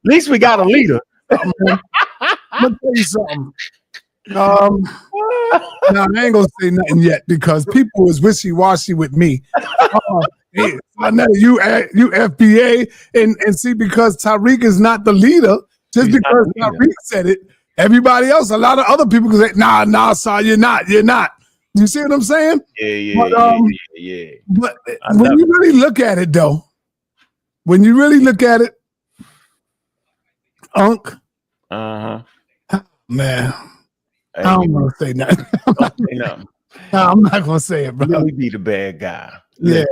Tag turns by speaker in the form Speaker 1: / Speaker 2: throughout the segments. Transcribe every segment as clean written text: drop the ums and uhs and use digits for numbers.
Speaker 1: least we got a leader.
Speaker 2: I'm gonna tell you something. Um, now I ain't gonna say nothing yet because people is wishy washy with me. Hey, I know you FBA and see because Tariq is not the leader. Just
Speaker 1: He's not
Speaker 2: because
Speaker 1: the leader.
Speaker 2: Tariq said it, everybody else, a lot of other people can say, nah, son, you're not. You see what I'm saying?
Speaker 1: Yeah.
Speaker 2: But
Speaker 1: I
Speaker 2: when
Speaker 1: love
Speaker 2: you
Speaker 1: it.
Speaker 2: really look at it, though, Unc, man,
Speaker 1: Hey,
Speaker 2: I don't want to say nothing.
Speaker 1: don't say nothing.
Speaker 2: No, I'm not gonna say it, bro.
Speaker 1: Let me be the bad guy.
Speaker 2: Yeah.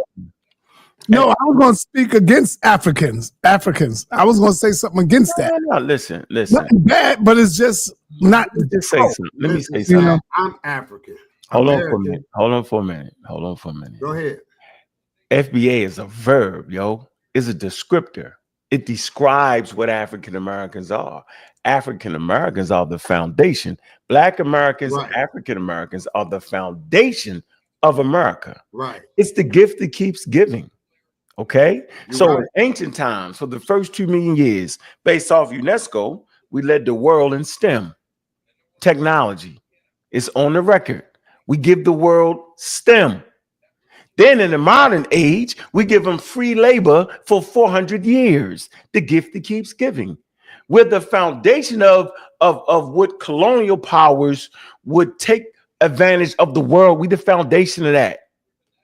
Speaker 2: No, I was gonna speak against Africans. I was gonna say something against that.
Speaker 1: No, listen.
Speaker 2: Nothing bad, but it's just not.
Speaker 1: Let me just say something. Let me say
Speaker 3: Listen,
Speaker 1: something.
Speaker 3: I'm African.
Speaker 1: Hold on
Speaker 3: American.
Speaker 1: for a minute.
Speaker 3: Go ahead.
Speaker 1: FBA is a verb, yo. It's a descriptor. It describes what African Americans are. African Americans are the foundation. Black Americans,
Speaker 3: Right.
Speaker 1: African Americans are the foundation of America.
Speaker 3: Right.
Speaker 1: It's the gift that keeps giving. Okay.
Speaker 3: You're
Speaker 1: So
Speaker 3: right.
Speaker 1: in ancient times, for the first 2 million years, based off UNESCO, we led the world in STEM technology. It's on the record. We give the world STEM. Then in the modern age, we give them free labor for 400 years, the gift that keeps giving. We're the foundation of what colonial powers would take advantage of the world. We the foundation of that.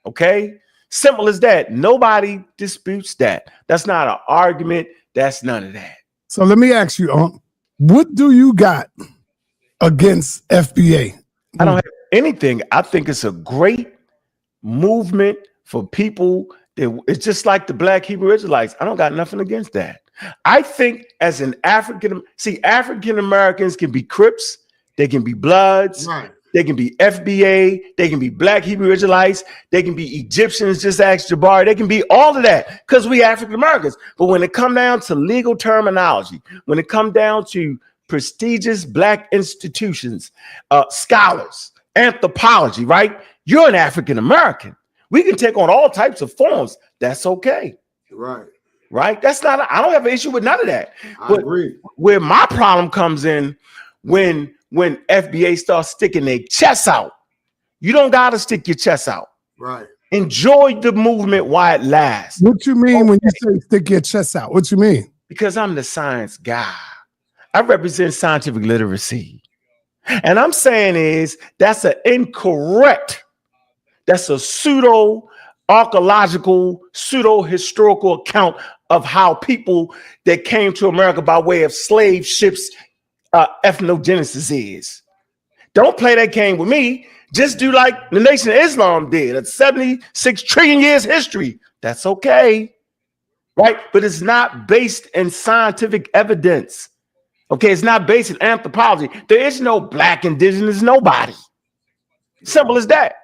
Speaker 1: Okay? Simple as that. Nobody disputes that. That's not an argument. That's none of that.
Speaker 2: So let me ask you, Unc, what do you got against FBA?
Speaker 1: I don't have anything. I think it's a great movement for people that it's just like the Black Hebrew Israelites. I don't got nothing against that. I think as an African Americans can be Crips, they can be Bloods,
Speaker 3: Right.
Speaker 1: they can be FBA, they can be Black Hebrew Israelites, they can be Egyptians, just ask Jabari, they can be all of that because we African Americans. But when it come down to legal terminology, when it come down to prestigious Black institutions, scholars, anthropology, right? You're an African American. We can take on all types of forms. That's okay.
Speaker 3: Right.
Speaker 1: Right? That's not, I don't have an issue with none of that.
Speaker 3: I
Speaker 1: But
Speaker 3: agree.
Speaker 1: where my problem comes in when FBA starts sticking their chests out. You don't gotta stick your chest out.
Speaker 3: Right.
Speaker 1: Enjoy the movement while it lasts.
Speaker 2: What you mean when you say stick your chest out? What you mean?
Speaker 1: Because I'm the science guy. I represent scientific literacy. And I'm saying is that's an incorrect, that's a pseudo archaeological, pseudo historical account of how people that came to America by way of slave ships ethnogenesis is. Don't play that game with me. Just do like the Nation of Islam did at 76 trillion years history. That's okay. Right? But it's not based in scientific evidence. Okay, it's not based in anthropology. There is no Black indigenous nobody. Simple as that.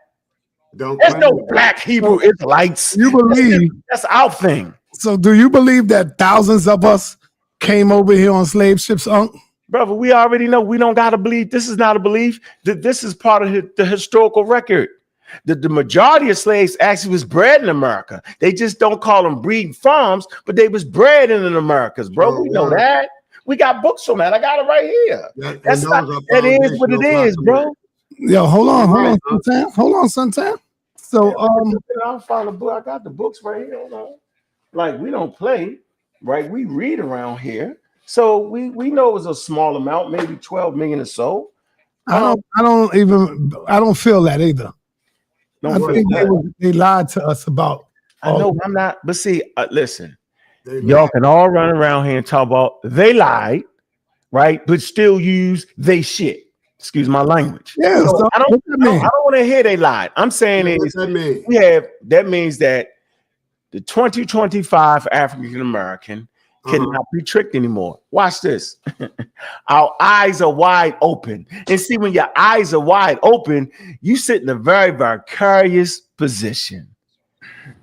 Speaker 1: There's no Black Hebrew Israelites.
Speaker 2: You believe
Speaker 1: That's our thing.
Speaker 2: so? Do you believe that thousands of us came over here on slave ships, Unc?
Speaker 1: Brother, we already know we don't got to believe. This is not a belief. That this is part of the historical record. The majority of slaves actually was bred in America. They just don't call them breeding farms, but they was bred in the Americas, bro. We know that. We got books on that. I got it right here. That is what it is, bro.
Speaker 2: Yo, hold on, Suntan. So,
Speaker 1: I'll find a book. I got the books right here. Hold on. Like we don't play, right? We read around here, so we know it was a small amount, maybe 12 million or so.
Speaker 2: I don't feel that either. I think they lied to us about.
Speaker 1: I know I'm not, but see, listen, y'all can all run around here and talk about they lied, right? But still use they shit. Excuse my language.
Speaker 2: Yeah,
Speaker 1: so I don't want to hear they lied. I'm saying that means that the 2025 African American cannot be tricked anymore. Watch this. Our eyes are wide open. And see, when your eyes are wide open, you sit in a very vicarious position.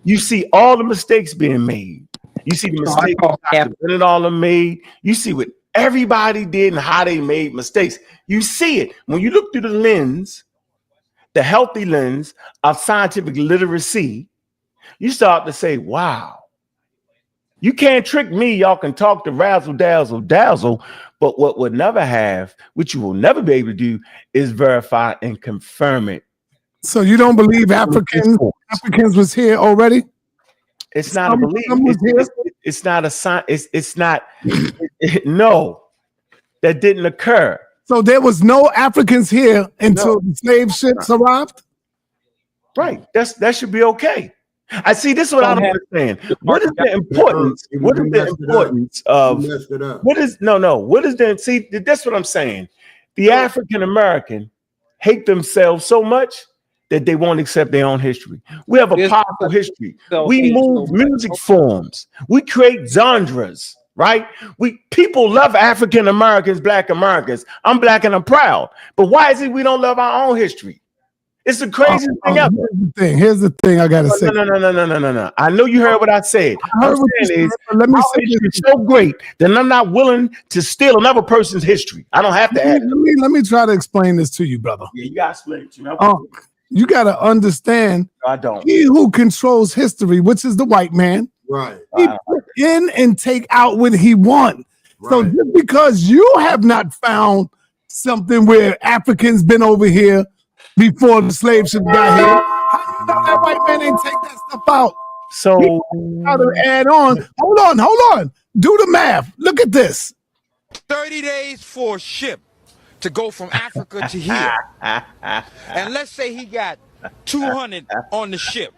Speaker 1: You see all the mistakes being made. You see the mistakes Dr. Bennett made. You see what everybody did and how they made mistakes. You see it. When you look through the lens, the healthy lens of scientific literacy, you start to say, wow, You can't trick me. Y'all can talk to razzle dazzle dazzle, but what would never have, which you will never be able to do, is verify and confirm it.
Speaker 2: So you don't believe Africans was here already?
Speaker 1: It's not a belief. It's not a sign. It's not. No, that didn't occur.
Speaker 2: So there was no Africans here until the slave ships arrived?
Speaker 1: Right. That should be okay. I see. This is what I don't understand. What is the importance? What is the importance of? What is no? What is the? See, that's what I'm saying. The African American hate themselves so much that they won't accept their own history. We have a powerful history. We move music forms. We create genres. Right? People love African Americans, Black Americans. I'm Black and I'm proud. But why is it we don't love our own history? It's the craziest thing ever.
Speaker 2: Here's the thing I gotta say.
Speaker 1: No. I know you heard what I said.
Speaker 2: Let me say
Speaker 1: it's so great that I'm not willing to steal another person's history. I don't have to add.
Speaker 2: Let me try to explain this to you, brother.
Speaker 1: Yeah, you gotta explain it to me.
Speaker 2: You gotta understand.
Speaker 1: I don't.
Speaker 2: He who controls history, which is the white man,
Speaker 3: right?
Speaker 2: He put in and take out what he wants. Right. So just because you have not found something where Africans been over here before the slave ship got here, how you know that white man ain't take that stuff out?
Speaker 1: So
Speaker 2: how to add on? Hold on. Do the math. Look at this.
Speaker 4: 30 days for a ship to go from Africa to here. And let's say he got 200 on the ship.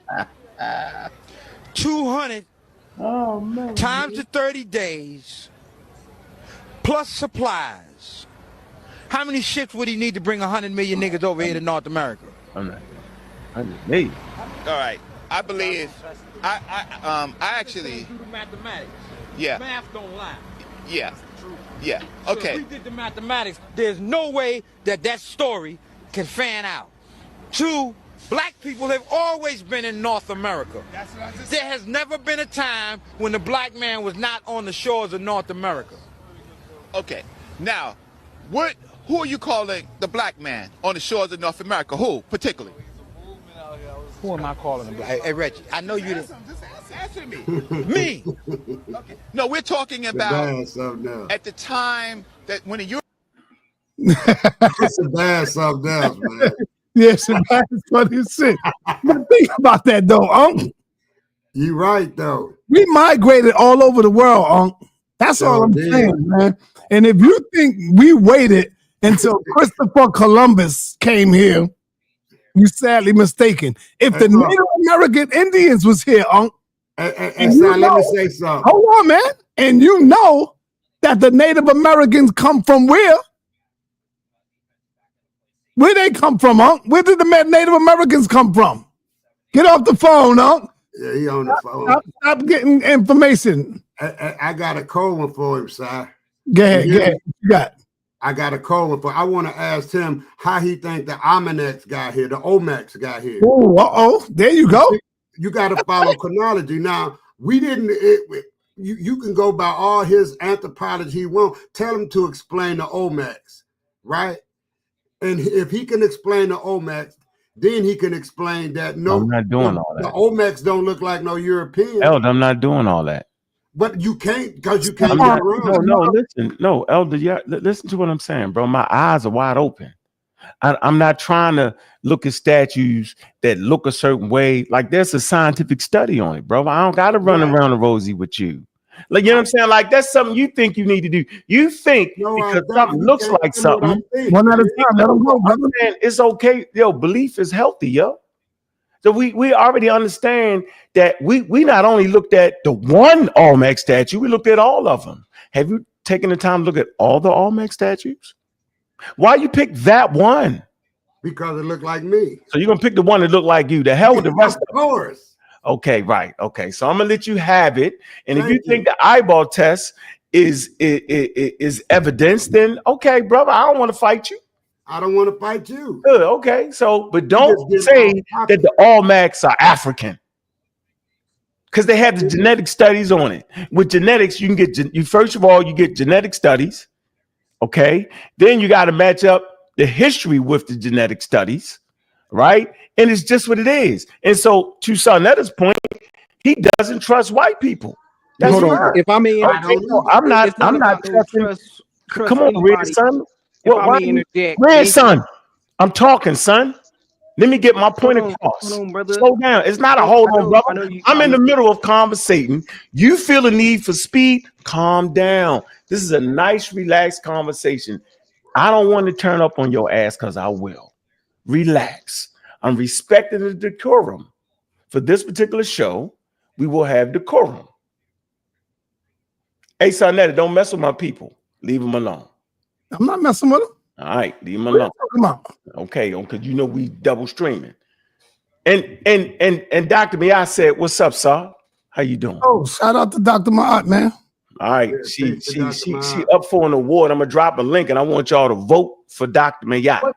Speaker 4: 200 times the 30 days plus supplies. How many ships would he need to bring 100 million niggas over here to North America?
Speaker 1: 100 million.
Speaker 5: All right. I believe I actually
Speaker 4: do the mathematics.
Speaker 5: Yeah.
Speaker 4: Math don't lie.
Speaker 5: Yeah. Yeah. Okay.
Speaker 4: So if we did the mathematics, there's no way that story can fan out. 2, black people have always been in North America. There has never been a time when the black man was not on the shores of North America.
Speaker 5: Okay. Now, who are you calling the black man on the shores of North America? Who, particularly?
Speaker 4: Who am I calling the black? Hey, Reggie, I know you didn't.
Speaker 5: Just answer me.
Speaker 4: Me.
Speaker 5: Okay. No, we're talking about at the time that when you.
Speaker 3: It's a bad something else, man.
Speaker 2: Yes, that's funny shit. But think about that though,
Speaker 3: You right though.
Speaker 2: We migrated all over the world, That's all I'm saying, man. And if you think we waited until Christopher Columbus came here, you're sadly mistaken. If the Native American Indians was here,
Speaker 3: and let me say something.
Speaker 2: Hold on, man. And you know that the Native Americans come from where? Where they come from, Where did the Native Americans come from? Get off the phone,
Speaker 3: Yeah, he on the phone.
Speaker 2: Stop getting information.
Speaker 3: I got a cold one for him, sir.
Speaker 2: Go ahead. You got.
Speaker 3: I got a cold one for. I want to ask him how he think the Almanacs got here, the Olmecs got here.
Speaker 2: Oh, there you go.
Speaker 3: You got to follow chronology. Now we didn't. You can go by all his anthropology he want. Tell him to explain the Olmecs, right? And if he can explain the Olmecs, then he can explain that. No,
Speaker 1: I'm not doing all that.
Speaker 3: The Olmecs don't look like no European.
Speaker 1: Elder, I'm not doing all that.
Speaker 3: But you can't because you can't.
Speaker 1: No, Elder, listen to what I'm saying, bro. My eyes are wide open. I'm not trying to look at statues that look a certain way. Like there's a scientific study on it, bro. I don't got to run around the rosy with you. Like, you know what I'm saying? Like that's something you think you need to do. You think because something looks like something.
Speaker 2: One at a time. Let them go, brother.
Speaker 1: Man, it's okay. Yo, belief is healthy, yo. So we already understand that we not only looked at the one Olmec statue, we looked at all of them. Have you taken the time to look at all the Olmec statues? Why you pick that one?
Speaker 3: Because it looked like me.
Speaker 1: So you're gonna pick the one that looked like you. The hell with the rest
Speaker 3: of course.
Speaker 1: Okay, right. Okay, so I'm gonna let you have it. And if you think the eyeball test is evidence, then okay, brother, I don't want to fight you.
Speaker 3: I don't want to fight you.
Speaker 1: Good, okay. So, but don't say that the Olmecs are African. Because they have the genetic studies on it. With genetics, you can get first of all, you get genetic studies. Okay. Then you got to match up the history with the genetic studies, right? And it's just what it is. And so to Sonetta's point, he doesn't trust white people. That's
Speaker 2: Hold on.
Speaker 1: fine.
Speaker 6: If I may
Speaker 3: I
Speaker 1: Okay,
Speaker 3: don't
Speaker 1: so
Speaker 3: know.
Speaker 1: I'm not.
Speaker 6: it's not
Speaker 1: I'm not
Speaker 6: about no
Speaker 1: trusting.
Speaker 6: trust
Speaker 1: Come on, Red
Speaker 6: anybody.
Speaker 1: son.
Speaker 6: If
Speaker 1: What?
Speaker 6: I
Speaker 1: Why?
Speaker 6: may interject,
Speaker 1: Red son. I'm talking, son. Let me get my point
Speaker 6: hold
Speaker 1: across.
Speaker 6: on, brother.
Speaker 1: Slow down. It's not a
Speaker 6: I
Speaker 1: hold on,
Speaker 6: know
Speaker 1: brother.
Speaker 6: you.
Speaker 1: I'm
Speaker 6: I
Speaker 1: in
Speaker 6: know.
Speaker 1: the middle of conversating. You feel a need for speed. Calm down. This is a nice, relaxed conversation. I don't want to turn up on your ass because I will. Relax. I'm respecting the decorum. For this particular show, we will have decorum. Hey, Sonetta, don't mess with my people. Leave them alone.
Speaker 2: I'm not messing with him.
Speaker 1: All right, leave them
Speaker 2: What are
Speaker 1: alone.
Speaker 2: you talking about?
Speaker 1: Okay, because you know we double streaming. And Dr. Me, I said, what's up, sir? How you doing?
Speaker 2: Oh, shout out to Dr. Maat, man.
Speaker 1: All right,
Speaker 3: Yeah,
Speaker 1: she
Speaker 3: thanks for
Speaker 1: she
Speaker 3: Dr.
Speaker 1: she she
Speaker 3: Mahat.
Speaker 1: up for an award. I'm gonna drop a link, and I want y'all to vote for Dr. Mayat.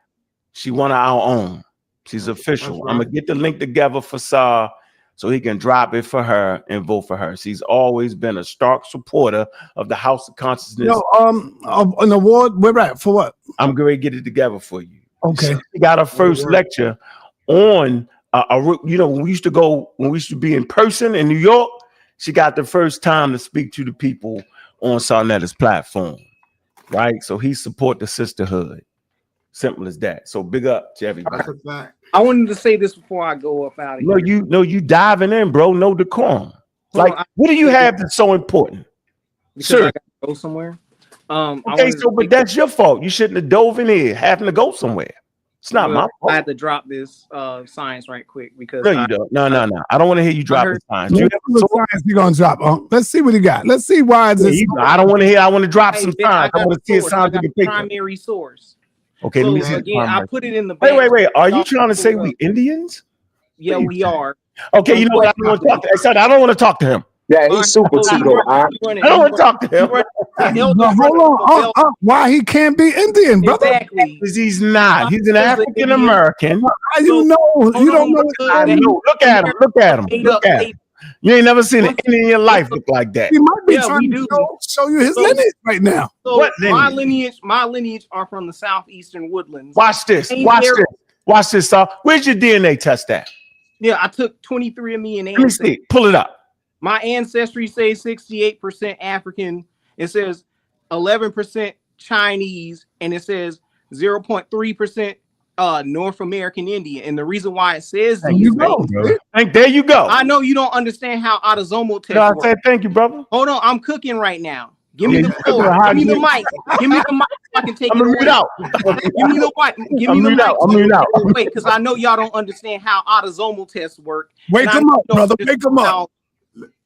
Speaker 1: She one of our own. She's official.
Speaker 3: right.
Speaker 1: I'm gonna get the link together for Saw so he can drop it for her and vote for her. She's always been a stark supporter of the House of Consciousness.
Speaker 2: Yo, an award. Where at? For what?
Speaker 1: I'm going to get it together for you.
Speaker 2: Okay.
Speaker 1: She got her first lecture on, when we used to be in person in New York, she got the first time to speak to the people on Sarnetta's platform, right? So he support the sisterhood. Simple as that. So big up to everybody.
Speaker 3: That's a fact.
Speaker 6: I wanted to say this before I go up out of here.
Speaker 1: You diving in, bro. No decorum.
Speaker 6: Hold
Speaker 1: Like,
Speaker 6: on,
Speaker 1: what do you have that's so important?
Speaker 6: because
Speaker 1: Sure.
Speaker 6: I got to go somewhere.
Speaker 1: Okay, so but that's your fault. You shouldn't have dove in here having to go somewhere. It's not my fault.
Speaker 6: I had to drop this science right quick because
Speaker 1: No, you don't. No. I don't want to hear you drop the signs. You have a sword?
Speaker 2: Science you gonna drop? Let's see what he got. Let's see why is this.
Speaker 1: I don't want to hear. I want to drop some signs. I want to see a
Speaker 6: source.
Speaker 1: sign
Speaker 6: I
Speaker 1: to
Speaker 6: got
Speaker 1: the
Speaker 6: the
Speaker 1: paper.
Speaker 6: primary source.
Speaker 1: Okay,
Speaker 6: So
Speaker 1: let me see.
Speaker 6: again, I put it in the back.
Speaker 1: Wait. Are you trying to say we Indians?
Speaker 6: Yeah, we are.
Speaker 1: Okay, you know what? I don't want to talk to. Son, I don't want to talk to him.
Speaker 7: Yeah, he's super pseudo.
Speaker 1: I don't want to talk to him.
Speaker 2: Hold on. Why he can't be Indian, brother?
Speaker 6: Exactly.
Speaker 1: Because he's not. He's an African American.
Speaker 2: How you know? You don't know.
Speaker 1: I know. Look at him. Look at him. Look at him. You ain't never seen an Indian in your life look like that.
Speaker 2: He might be trying to show you his lineage right now.
Speaker 6: So
Speaker 1: What
Speaker 6: my
Speaker 1: lineage?
Speaker 6: lineage are from the southeastern woodlands.
Speaker 1: Watch this. Watch this, sir. Where's your DNA test at?
Speaker 6: Yeah, I took 23andMe and
Speaker 1: Let me see. Pull it up.
Speaker 6: My ancestry says 68% African. It says 11% Chinese, and it says 0.3% North American Indian. And the reason why it says
Speaker 1: there you go.
Speaker 6: I know you don't understand how autosomal tests work.
Speaker 1: I said thank you, brother.
Speaker 6: Hold on, I'm cooking right now. Give me the floor. Give me the mic. Give me the mic so I can take it away. Give me the mic. Give me the mic.
Speaker 1: I'm mute out.
Speaker 6: Wait, because I know y'all don't understand how autosomal tests work.
Speaker 2: Wake him up, brother. Wake him up.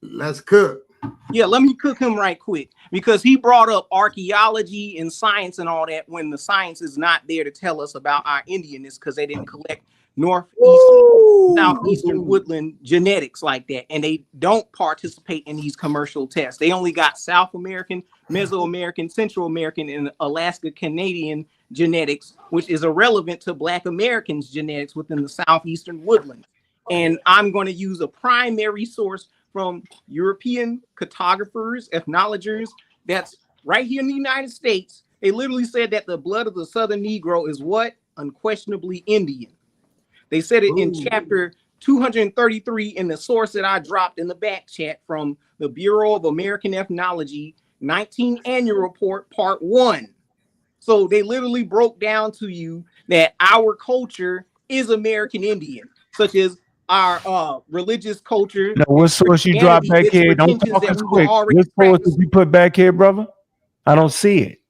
Speaker 3: Let's cook.
Speaker 6: Yeah, let me cook him right quick because he brought up archaeology and science and all that when the science is not there to tell us about our Indianness because they didn't collect northeastern, southeastern woodland genetics like that, and they don't participate in these commercial tests. They only got South American, Mesoamerican, Central American, and Alaska Canadian genetics, which is irrelevant to Black Americans' genetics within the southeastern woodlands. And I'm going to use a primary source from European cartographers, ethnologers, that's right here in the United States. They literally said that the blood of the Southern Negro is what? Unquestionably Indian. They said it in chapter 233 in the source that I dropped in the back chat from the Bureau of American Ethnology, 19 Annual Report, Part 1. So they literally broke down to you that our culture is American Indian, such as our religious culture.
Speaker 1: Now, what source you drop back here? Don't talk as quick. What source did you put back here, brother? I don't see it.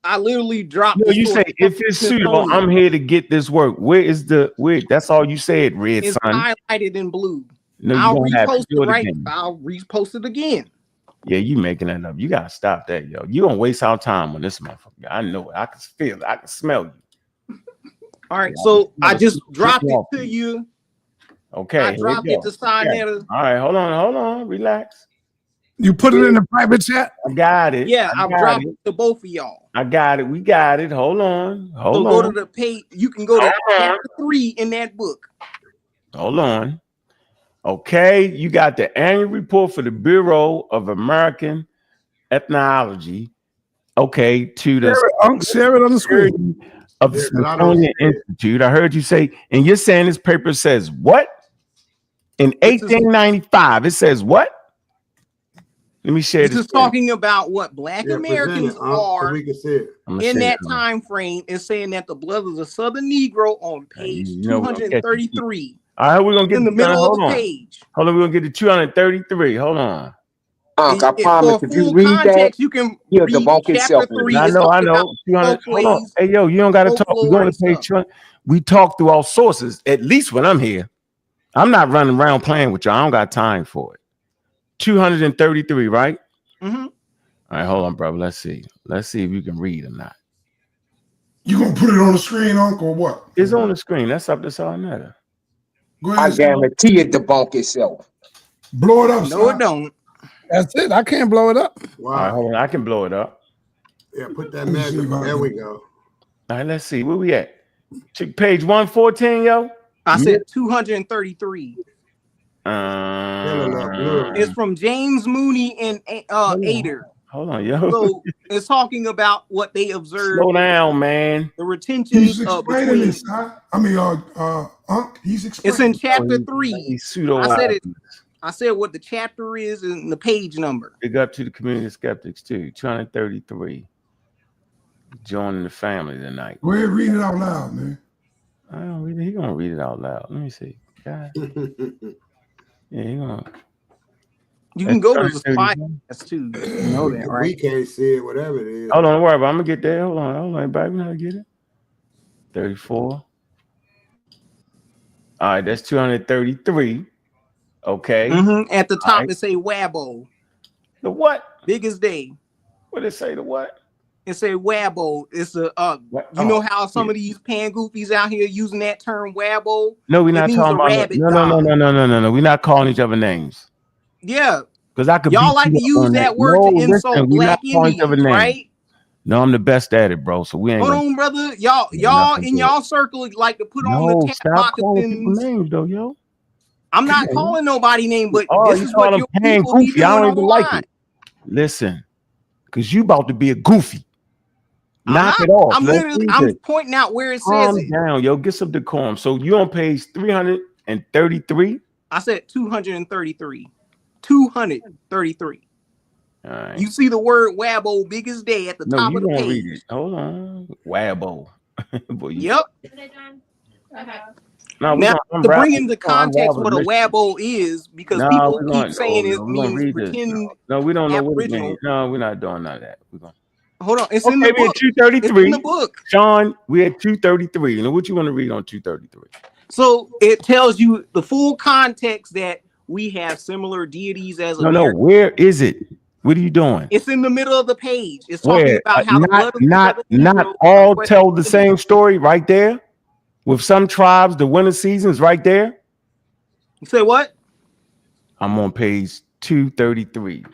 Speaker 6: I literally dropped.
Speaker 1: No, you say if it's suitable, I'm here to get this work. Where is the where? That's all you said, Red
Speaker 6: It's
Speaker 1: Son.
Speaker 6: highlighted in blue.
Speaker 1: No, you
Speaker 6: I'll
Speaker 1: don't have
Speaker 6: repost
Speaker 1: to do
Speaker 6: it right.
Speaker 1: again.
Speaker 6: I'll repost it again.
Speaker 1: Yeah, you making that up. You gotta stop that, yo. You don't waste our time on this motherfucker. I know it. I can feel it. I can smell you.
Speaker 6: All right, so I just dropped it to you.
Speaker 1: Okay,
Speaker 6: I dropped it to Sarnetta.
Speaker 1: All right, hold on, relax.
Speaker 2: You put it in the private chat?
Speaker 1: I got it.
Speaker 6: Yeah, I've dropped it to both of y'all.
Speaker 1: I got it. We got it. Hold on.
Speaker 6: So go to the page. You can go to chapter 3 in that book.
Speaker 1: Hold on. Okay, you got the annual report for the Bureau of American Ethnology. Okay, to the
Speaker 2: share it on the screen
Speaker 1: of the Smithsonian Institute. I heard you say, and you're saying this paper says what? In 1895, it says what? Let me share
Speaker 6: This
Speaker 1: this.
Speaker 6: is talking about what Black
Speaker 3: Yeah, present
Speaker 6: Americans
Speaker 3: it, so
Speaker 6: are
Speaker 3: we can see it.
Speaker 1: I'm gonna
Speaker 6: in
Speaker 1: share
Speaker 6: that
Speaker 1: it.
Speaker 6: time frame, is saying that the blood of the Southern Negro on page
Speaker 1: You know we're gonna catch you.
Speaker 6: 233.
Speaker 1: All right, we're gonna get
Speaker 6: In the
Speaker 1: to
Speaker 6: middle of
Speaker 1: hold
Speaker 6: the
Speaker 1: on.
Speaker 6: page.
Speaker 1: Hold on, we're gonna get to 233. Hold on.
Speaker 7: I promise
Speaker 6: For
Speaker 7: if you
Speaker 6: full
Speaker 7: read that,
Speaker 6: context, you can
Speaker 7: he'll
Speaker 6: read
Speaker 7: debunk
Speaker 6: chapter
Speaker 7: itself.
Speaker 6: 3.
Speaker 1: I
Speaker 6: It's
Speaker 1: know.
Speaker 6: talking about
Speaker 1: 200. Hold on.
Speaker 6: folkways,
Speaker 1: Hey, yo, you don't gotta talk. We're
Speaker 6: folklore,
Speaker 1: going to
Speaker 6: and
Speaker 1: page
Speaker 6: stuff.
Speaker 1: 200. We talk through all sources. At least when I'm here, I'm not running around playing with y'all. I don't got time for it. 233, right?
Speaker 6: Mm-hmm.
Speaker 1: All right, hold on, brother. Let's see. Let's see if you can read or not.
Speaker 2: You gonna put it on the screen, Uncle, or what?
Speaker 1: It's on the screen. That's up. That's all that matter.
Speaker 2: Go
Speaker 7: I
Speaker 2: ahead, son.
Speaker 7: guarantee it debunk itself.
Speaker 2: Blow it up,
Speaker 6: No,
Speaker 2: son.
Speaker 6: it don't.
Speaker 2: That's it. I can't blow it up.
Speaker 3: Wow.
Speaker 1: All right, hold on. I can blow it up.
Speaker 3: Yeah, put that
Speaker 2: Let me see
Speaker 3: magic.
Speaker 2: if I
Speaker 3: There
Speaker 2: can-
Speaker 3: we go.
Speaker 1: All right, let's see. Where we at? Check page 114, yo.
Speaker 6: I said 233. It's from James Mooney and Ader.
Speaker 1: Hold on, yo.
Speaker 6: So it's talking about what they observed.
Speaker 1: Slow down, man.
Speaker 6: The retentions
Speaker 2: He's explaining
Speaker 6: between.
Speaker 2: this, huh? I mean, he's explaining.
Speaker 6: It's in chapter
Speaker 1: He's
Speaker 6: 3.
Speaker 1: pseudo.
Speaker 6: I said it. I said what the chapter is and the page number.
Speaker 1: Big up to the community skeptics too. 233. Joining the family tonight.
Speaker 2: Go ahead, read it out loud, man.
Speaker 1: I don't read it. He gonna read it out loud. Let me see. God. Yeah, he gonna.
Speaker 6: You can go to the
Speaker 1: 233.
Speaker 6: podcast too. You know that,
Speaker 3: We
Speaker 6: right?
Speaker 3: can't see it, whatever it is.
Speaker 1: Hold on, don't worry about it. I'm gonna get there. Hold on, everybody. We know how to get it. 34. All right, that's 233. Okay.
Speaker 6: Mm-hmm. At the top,
Speaker 1: right.
Speaker 6: it say Wabo.
Speaker 1: The what?
Speaker 6: Biggest day.
Speaker 1: What did it say? The what?
Speaker 6: It say Wabo. It's a you know how some of these pan goofies out here using that term Wabo?
Speaker 1: No, we're
Speaker 6: It
Speaker 1: not
Speaker 6: means
Speaker 1: talking
Speaker 6: a
Speaker 1: about
Speaker 6: rabbit
Speaker 1: no.
Speaker 6: god.
Speaker 1: No. We're not calling each other names.
Speaker 6: Yeah.
Speaker 1: Because I could
Speaker 6: Y'all
Speaker 1: beat
Speaker 6: like
Speaker 1: you
Speaker 6: to
Speaker 1: up
Speaker 6: use
Speaker 1: on
Speaker 6: that word
Speaker 1: No,
Speaker 6: to insult
Speaker 1: listen, we're
Speaker 6: black
Speaker 1: not calling each other
Speaker 6: Indians,
Speaker 1: names.
Speaker 6: right?
Speaker 1: No, I'm the best at it, bro. So we ain't
Speaker 6: Hold
Speaker 1: gonna
Speaker 6: on, brother. Y'all
Speaker 1: nothing
Speaker 6: in
Speaker 1: to
Speaker 6: y'all circle like to put on the tap
Speaker 1: stop calling people
Speaker 6: moccasins.
Speaker 1: names though, yo.
Speaker 6: I'm not calling nobody name, but
Speaker 1: Oh,
Speaker 6: this
Speaker 1: you
Speaker 6: is
Speaker 1: call
Speaker 6: what
Speaker 1: them
Speaker 6: your
Speaker 1: pan
Speaker 6: people be
Speaker 1: goofy. I
Speaker 6: doing
Speaker 1: don't even
Speaker 6: online.
Speaker 1: like it. Listen, because you about to be a goofy.
Speaker 6: I'm
Speaker 1: Knock
Speaker 6: not.
Speaker 1: it off.
Speaker 6: I'm
Speaker 1: Let's
Speaker 6: literally.
Speaker 1: read
Speaker 6: I'm
Speaker 1: it.
Speaker 6: pointing out where it says
Speaker 1: Calm
Speaker 6: it.
Speaker 1: down, yo. Get some decorum. So you on page 333?
Speaker 6: I said 233. 233.
Speaker 1: All right.
Speaker 6: You see the word Wabo biggest day at the
Speaker 1: No,
Speaker 6: top
Speaker 1: you
Speaker 6: of the
Speaker 1: gonna
Speaker 6: page.
Speaker 1: read it. Hold on. Wabbo. Boy, you
Speaker 6: Yep.
Speaker 1: No,
Speaker 6: Now to bring into
Speaker 1: I'm
Speaker 6: context what a
Speaker 1: Michigan.
Speaker 6: Wabo is, because
Speaker 1: No,
Speaker 6: people
Speaker 1: we're
Speaker 6: keep
Speaker 1: going.
Speaker 6: saying it
Speaker 1: we're gonna
Speaker 6: means
Speaker 1: read this.
Speaker 6: pretend
Speaker 1: No, we don't know what it
Speaker 6: Aboriginal.
Speaker 1: means. No, we're not doing none of that. We're going.
Speaker 6: Hold on, it's
Speaker 1: Okay,
Speaker 6: in the
Speaker 1: we
Speaker 6: book.
Speaker 1: at 233.
Speaker 6: It's in the book.
Speaker 1: Sean, we at 233. And what you want to read on 233?
Speaker 6: So it tells you the full context that we have similar deities as
Speaker 1: No,
Speaker 6: Americans.
Speaker 1: where is it? What are you doing?
Speaker 6: It's in the middle of the page. It's talking
Speaker 1: Where?
Speaker 6: about how the blood of the
Speaker 1: Not
Speaker 6: Negro
Speaker 1: all tell the same story right there. With some tribes, the winter season is right there.
Speaker 6: You say what?
Speaker 1: I'm on page 233.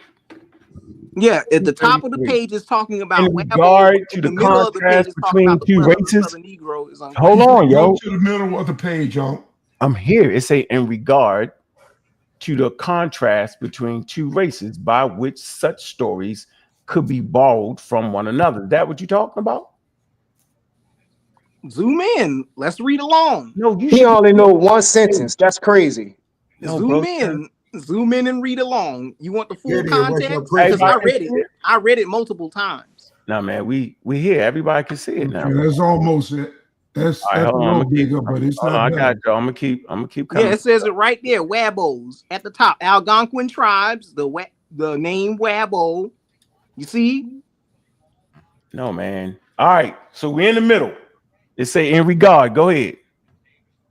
Speaker 6: Yeah, at the top of the page is talking about
Speaker 1: In regard to
Speaker 6: in
Speaker 1: the
Speaker 6: the middle of the page
Speaker 1: contrast
Speaker 6: is talking
Speaker 1: between
Speaker 6: about the
Speaker 1: two
Speaker 6: blood of the
Speaker 1: races.
Speaker 6: Southern Negro is
Speaker 1: Hold on, yo.
Speaker 2: Go to the middle of the page, y'all.
Speaker 1: I'm here. It say in regard to the contrast between two races by which such stories could be borrowed from one another. Is that what you're talking about?
Speaker 6: Zoom in. Let's read along.
Speaker 1: No, you
Speaker 7: He
Speaker 1: should
Speaker 7: only know one sentence. That's crazy.
Speaker 1: No,
Speaker 6: Zoom
Speaker 1: bro.
Speaker 6: in. Zoom in and read along. You want the full
Speaker 3: Get in, what's your
Speaker 6: context?
Speaker 3: preference?
Speaker 6: Because I read it. I read it multiple times.
Speaker 1: No, man, we here. Everybody can see it now.
Speaker 2: Okay, that's almost it. That's
Speaker 1: All right,
Speaker 2: that's a
Speaker 1: hold on.
Speaker 2: little bigger, but it's
Speaker 1: Hold on,
Speaker 2: not
Speaker 1: I
Speaker 2: bad.
Speaker 1: got you. I'm gonna keep coming.
Speaker 6: Yeah, it says it right there. Wabos at the top. Algonquin tribes. The name Wabo. You see?
Speaker 1: No, man. All right, so we're in the middle. It say in regard. Go ahead.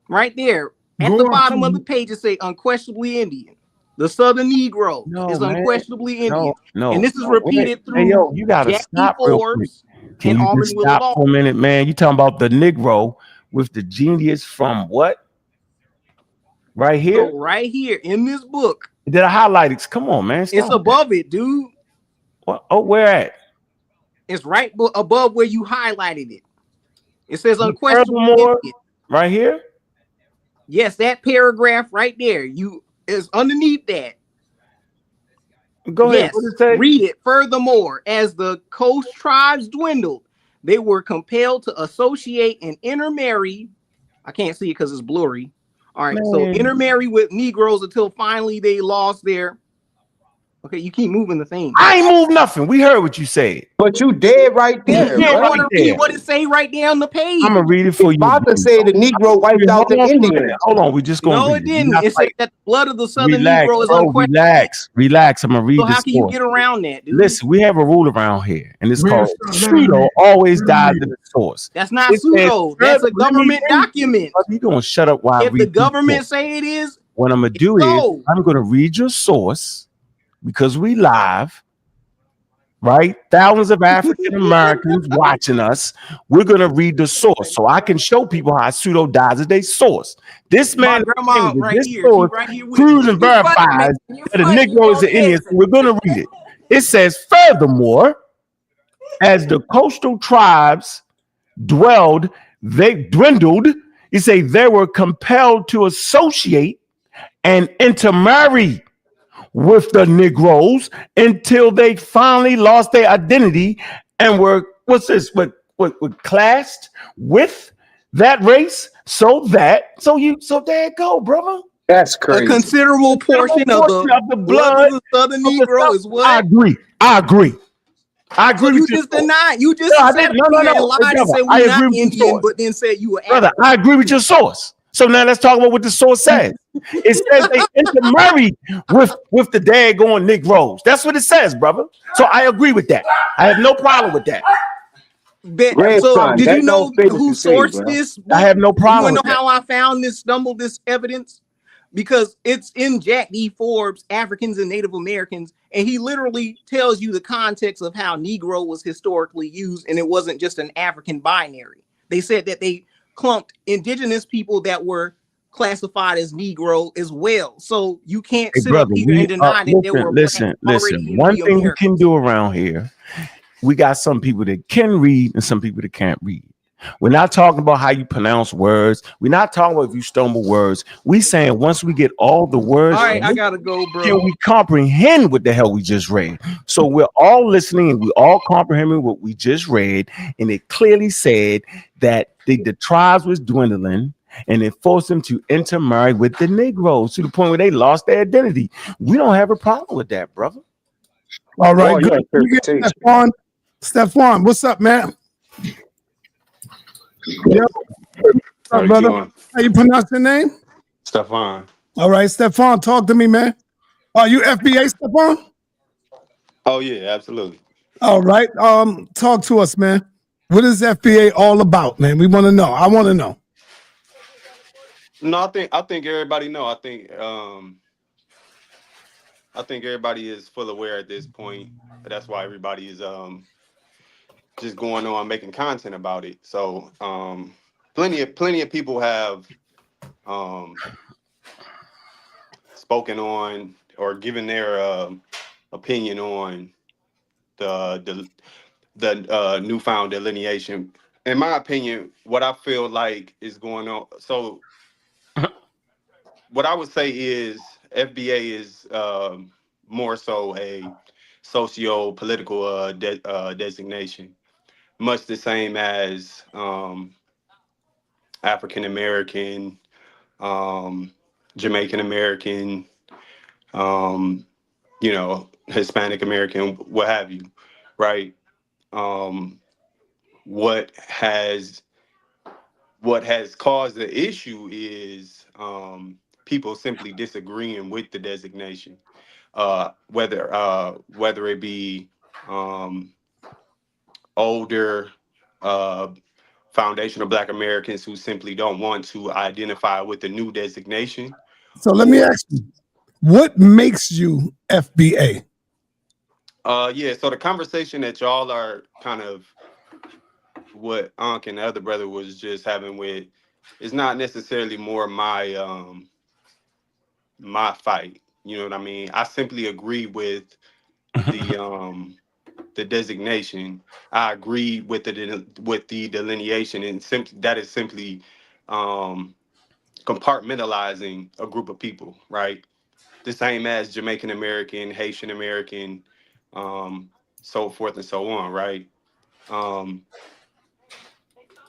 Speaker 6: Right there. At
Speaker 2: Go
Speaker 6: the
Speaker 2: up
Speaker 6: bottom
Speaker 2: to-
Speaker 6: of the page, it say unquestionably Indian. The Southern Negro
Speaker 1: No,
Speaker 6: is
Speaker 1: man.
Speaker 6: unquestionably Indian.
Speaker 1: No.
Speaker 6: And this is
Speaker 1: no,
Speaker 6: repeated
Speaker 1: wait.
Speaker 6: through
Speaker 1: Hey, yo, you gotta
Speaker 6: Jackie
Speaker 1: stop real quick.
Speaker 6: Forbes
Speaker 1: Can
Speaker 6: and
Speaker 1: you
Speaker 6: Almond
Speaker 1: just
Speaker 6: Willis
Speaker 1: stop for a minute, man? You talking about the Negro with the genius from what? Right here?
Speaker 6: So right here in this book,
Speaker 1: Did I highlight it? Come on, man. Stop
Speaker 6: it's above it, dude.
Speaker 1: What? Oh, where at?
Speaker 6: It's right above where you highlighted it. It says unquestionably
Speaker 1: Furthermore,
Speaker 6: Indian.
Speaker 1: right here?
Speaker 6: Yes, that paragraph right there. You is underneath that.
Speaker 1: Go ahead.
Speaker 6: Yes,
Speaker 1: What did it say?
Speaker 6: read it. Furthermore, as the coast tribes dwindled, they were compelled to associate and intermarry. I can't see it because it's blurry. All right, so
Speaker 1: Man.
Speaker 6: intermarry with Negroes until finally they lost their Okay, you keep moving the thing.
Speaker 1: I ain't moved nothing. We heard what you said.
Speaker 7: But you dead right there,
Speaker 1: Yeah,
Speaker 6: I
Speaker 7: bro.
Speaker 6: want to read what it say right there on the page.
Speaker 1: I'm gonna read it for you.
Speaker 7: Father said the Negro wiped out the Indians.
Speaker 1: Hold on, we just gonna
Speaker 6: No,
Speaker 1: read
Speaker 6: it didn't. It said that the blood of the Southern
Speaker 1: Relax,
Speaker 6: Negro is
Speaker 1: bro.
Speaker 6: unquestioned.
Speaker 1: Relax. I'm gonna read
Speaker 6: So
Speaker 1: this.
Speaker 6: how can you get around that, dude?
Speaker 1: Listen, we have a rule around here, and it's
Speaker 2: Man,
Speaker 1: called
Speaker 2: let him
Speaker 1: pseudo
Speaker 2: read.
Speaker 1: always
Speaker 2: Let him
Speaker 1: dies
Speaker 2: read.
Speaker 1: in the source.
Speaker 6: That's not
Speaker 1: It
Speaker 6: pseudo.
Speaker 1: says,
Speaker 6: That's a
Speaker 1: let me
Speaker 6: government
Speaker 1: read.
Speaker 6: document.
Speaker 1: You gonna shut up while I
Speaker 6: If
Speaker 1: read
Speaker 6: the
Speaker 1: this
Speaker 6: government
Speaker 1: source.
Speaker 6: say it is,
Speaker 1: What I'm gonna do is
Speaker 6: so.
Speaker 1: I'm gonna read your source because we live, right? Thousands of African Americans watching us. We're gonna read the source so I can show people how pseudo dies at their source. This
Speaker 6: My
Speaker 1: man,
Speaker 6: grandma right
Speaker 1: this
Speaker 6: here. She
Speaker 1: source
Speaker 6: right here with
Speaker 1: proves
Speaker 6: me.
Speaker 1: and verifies that the Negro is the Indian. So we're gonna read it. It says, furthermore, as the coastal tribes dwelled, they dwindled. You say they were compelled to associate and intermarry with the Negroes until they finally lost their identity and were classed with that race. So there you go, brother.
Speaker 7: That's
Speaker 6: A
Speaker 7: crazy.
Speaker 6: considerable portion of the blood of the Southern Negro is what?
Speaker 1: I agree.
Speaker 6: So
Speaker 1: with
Speaker 6: you
Speaker 1: you.
Speaker 6: just denied. You just
Speaker 1: No, I
Speaker 6: sat
Speaker 1: didn't.
Speaker 6: up
Speaker 1: No,
Speaker 6: here and lied
Speaker 1: brother,
Speaker 6: and said
Speaker 1: I
Speaker 6: we not
Speaker 1: agree with your
Speaker 6: Indian,
Speaker 1: source.
Speaker 6: but then said you were
Speaker 1: Brother,
Speaker 6: African.
Speaker 1: I agree with your source. So now let's talk about what the source says. It says they intermarried with the daggone Negroes. That's what it says, brother. So I agree with that. I have no problem with that.
Speaker 6: So did you
Speaker 7: that
Speaker 6: know
Speaker 7: don't fit what
Speaker 6: who
Speaker 7: you say,
Speaker 6: sourced
Speaker 7: bro.
Speaker 6: this book?
Speaker 1: I have no
Speaker 6: You
Speaker 1: problem
Speaker 6: want
Speaker 1: with
Speaker 6: to know
Speaker 1: that.
Speaker 6: how I found this evidence? Because it's in Jack D. Forbes, Africans and Native Americans, and he literally tells you the context of how Negro was historically used, and it wasn't just an African binary. They said that they clumped indigenous people that were classified as Negro as well. So you can't
Speaker 1: Hey,
Speaker 6: sit up
Speaker 1: brother,
Speaker 6: here and deny that there were blacks already in
Speaker 1: One
Speaker 6: the
Speaker 1: thing we
Speaker 6: Americas.
Speaker 1: can do around here, we got some people that can read and some people that can't read. We're not talking about how you pronounce words. We're not talking about if you stumble words. We saying once we get all the words,
Speaker 6: All right, I gotta go, bro.
Speaker 1: can we comprehend what the hell we just read? So we're all listening and we all comprehending what we just read, and it clearly said that the tribes was dwindling. And it forced them to intermarry with the Negroes to the point where they lost their identity. We don't have a problem with that, brother.
Speaker 2: All right,
Speaker 7: Boy,
Speaker 2: good.
Speaker 7: your
Speaker 2: You get
Speaker 7: interpretation.
Speaker 2: Stephon, what's up, man? Yo, what's up, brother? How you pronounce your name?
Speaker 8: Stephon.
Speaker 2: All right, Stephon, talk to me, man. Are you FBA, Stephon?
Speaker 8: Oh yeah, absolutely.
Speaker 2: All right. Talk to us, man. What is FBA all about, man? We want to know. I want to know.
Speaker 8: No, I think everybody know. I think everybody is full aware at this point. That's why everybody is just going on making content about it. So plenty of people have spoken on or given their opinion on the newfound delineation. In my opinion, what I feel like is going on. So what I would say is FBA is more so a socio-political designation, much the same as African American, Jamaican American, um, Hispanic American, what have you, right? Um, what has caused the issue is people simply disagreeing with the designation, whether it be older foundational Black Americans who simply don't want to identify with the new designation.
Speaker 2: So let me ask you, what makes you FBA?
Speaker 8: Yeah, so the conversation that y'all are kind of what Unc and the other brother was just having with is not necessarily more my fight. You know what I mean? I simply agree with the designation. I agree with the delineation, and simply that is simply compartmentalizing a group of people, right? The same as Jamaican American, Haitian American, so forth and so on, right?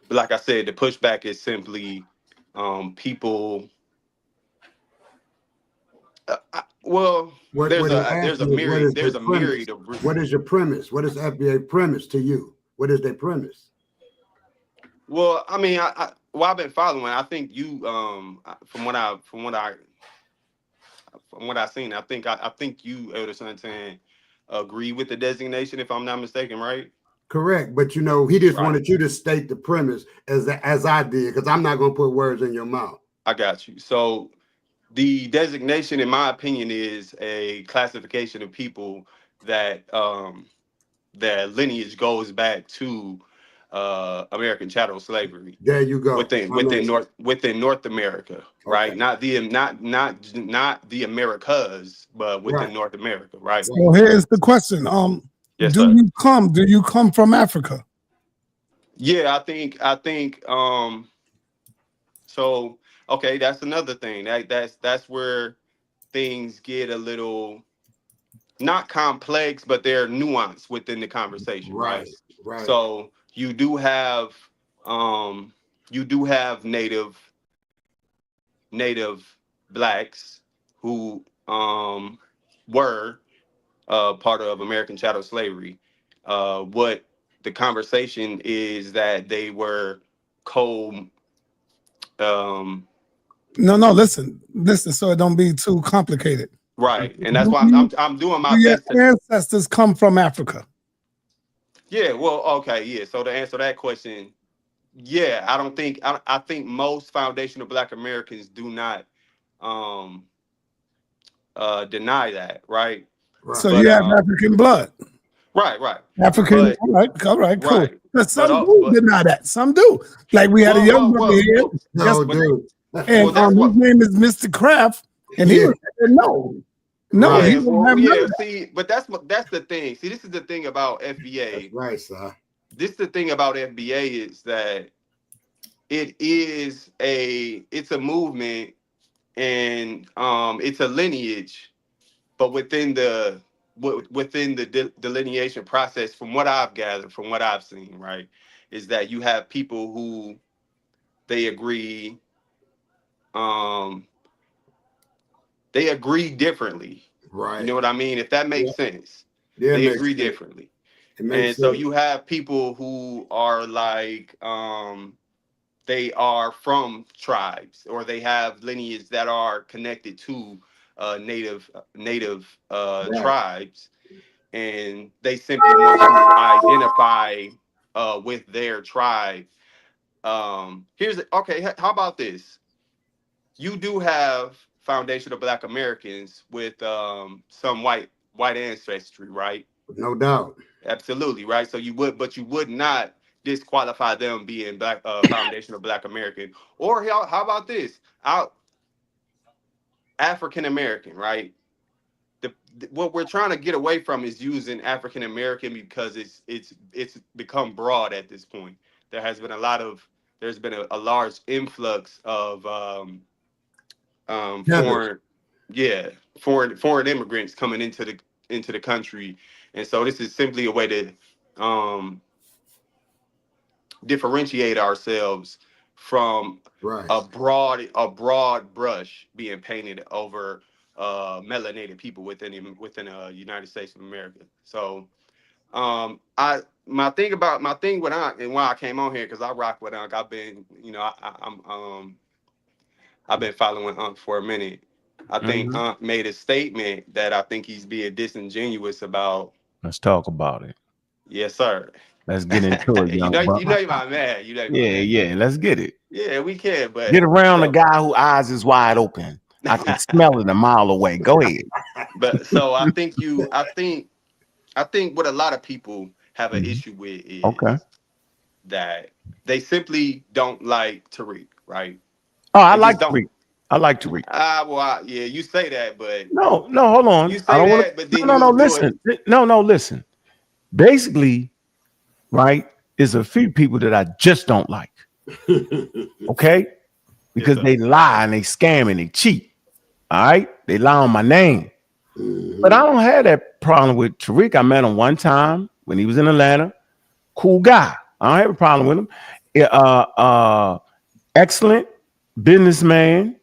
Speaker 8: But like I said, the pushback is simply people. Well,
Speaker 3: What
Speaker 8: there's
Speaker 3: he's
Speaker 8: there's a
Speaker 3: asking is
Speaker 8: myriad there's a myriad of
Speaker 3: what is your premise? What is FBA premise to you? What is their premise?
Speaker 8: well, I mean, well, I've been following. I think you from what I've seen, I think you, Elder Santan, agree with the designation, if I'm not mistaken, right?
Speaker 3: Correct, but you know, he just
Speaker 8: Right.
Speaker 3: wanted you to state the premise as I did, because I'm not going to put words in your mouth.
Speaker 8: I got you. So the designation, in my opinion, is a classification of people that their lineage goes back to American chattel slavery
Speaker 3: There you go.
Speaker 8: within North America, right?
Speaker 3: Okay.
Speaker 8: Not the Americas, but within
Speaker 3: Right.
Speaker 8: North America, right?
Speaker 2: So here's the question.
Speaker 8: Yes,
Speaker 2: do
Speaker 8: sir.
Speaker 2: you come from Africa?
Speaker 8: Yeah, I think so okay, that's another thing. That's where things get a little not complex, but they're nuanced within the conversation, right?
Speaker 3: Right.
Speaker 8: So you do have native blacks who were part of American chattel slavery. What the conversation is that they were co
Speaker 2: No, listen, so it don't be too complicated.
Speaker 8: right, and that's why I'm doing my
Speaker 2: Do your
Speaker 8: best to.
Speaker 2: ancestors come from Africa?
Speaker 8: Yeah, well, okay, yeah. So to answer that question, yeah, I think most foundational Black Americans do not um deny that, right?
Speaker 2: So
Speaker 8: But
Speaker 2: you have African blood.
Speaker 8: right.
Speaker 2: African,
Speaker 8: But
Speaker 2: all right, cool.
Speaker 8: right.
Speaker 2: But some do deny that. Some do. Like we had a young brother here.
Speaker 3: No, dude.
Speaker 2: And his name is Mr. Kraft, and he was saying, no,
Speaker 8: yeah,
Speaker 2: he don't have none of that.
Speaker 8: see, but that's the thing. See, this is the thing about FBA.
Speaker 3: That's right, sir.
Speaker 8: This is the thing about FBA is that it's a movement and it's a lineage, but within the delineation process, from what I've gathered, from what I've seen, right, is that you have people who they agree differently.
Speaker 3: Right.
Speaker 8: You know what I mean? If that makes sense.
Speaker 3: Yeah,
Speaker 8: they agree differently. And so
Speaker 3: sense.
Speaker 8: you have people who are like they are from tribes, or they have lineage that are connected to native tribes, and they simply want to identify with their tribe. How about this? You do have foundational Black Americans with some white ancestry, right?
Speaker 3: No doubt.
Speaker 8: Absolutely, right. So you would not disqualify them being Black foundational Black American. Or how about this? African American, right? What we're trying to get away from is using African American, because it's become broad at this point. There's been a large influx of foreign immigrants coming into the country, and so this is simply a way to differentiate ourselves from a broad brush being painted over melanated people within the United States of America. So why I came on here, because I rock with Unc. I've been I've been following Unc for a minute. I think Unc made a statement that I think he's being disingenuous about.
Speaker 1: Let's talk about it.
Speaker 8: Yes, sir.
Speaker 1: Let's get into it, young buck.
Speaker 8: You know you're my man.
Speaker 1: Yeah, let's get it.
Speaker 8: Yeah, we can, but
Speaker 1: get around the guy whose eyes is wide open. I can smell it a mile away. Go ahead.
Speaker 8: But so I think what a lot of people have an issue with is that they simply don't like Tariq, right?
Speaker 1: Oh, I like Tariq. I like Tariq.
Speaker 8: Yeah, you say that, but
Speaker 1: no, hold on.
Speaker 8: You say that, but then
Speaker 1: listen. Listen. Basically, right, is a few people that I just don't like. Okay? Because they lie and they scam and they cheat. All right? They lie on my name. But I don't have that problem with Tariq. I met him one time when he was in Atlanta. Cool guy. I don't have a problem with him. Excellent businessman.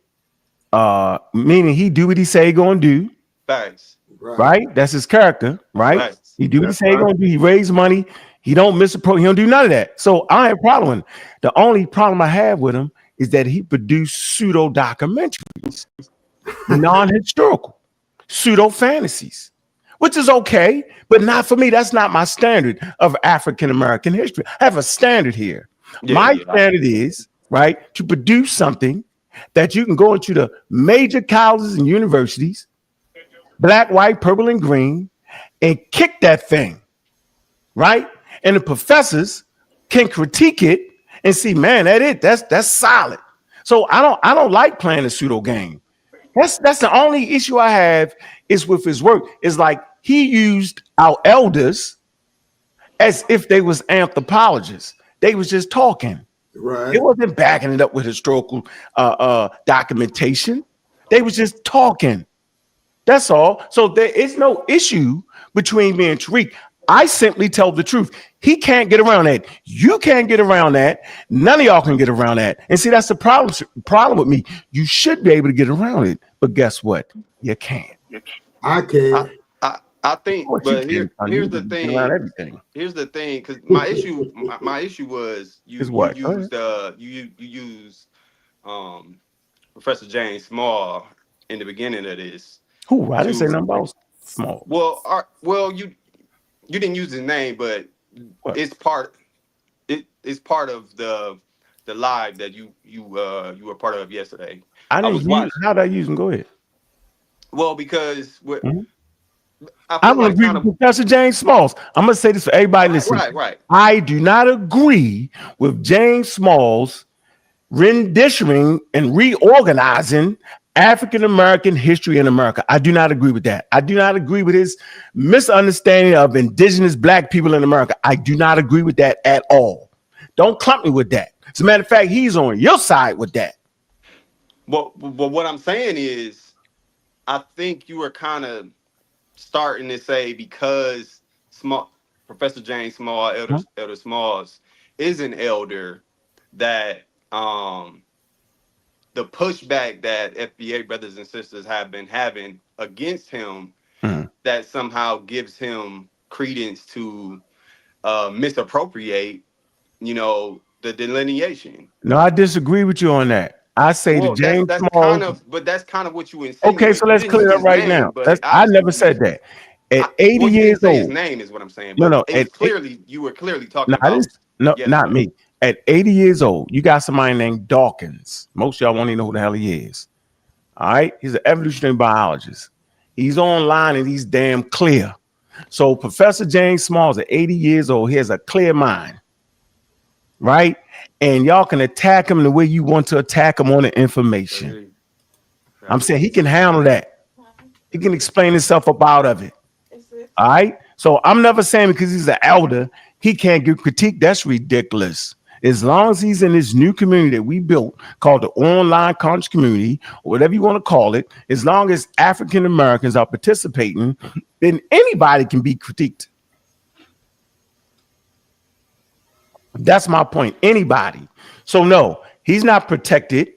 Speaker 1: Meaning he do what he say he gonna do.
Speaker 8: Facts.
Speaker 1: Right? That's his character, right?
Speaker 8: Facts.
Speaker 1: He do what he
Speaker 3: That's
Speaker 1: say he
Speaker 3: right.
Speaker 1: gonna do. He raise money. He don't miss a pro. He don't do none of that. So I ain't a problem with him. The only problem I have with him is that he produced pseudo documentaries, non-historical, pseudo fantasies, which is okay, but not for me. That's not my standard of African American history. I have a standard here. My standard is right to produce something that you can go into the major colleges and universities, black, white, purple, and green, and kick that thing, right? And the professors can critique it and see, man, that's solid. So I don't like playing a pseudo game. That's the only issue I have is with his work. It's like he used our elders as if they was anthropologists. They was just talking.
Speaker 3: Right.
Speaker 1: It wasn't backing it up with historical documentation. They was just talking. That's all. So there is no issue between me and Tariq. I simply tell the truth. He can't get around that. You can't get around that. None of y'all can get around that. And see, that's the problem with me. You should be able to get around it. But guess what? You can't.
Speaker 3: I can.
Speaker 8: I think,
Speaker 1: Of course
Speaker 8: but
Speaker 1: you can.
Speaker 8: here's
Speaker 1: You
Speaker 8: the
Speaker 1: can
Speaker 8: thing.
Speaker 1: get around everything.
Speaker 8: Here's the thing, because my issue was you
Speaker 1: Is what?
Speaker 8: you used Professor James Small in the beginning of this.
Speaker 1: Who? I didn't say nothing about Small.
Speaker 8: Well, you didn't use his name, but
Speaker 1: What?
Speaker 8: it's part of the live that you were part of yesterday.
Speaker 1: I didn't
Speaker 8: was
Speaker 1: use.
Speaker 8: watching.
Speaker 1: How did I use them? Go ahead.
Speaker 8: Well, because what
Speaker 1: Mhm.
Speaker 8: I
Speaker 1: I
Speaker 8: feel
Speaker 1: don't
Speaker 8: like
Speaker 1: agree
Speaker 8: kind
Speaker 1: with
Speaker 8: of
Speaker 1: Professor James Smalls. I'm gonna say this for everybody listening.
Speaker 8: right.
Speaker 1: I do not agree with James Smalls renditioning and reorganizing African American history in America. I do not agree with that. I do not agree with his misunderstanding of indigenous black people in America. I do not agree with that at all. Don't clump me with that. As a matter of fact, he's on your side with that.
Speaker 8: Well, but what I'm saying is, I think you were kind of starting to say because Professor James Small, Elder Smalls, is an elder, that the pushback that FBA brothers and sisters have been having against him, that somehow gives him credence to misappropriate, the delineation.
Speaker 1: No, I disagree with you on that. I say that
Speaker 8: Well,
Speaker 1: James
Speaker 8: that's kind
Speaker 1: Smalls.
Speaker 8: of, but that's kind of what you
Speaker 1: Okay,
Speaker 8: insinuate.
Speaker 1: so
Speaker 8: You
Speaker 1: let's
Speaker 8: didn't use
Speaker 1: clear it up
Speaker 8: his
Speaker 1: right
Speaker 8: name,
Speaker 1: now.
Speaker 8: but
Speaker 1: I
Speaker 8: obviously
Speaker 1: never said that. At 80
Speaker 8: well, you
Speaker 1: years
Speaker 8: didn't say his
Speaker 1: old.
Speaker 8: name is what I'm saying,
Speaker 1: No,
Speaker 8: but
Speaker 1: no.
Speaker 8: it's clearly you were clearly talking
Speaker 1: No, I
Speaker 8: about.
Speaker 1: didn't. No, not
Speaker 8: yesterday.
Speaker 1: me. At 80 years old, you got somebody named Dawkins. Most of y'all won't even know who the hell he is. All right, he's an evolutionary biologist. He's online and he's damn clear. So Professor James Smalls at 80 years old, he has a clear mind, right? And y'all can attack him the way you want to attack him on the information. I'm saying he can handle that. He can explain himself up out of it. All right. So I'm never saying because he's an elder, he can't give critique. That's ridiculous. As long as he's in this new community that we built called the online conscious community, or whatever you want to call it, as long as African Americans are participating, then anybody can be critiqued. That's my point. Anybody. So no, he's not protected,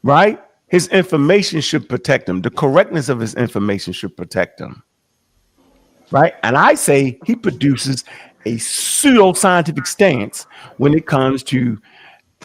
Speaker 1: right? His information should protect him. The correctness of his information should protect him. Right? And I say he produces a pseudo-scientific stance when it comes to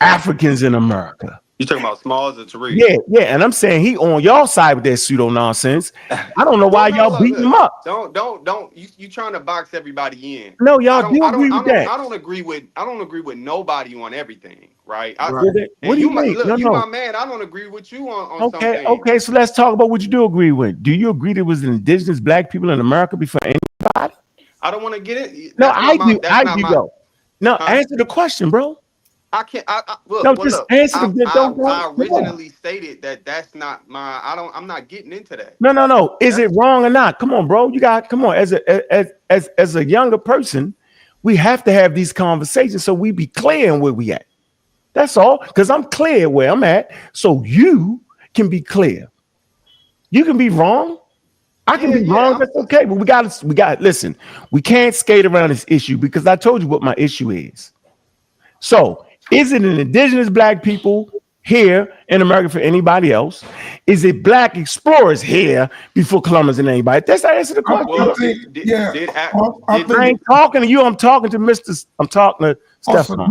Speaker 1: Africans in America.
Speaker 8: You talking about Smalls or Tariq?
Speaker 1: Yeah. And I'm saying he on y'all side with that pseudo nonsense. I don't know why y'all beating him up.
Speaker 8: Don't you trying to box everybody in?
Speaker 1: No, y'all do agree with that.
Speaker 8: I don't agree with nobody on everything, right?
Speaker 1: What do you mean?
Speaker 8: You my man. I don't agree with you on something.
Speaker 1: Okay. So let's talk about what you do agree with. Do you agree there was indigenous black people in America before anybody?
Speaker 8: I don't want to get it.
Speaker 1: No, I do. Go. No, answer the question, bro.
Speaker 8: I can't. Look,
Speaker 1: No, just answer the.
Speaker 8: I originally stated that that's not my. I'm not getting into that.
Speaker 1: No. Is it wrong or not? Come on, bro. Come on. As a younger person, we have to have these conversations so we be clear on where we at. That's all. Because I'm clear where I'm at, so you can be clear. You can be wrong. I can be wrong. That's okay. But we got. Listen, we can't skate around this issue because I told you what my issue is. So, is it an indigenous black people here in America for anybody else? Is it black explorers here before Columbus and anybody? That's the answer to the question.
Speaker 8: Well,
Speaker 1: I ain't talking to you. I'm talking to Mr. I'm talking to Stefan. I'm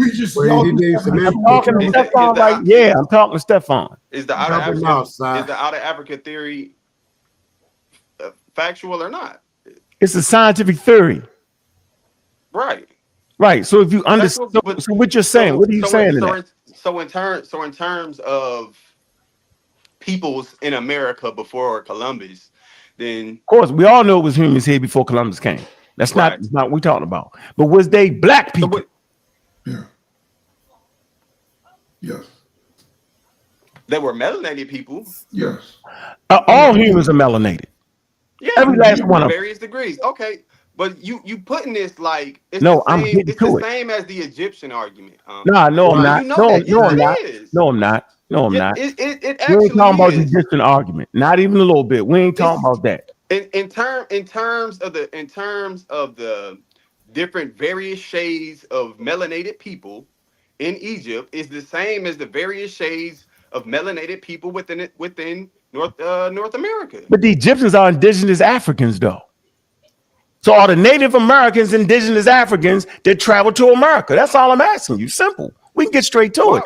Speaker 1: talking to Stefan. Like, yeah, I'm talking to Stefan.
Speaker 8: Is the out of Africa theory factual or not?
Speaker 1: It's a scientific theory.
Speaker 8: Right.
Speaker 1: Right. So if you understand, so what you're saying, what are you saying?
Speaker 8: So in terms of peoples in America before Columbus, then
Speaker 1: of course we all know it was humans here before Columbus came. That's not what we're talking about. But was they black people?
Speaker 9: Yes.
Speaker 8: They were melanated people.
Speaker 9: Yes.
Speaker 1: All humans are melanated.
Speaker 8: Yeah,
Speaker 1: every last one of them.
Speaker 8: Various degrees. Okay. But you putting this like it's
Speaker 1: no,
Speaker 8: the same,
Speaker 1: I'm getting
Speaker 8: it's
Speaker 1: to
Speaker 8: the
Speaker 1: it.
Speaker 8: Same as the Egyptian argument.
Speaker 1: No, I'm not.
Speaker 8: You know
Speaker 1: No, I'm not. No, I'm not. No, I'm not.
Speaker 8: It
Speaker 1: we ain't talking about the
Speaker 8: is.
Speaker 1: Egyptian argument. Not even a little bit. We ain't talking about that.
Speaker 8: In terms of the different various shades of melanated people in Egypt is the same as the various shades of melanated people within North America.
Speaker 1: But the Egyptians are indigenous Africans, though. So are the Native Americans indigenous Africans that travel to America? That's all I'm asking you. Simple. We can get straight to it.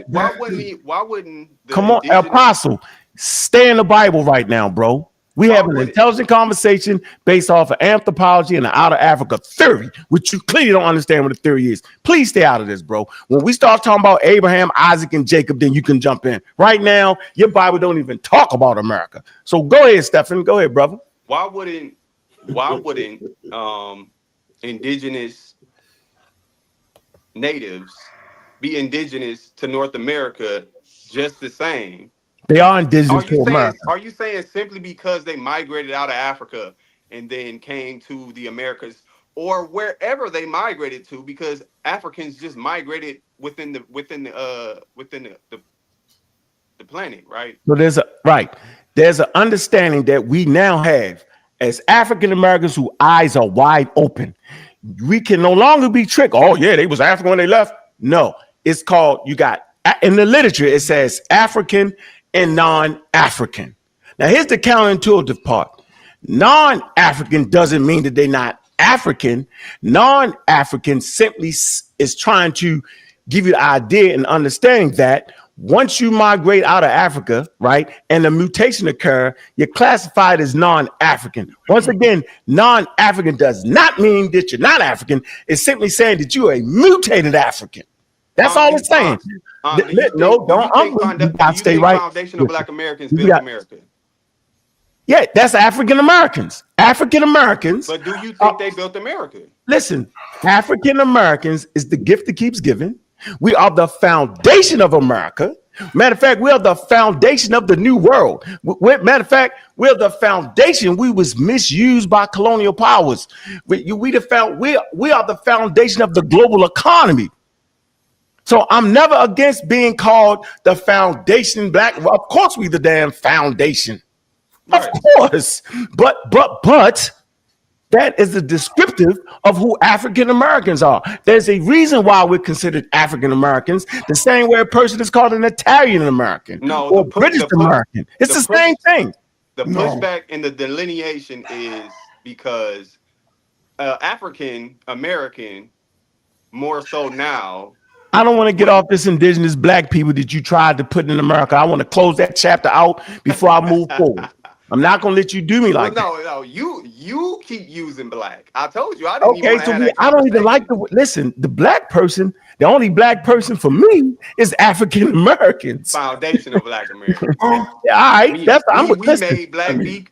Speaker 8: Why wouldn't
Speaker 1: come on, Apostle, stay in the Bible right now, bro. We have an intelligent conversation based off of anthropology and the out of Africa theory, which you clearly don't understand what the theory is. Please stay out of this, bro. When we start talking about Abraham, Isaac, and Jacob, then you can jump in. Right now, your Bible don't even talk about America. So go ahead, Stephen. Go ahead, brother.
Speaker 8: Why wouldn't indigenous natives be indigenous to North America just the same?
Speaker 1: They are indigenous to America.
Speaker 8: Are you saying simply because they migrated out of Africa and then came to the Americas or wherever they migrated to, because Africans just migrated within the planet, right?
Speaker 1: So there's an understanding that we now have as African Americans whose eyes are wide open. We can no longer be tricked. Oh yeah, they was African when they left. No, it's called, you got in the literature it says African and non-African. Now here's the counterintuitive part. Non-African doesn't mean that they're not African. Non-African simply is trying to give you the idea and understanding that once you migrate out of Africa, right, and a mutation occur, you're classified as non-African. Once again, non-African does not mean that you're not African. It's simply saying that you're a mutated African. That's all it's saying. Stay right.
Speaker 8: Foundation of Black Americans built America.
Speaker 1: Yeah, that's African Americans. African Americans.
Speaker 8: But do you think they built America?
Speaker 1: Listen, African Americans is the gift that keeps giving. We are the foundation of America. Matter of fact, we are the foundation of the new world. Matter of fact, we're the foundation. We was misused by colonial powers. We are the foundation of the global economy. So I'm never against being called the foundation black. Well, of course, we the damn foundation. Right. Of course, but that is a descriptive of who African Americans are. There's a reason why we're considered African Americans, the same way a person is called an Italian American or British American. It's the same thing.
Speaker 8: The pushback and the delineation is because African American more so now.
Speaker 1: I don't want to get off this indigenous black people that you tried to put in America. I want to close that chapter out before I move forward. I'm not gonna let you do me like that.
Speaker 8: No, you keep using black. I told you I didn't.
Speaker 1: Okay, so I don't even like the black person. The only black person for me is African Americans.
Speaker 8: Foundation of Black Americans.
Speaker 1: Yeah, all right.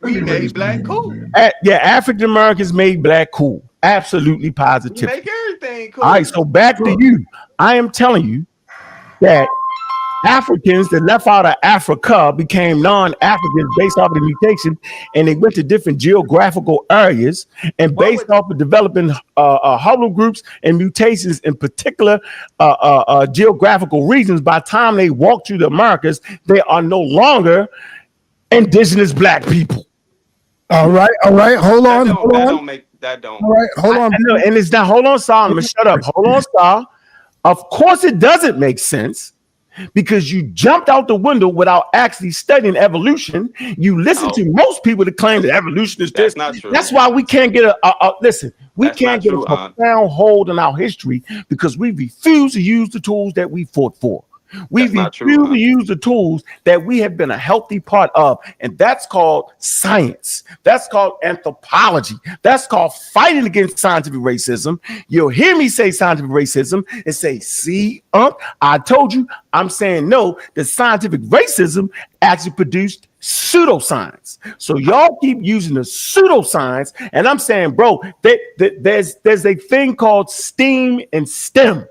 Speaker 8: We made black cool.
Speaker 1: Yeah, African Americans made black cool. Absolutely positive.
Speaker 8: Make everything cool.
Speaker 1: All right, so back to you. I am telling you that Africans that left out of Africa became non-Africans based off of the mutation, and they went to different geographical areas, and based off of developing haplogroups and mutations in particular geographical regions, by the time they walked through the Americas, they are no longer indigenous black people.
Speaker 2: All right. Hold on.
Speaker 8: All
Speaker 2: right, hold on.
Speaker 1: And it's not. Hold on, Solomon. Shut up. Hold on, Star. Of course, it doesn't make sense because you jumped out the window without actually studying evolution. You listen to most people that claim that evolution is this.
Speaker 8: That's not true.
Speaker 1: That's why we can't get listen. We
Speaker 8: That's
Speaker 1: can't
Speaker 8: not
Speaker 1: get a
Speaker 8: true, Aunt.
Speaker 1: profound hold on our history because we refuse to use the tools that we fought for. We
Speaker 8: That's not true,
Speaker 1: refuse to
Speaker 8: Aunt.
Speaker 1: use the tools that we have been a healthy part of, and that's called science. That's called anthropology. That's called fighting against scientific racism. You'll hear me say scientific racism and say, "See, I told you." I'm saying no. The scientific racism actually produced pseudoscience. So y'all keep using the pseudoscience, and I'm saying, bro, there's a thing called STEAM and STEM.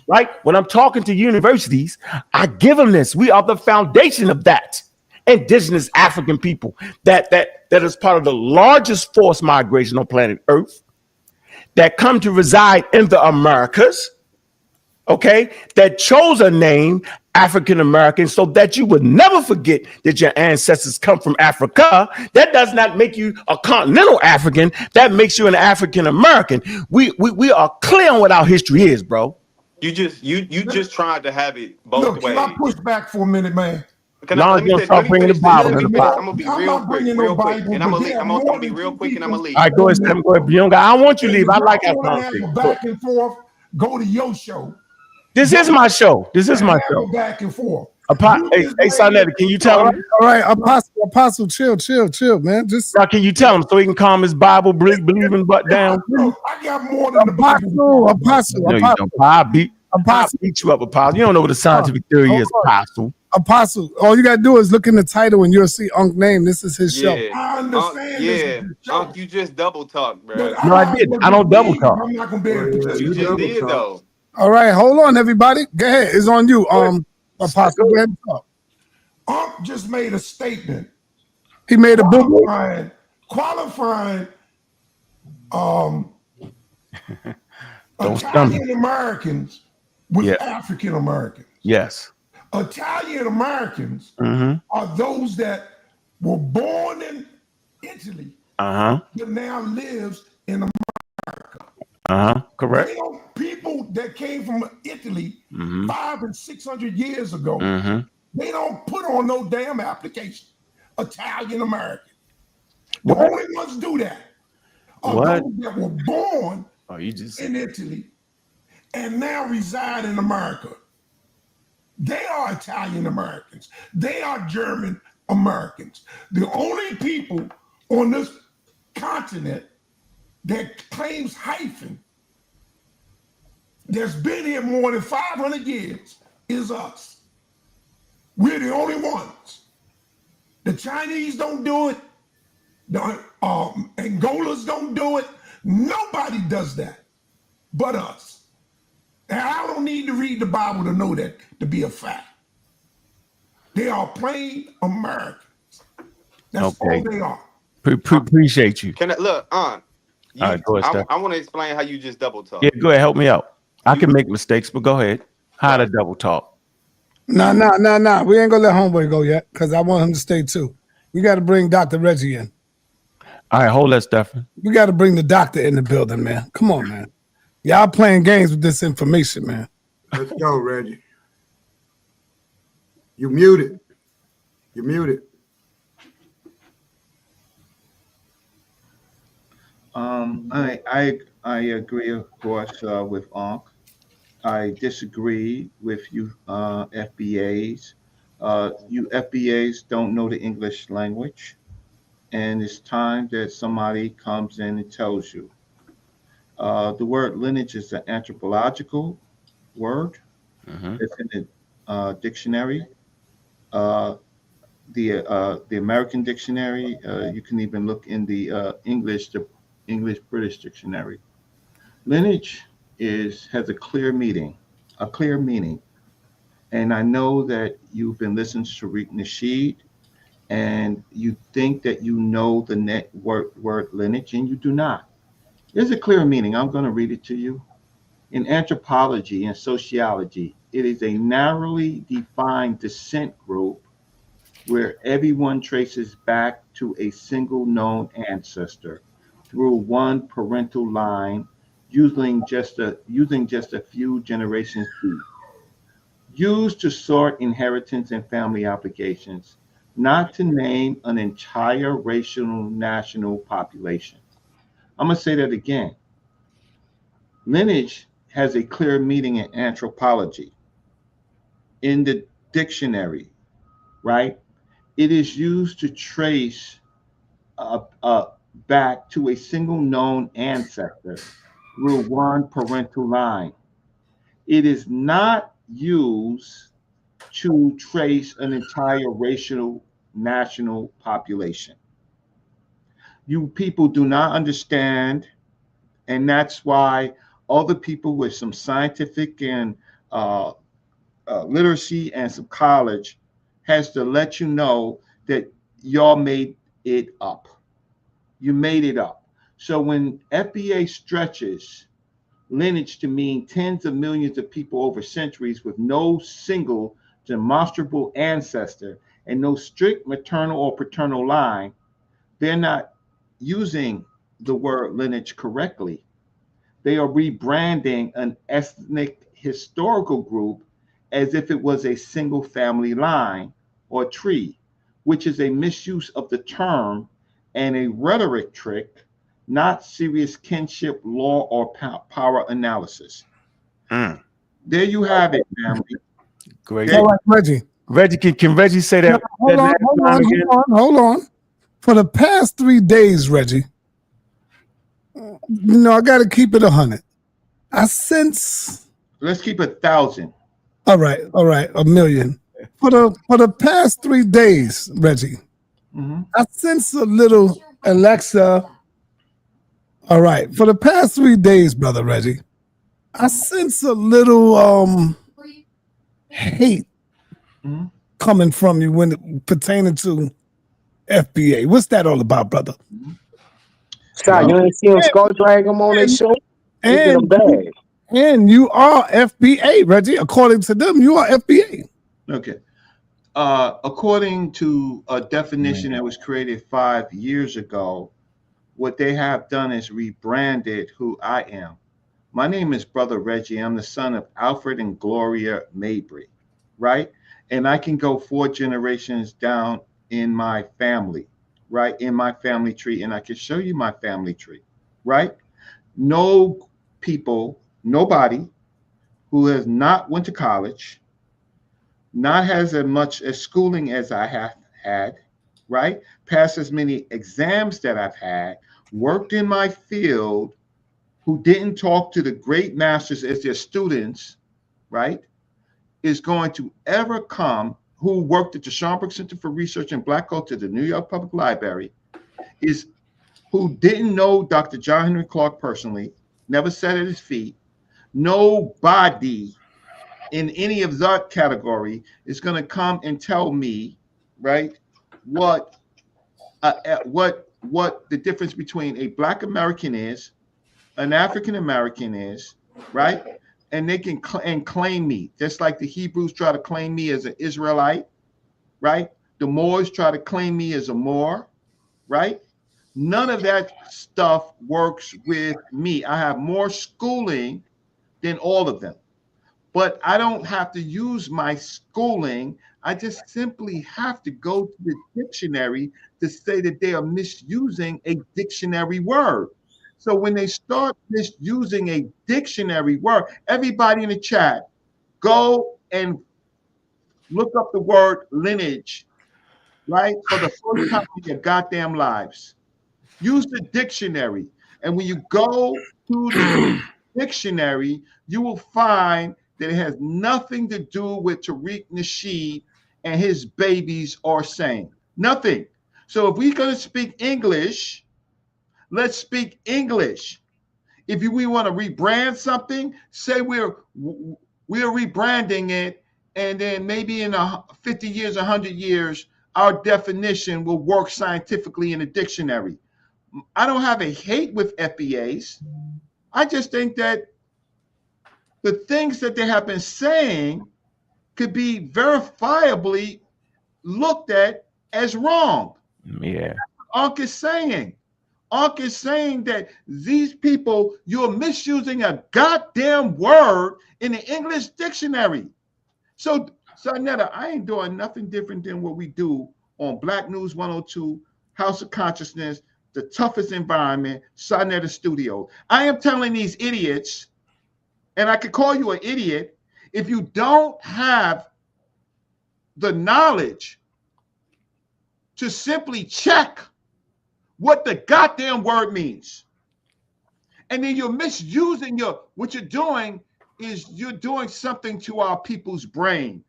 Speaker 1: Right? When I'm talking to universities, I give them this. We are the foundation of that. Indigenous African people that is part of the largest forced migration on planet Earth that come to reside in the Americas, okay, that chose a name African American so that you would never forget that your ancestors come from Africa. That does not make you a continental African. That makes you an African American. We are clear on what our history is, bro.
Speaker 8: You just tried to have it both
Speaker 9: Look,
Speaker 8: ways.
Speaker 9: can I push back for a minute, man?
Speaker 8: Let me finish this.
Speaker 1: Bible
Speaker 8: Let
Speaker 1: to
Speaker 8: me
Speaker 1: the
Speaker 8: finish.
Speaker 1: Bible.
Speaker 8: I'm gonna be
Speaker 9: I'm
Speaker 8: real
Speaker 9: not
Speaker 8: quick,
Speaker 9: bringing no
Speaker 8: real quick,
Speaker 9: Bible,
Speaker 8: and I'm
Speaker 9: but
Speaker 8: gonna
Speaker 9: there
Speaker 8: leave.
Speaker 9: are
Speaker 8: I'm
Speaker 9: more
Speaker 8: gonna be
Speaker 9: than
Speaker 8: real
Speaker 9: two
Speaker 8: quick, and I'm gonna
Speaker 9: people.
Speaker 8: leave.
Speaker 1: All right, go ahead, Sam. Go ahead. Young guy, I want you to leave. I like our
Speaker 9: Y'all wanna have
Speaker 1: conversation.
Speaker 9: a back and forth, go to your show.
Speaker 1: This is my show. This is
Speaker 9: And
Speaker 1: my
Speaker 9: have
Speaker 1: show.
Speaker 9: a back and forth.
Speaker 1: Hey, Sonetti, can you tell him?
Speaker 2: All right, Apostle, chill, man. Just
Speaker 1: Now, can you tell him so he can calm his Bible believing butt down?
Speaker 9: Look, I got more than the Bible.
Speaker 2: Apostle,
Speaker 1: No, you don't. I beat you up, Apostle. You don't know what a scientific theory is, Apostle.
Speaker 2: Apostle. All you gotta do is look in the title and you'll see Unk's name. This is his show.
Speaker 9: I understand this is the show.
Speaker 8: Unc, you just double talk, bro.
Speaker 1: No, I didn't. I don't double talk.
Speaker 9: I'm not gonna be able to participate.
Speaker 8: You just did though.
Speaker 2: All right, hold on, everybody. Go ahead. It's on you. Apostle, go ahead and talk.
Speaker 9: Unc just made a statement
Speaker 2: He made a book.
Speaker 9: qualifying
Speaker 1: Don't stumble.
Speaker 9: Italian Americans with
Speaker 1: Yeah.
Speaker 9: African Americans.
Speaker 1: Yes.
Speaker 9: Italian Americans
Speaker 1: Mm-hmm.
Speaker 9: are those that were born in Italy
Speaker 1: Uh-huh.
Speaker 9: but now lives in
Speaker 1: Correct.
Speaker 9: people that came from Italy
Speaker 1: Mm-hmm.
Speaker 9: 500 and 600 years ago.
Speaker 1: Mm-hmm.
Speaker 9: They don't put on no damn application. Italian American. The
Speaker 1: What?
Speaker 9: only ones do that are
Speaker 1: What?
Speaker 9: those that were born
Speaker 1: Oh, you just
Speaker 9: in Italy and now reside in America. They are Italian Americans. They are German Americans. The only people on this continent that claims hyphen that's been here more than 500 years is us. We're the only ones. The Chinese don't do it. The Angolas don't do it. Nobody does that but us. And I don't need to read the Bible to know that to be a fact. They are plain Americans. That's all they are.
Speaker 1: Appreciate you.
Speaker 8: Can I look, Aunt?
Speaker 1: All right, go ahead, Steph.
Speaker 8: I want to explain how you just double talk.
Speaker 1: Yeah, go ahead. Help me out. I can make mistakes, but go ahead. How to double talk.
Speaker 2: Nah. We ain't gonna let homeboy go yet because I want him to stay too. We got to bring Dr. Reggie in.
Speaker 1: All right, hold that, Stephen.
Speaker 2: We got to bring the doctor in the building, man. Come on, man. Y'all playing games with this information, man.
Speaker 3: Let's go, Reggie. You muted. You muted.
Speaker 10: I agree, of course, with Ankh. I disagree with you FBAs. You FBAs don't know the English language, and it's time that somebody comes in and tells you. The word lineage is an anthropological word. It's in the dictionary. The American dictionary. You can even look in the English British dictionary. Lineage has a clear meaning, and I know that you've been listening to Tariq Nasheed, and you think that you know the word lineage, and you do not. There's a clear meaning. I'm going to read it to you. In anthropology and sociology, it is a narrowly defined descent group where everyone traces back to a single known ancestor through one parental line, using just a few generations deep. used to sort inheritance and family obligations, not to name an entire racial national population. I'm going to say that again. Lineage has a clear meaning in anthropology, in the dictionary, right? It is used to trace back to a single known ancestor through one parental line. It is not used to trace an entire racial national population. You people do not understand, and that's why other people with some scientific and uh, literacy and some college has to let you know that y'all made it up. You made it up. So when FBA stretches lineage to mean tens of millions of people over centuries with no single demonstrable ancestor and no strict maternal or paternal line, they're not using the word lineage correctly. They are rebranding an ethnic historical group as if it was a single family line or tree, which is a misuse of the term and a rhetoric trick, not serious kinship law or power analysis.
Speaker 1: Mm.
Speaker 10: There you have it, family.
Speaker 1: Great.
Speaker 2: All right, Reggie.
Speaker 1: Reggie, can Reggie say that?
Speaker 2: Hold on. For the past 3 days, Reggie, I got to keep it 100. I sense.
Speaker 10: Let's keep 1,000.
Speaker 2: All right, 1,000,000. For the past 3 days, Reggie, I sense a little Alexa. All right, for the past 3 days, brother Reggie, I sense a little hate coming from you when it pertaining to FBA. What's that all about, brother?
Speaker 7: Scott, you ain't see him skull drag him on their show?
Speaker 2: And you are FBA, Reggie. According to them, you are FBA.
Speaker 10: Okay. According to a definition that was created 5 years ago, what they have done is rebranded who I am. My name is Brother Reggie. I'm the son of Alfred and Gloria Mabry, right? And I can go 4 generations down in my family, right? In my family tree, and I can show you my family tree, right? No people, nobody who has not went to college, not has as much as schooling as I have had, right? Passed as many exams that I've had, worked in my field, who didn't talk to the great masters as their students, right, is going to ever come, who worked at the Schomburg Center for Research in Black Culture, the New York Public Library, is who didn't know Dr. John Henry Clark personally, never sat at his feet. Nobody in any of that category is going to come and tell me, right, what the difference between a Black American is, an African American is, right? And they can claim me, just like the Hebrews try to claim me as an Israelite, right? The Moors try to claim me as a Moor, right? None of that stuff works with me. I have more schooling than all of them, but I don't have to use my schooling. I just simply have to go to the dictionary to say that they are misusing a dictionary word. So when they start misusing a dictionary word, everybody in the chat, go and look up the word lineage, right? For the first time in your goddamn lives. Use the dictionary. And when you go to the dictionary, you will find that it has nothing to do with Tariq Nasheed and his babies are saying. Nothing. So if we're going to speak English, let's speak English. If we want to rebrand something, say we're rebranding it, and then maybe in 50 years, 100 years, our definition will work scientifically in a dictionary. I don't have a hate with FBAs. I just think that the things that they have been saying could be verifiably looked at as wrong.
Speaker 1: Yeah.
Speaker 10: Unc is saying. Unc is saying that these people, you're misusing a goddamn word in the English dictionary. So, Sarnetta, I ain't doing nothing different than what we do on Black News 102, House of Consciousness, the toughest environment, Sarnetta Studio. I am telling these idiots, and I could call you an idiot, if you don't have the knowledge to simply check what the goddamn word means. And then you're misusing what you're doing is you're doing something to our people's brain.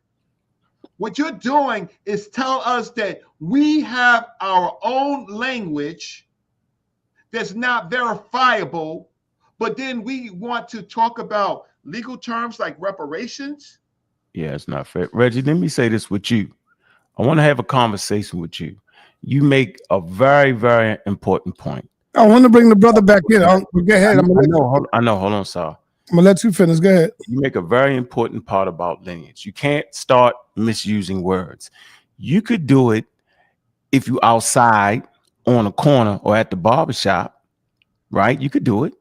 Speaker 10: What you're doing is tell us that we have our own language that's not verifiable, but then we want to talk about legal terms like reparations.
Speaker 1: Yeah, it's not fair. Reggie, let me say this with you. I want to have a conversation with you. You make a very, very important point.
Speaker 2: I want to bring the brother back in. Go ahead.
Speaker 1: I know. Hold on, sir.
Speaker 2: I'm gonna let you finish. Go ahead.
Speaker 1: You make a very important part about lineage. You can't start misusing words. You could do it if you outside on a corner or at the barbershop, right? You could do it.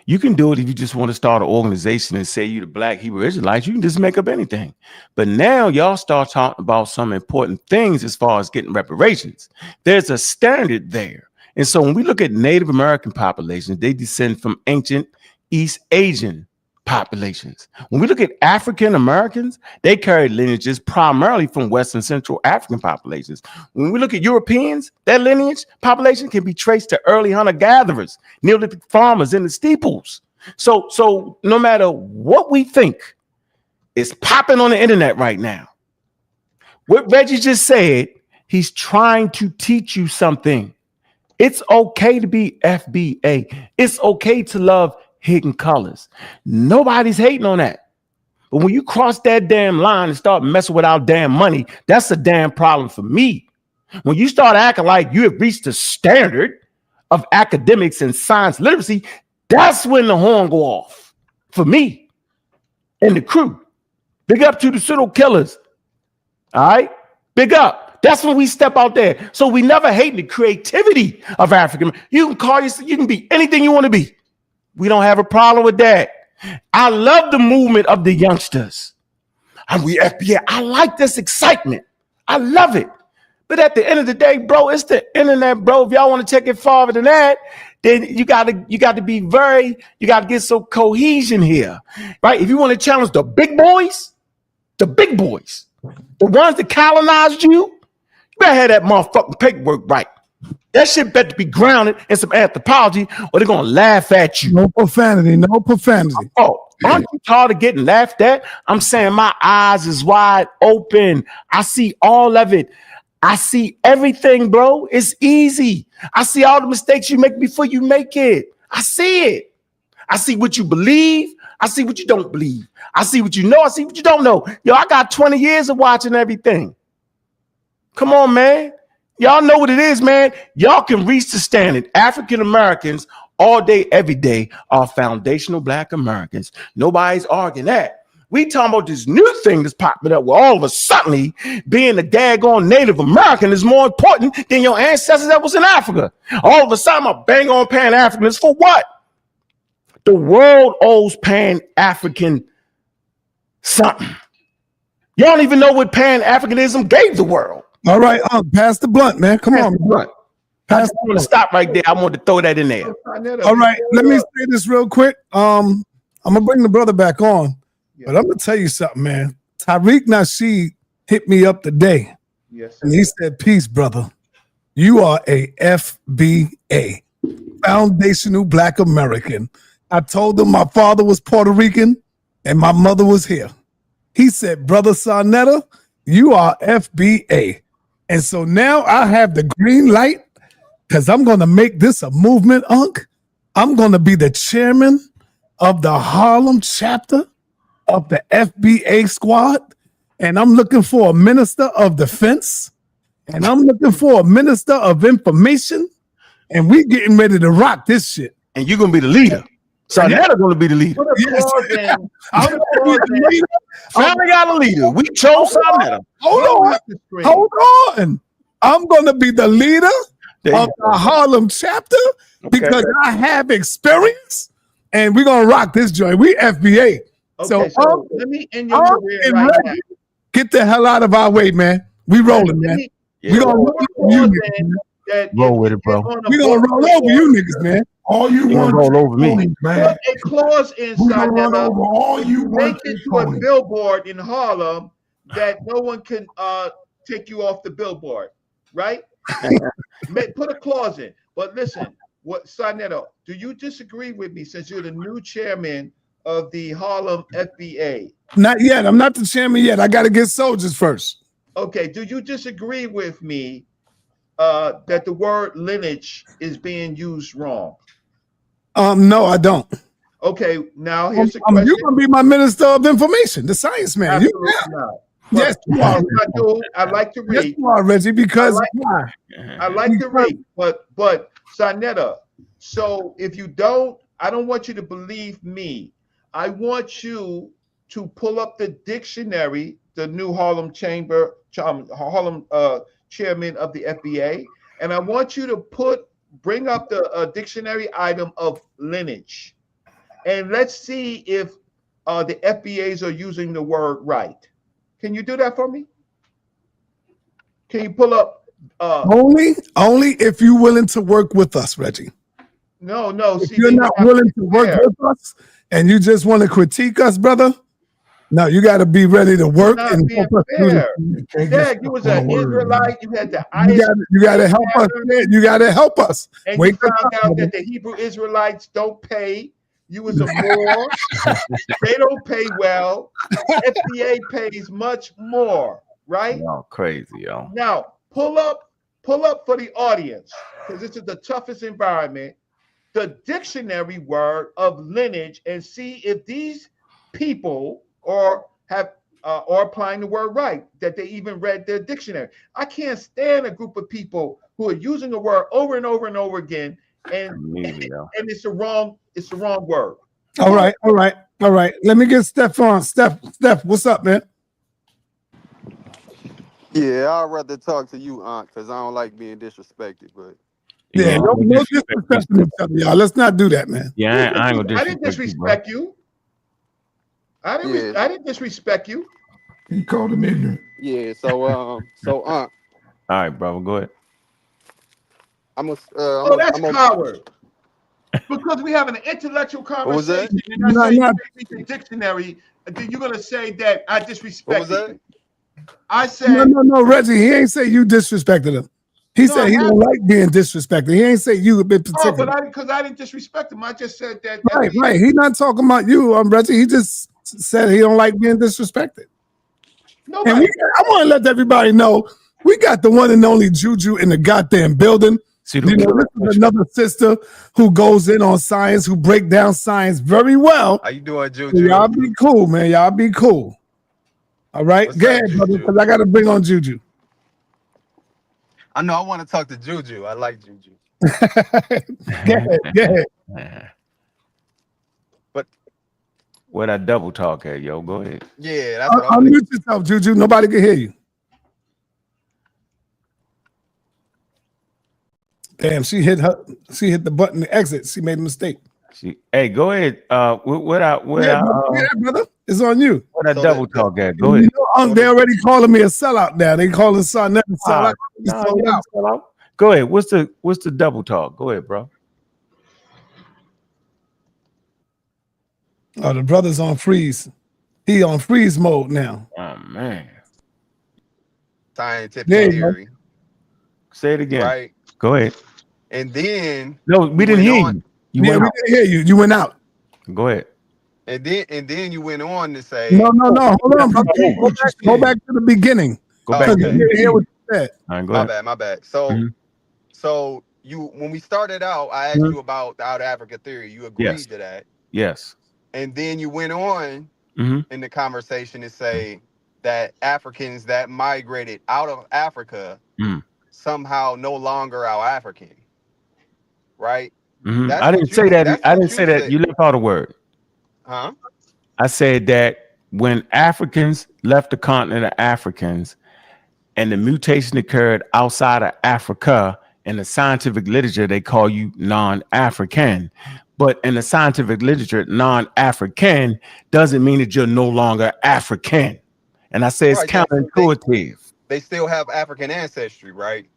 Speaker 1: You can do it if you just want to start an organization and say you're the Black Hebrew Israelites. You can just make up anything. But now y'all start talking about some important things as far as getting reparations. There's a standard there. And so when we look at Native American populations, they descend from ancient East Asian populations. When we look at African Americans, they carry lineages primarily from West and Central African populations. When we look at Europeans, their lineage population can be traced to early hunter-gatherers, Neolithic farmers in the steeples. So no matter what we think is popping on the internet right now, what Reggie just said, he's trying to teach you something. It's okay to be FBA. It's okay to love hidden colors. Nobody's hating on that. But when you cross that damn line and start messing with our damn money, that's a damn problem for me. When you start acting like you have reached the standard of academics and science literacy, that's when the horn go off for me and the crew. Big up to the pseudo killers. All right? Big up. That's when we step out there. So we never hate the creativity of African. You can call yourself, you can be anything you want to be. We don't have a problem with that. I love the movement of the youngsters. We FBA. I like this excitement. I love it. But at the end of the day, bro, it's the internet, bro. If y'all want to take it farther than that, then you got to get some cohesion here, right? If you want to challenge the big boys, the ones that colonized you better have that motherfucking paperwork right. That shit better be grounded in some anthropology, or they're gonna laugh at you.
Speaker 2: No profanity.
Speaker 1: Oh, aren't you tired of getting laughed at? I'm saying my eyes is wide open. I see all of it. I see everything, bro. It's easy. I see all the mistakes you make before you make it. I see it. I see what you believe. I see what you don't believe. I see what you know. I see what you don't know. Yo, I got 20 years of watching everything. Come on, man. Y'all know what it is, man. Y'all can reach the standard. African Americans all day, every day are foundational Black Americans. Nobody's arguing that. We talking about this new thing that's popping up where all of a sudden being a daggone Native American is more important than your ancestors that was in Africa. All of a sudden, I'm a bang on Pan-Africanist for what? The world owes Pan-African something. You don't even know what Pan-Africanism gave the world.
Speaker 2: All right, pass the blunt, man. Come on,
Speaker 1: blunt. I just want to stop right there. I want to throw that in there.
Speaker 2: All right, let me say this real quick. I'm gonna bring the brother back on, but I'm gonna tell you something, man. Tariq Nasheed hit me up today, and he said, "Peace, brother. You are a FBA, foundational Black American." I told him my father was Puerto Rican and my mother was here. He said, "Brother Sarnetta, you are FBA." And so now I have the green light because I'm going to make this a movement, Unc. I'm going to be the chairman of the Harlem chapter of the FBA squad. And I'm looking for a minister of defense. And I'm looking for a minister of information. And we getting ready to rock this shit.
Speaker 1: And you're going to be the leader. So now they're going to be the leader. Family got a leader. We chose Sarnetta.
Speaker 2: Hold on. I'm going to be the leader of the Harlem chapter because I have experience, and we're going to rock this joint. We FBA.
Speaker 10: Okay, so let me end your career right now.
Speaker 2: Get the hell out of our way, man. We rolling, man.
Speaker 1: Yeah.
Speaker 2: We gonna roll over you niggas, man.
Speaker 11: That
Speaker 1: Roll
Speaker 11: if
Speaker 1: with
Speaker 11: you
Speaker 1: it, bro.
Speaker 11: get on a
Speaker 2: We gonna
Speaker 11: boat
Speaker 2: roll
Speaker 11: report,
Speaker 2: over you niggas, man.
Speaker 9: All you
Speaker 1: You gonna
Speaker 9: want
Speaker 1: roll over me.
Speaker 9: ponies, man.
Speaker 11: put a clause
Speaker 9: We
Speaker 11: inside
Speaker 9: gonna run
Speaker 11: that
Speaker 9: over all you
Speaker 11: make
Speaker 9: want
Speaker 11: it to a
Speaker 9: ponies.
Speaker 11: billboard in Harlem that no one can take you off the billboard, right? Put a clause in. But listen, what Sarnetto, do you disagree with me since you're the new chairman of the Harlem FBA?
Speaker 2: Not yet. I'm not the chairman yet. I gotta get soldiers first.
Speaker 11: Okay, do you disagree with me that the word lineage is being used wrong?
Speaker 2: No, I don't.
Speaker 11: Okay, now here's the
Speaker 2: You're
Speaker 11: question.
Speaker 2: gonna be my minister of information, the science man.
Speaker 11: Absolutely not.
Speaker 2: Yes, you are.
Speaker 11: I do. I like to
Speaker 2: Yes,
Speaker 11: read.
Speaker 2: you are, Reggie, because
Speaker 11: I like to read, but Sarnetta, so if you don't, I don't want you to believe me. I want you to pull up the dictionary, the new Harlem Harlem chairman of the FBA, and I want you to bring up the dictionary item of lineage, and let's see if the FBAs are using the word right. Can you do that for me? Can you pull up?
Speaker 2: only if you're willing to work with us, Reggie.
Speaker 11: No.
Speaker 2: If
Speaker 11: See,
Speaker 2: you're not willing to work with us and you just want to critique us, brother, no, you got to be ready to work
Speaker 11: not
Speaker 2: and
Speaker 11: being
Speaker 2: help us do
Speaker 11: fair.
Speaker 2: this.
Speaker 11: Dad, you was an Israelite. You had the
Speaker 2: You got to help us. You got to help us.
Speaker 11: and you found out that the Hebrew Israelites don't pay. You was a Moor. They don't pay well. FBA pays much more, right?
Speaker 1: Y'all crazy, yo.
Speaker 11: Now pull up for the audience because this is the toughest environment. The dictionary word of lineage and see if these people are applying the word right, that they even read their dictionary. I can't stand a group of people who are using a word over and over and over again, and it's the wrong word.
Speaker 2: All right. Let me get Steph on. Steph, what's up, man?
Speaker 8: Yeah, I'd rather talk to you, Aunt, because I don't like being disrespected. But
Speaker 2: yeah, no disrespecting each other, y'all. Let's not do that, man.
Speaker 1: Yeah, I ain't gonna
Speaker 11: I didn't disrespect you. I didn't disrespect you.
Speaker 9: He called him ignorant.
Speaker 8: Yeah, so Aunt.
Speaker 1: All right, brother, go ahead.
Speaker 11: That's coward. Because we having an intellectual conversation and I say you read the dictionary, then you're gonna say that I disrespected you. I said
Speaker 2: no, Reggie. He ain't say you disrespected him. He said he don't like being disrespected. He ain't say you a bit particular.
Speaker 11: but because I didn't disrespect him. I just said that.
Speaker 2: Right. He not talking about you, Reggie. He just said he don't like being disrespected.
Speaker 11: Nobody.
Speaker 2: And I want to let everybody know we got the one and only Juju in the goddamn building. This is another sister who goes in on science, who break down science very well.
Speaker 8: How you doing, Juju?
Speaker 2: So y'all be cool, man. Y'all be cool. All right, go ahead, brother, because I got to bring on Juju.
Speaker 8: I know I want to talk to Juju. I like Juju.
Speaker 2: Go ahead.
Speaker 8: But
Speaker 1: where that double talk at, yo? Go ahead.
Speaker 8: Yeah, that's what
Speaker 2: unmute yourself, Juju. Nobody can hear you. Damn, she hit the button to exit. She made a mistake.
Speaker 1: Hey, go ahead.
Speaker 2: Brother, it's on you.
Speaker 1: Where that double talk at? Go ahead.
Speaker 2: They already calling me a sellout now. They calling Sarnetta a sellout.
Speaker 1: Go ahead. What's the double talk? Go ahead, bro.
Speaker 2: Oh, the brother's on freeze. He on freeze mode now.
Speaker 1: Oh man.
Speaker 8: Scientific theory.
Speaker 1: Say it again.
Speaker 8: Right.
Speaker 1: Go ahead.
Speaker 8: And then
Speaker 1: no, we didn't hear you.
Speaker 2: We didn't hear you. You went out.
Speaker 1: Go ahead.
Speaker 8: And then you went on to say
Speaker 2: no. Hold on, brother. Go back to the beginning.
Speaker 1: Go back.
Speaker 2: You hear what you said.
Speaker 1: All right,
Speaker 8: my bad. So so when we started out, I asked you about the out of Africa theory. You agreed to that.
Speaker 1: Yes.
Speaker 8: And then you went on in the conversation to say that Africans that migrated out of Africa somehow no longer are African. Right?
Speaker 1: I didn't say that. I didn't say that. You left out a word.
Speaker 8: Huh?
Speaker 1: I said that when Africans left the continent of Africans and the mutation occurred outside of Africa, in the scientific literature, they call you non-African. But in the scientific literature, non-African doesn't mean that you're no longer African. And I say it's
Speaker 12: Right,
Speaker 1: counterintuitive.
Speaker 12: they still have African ancestry, right?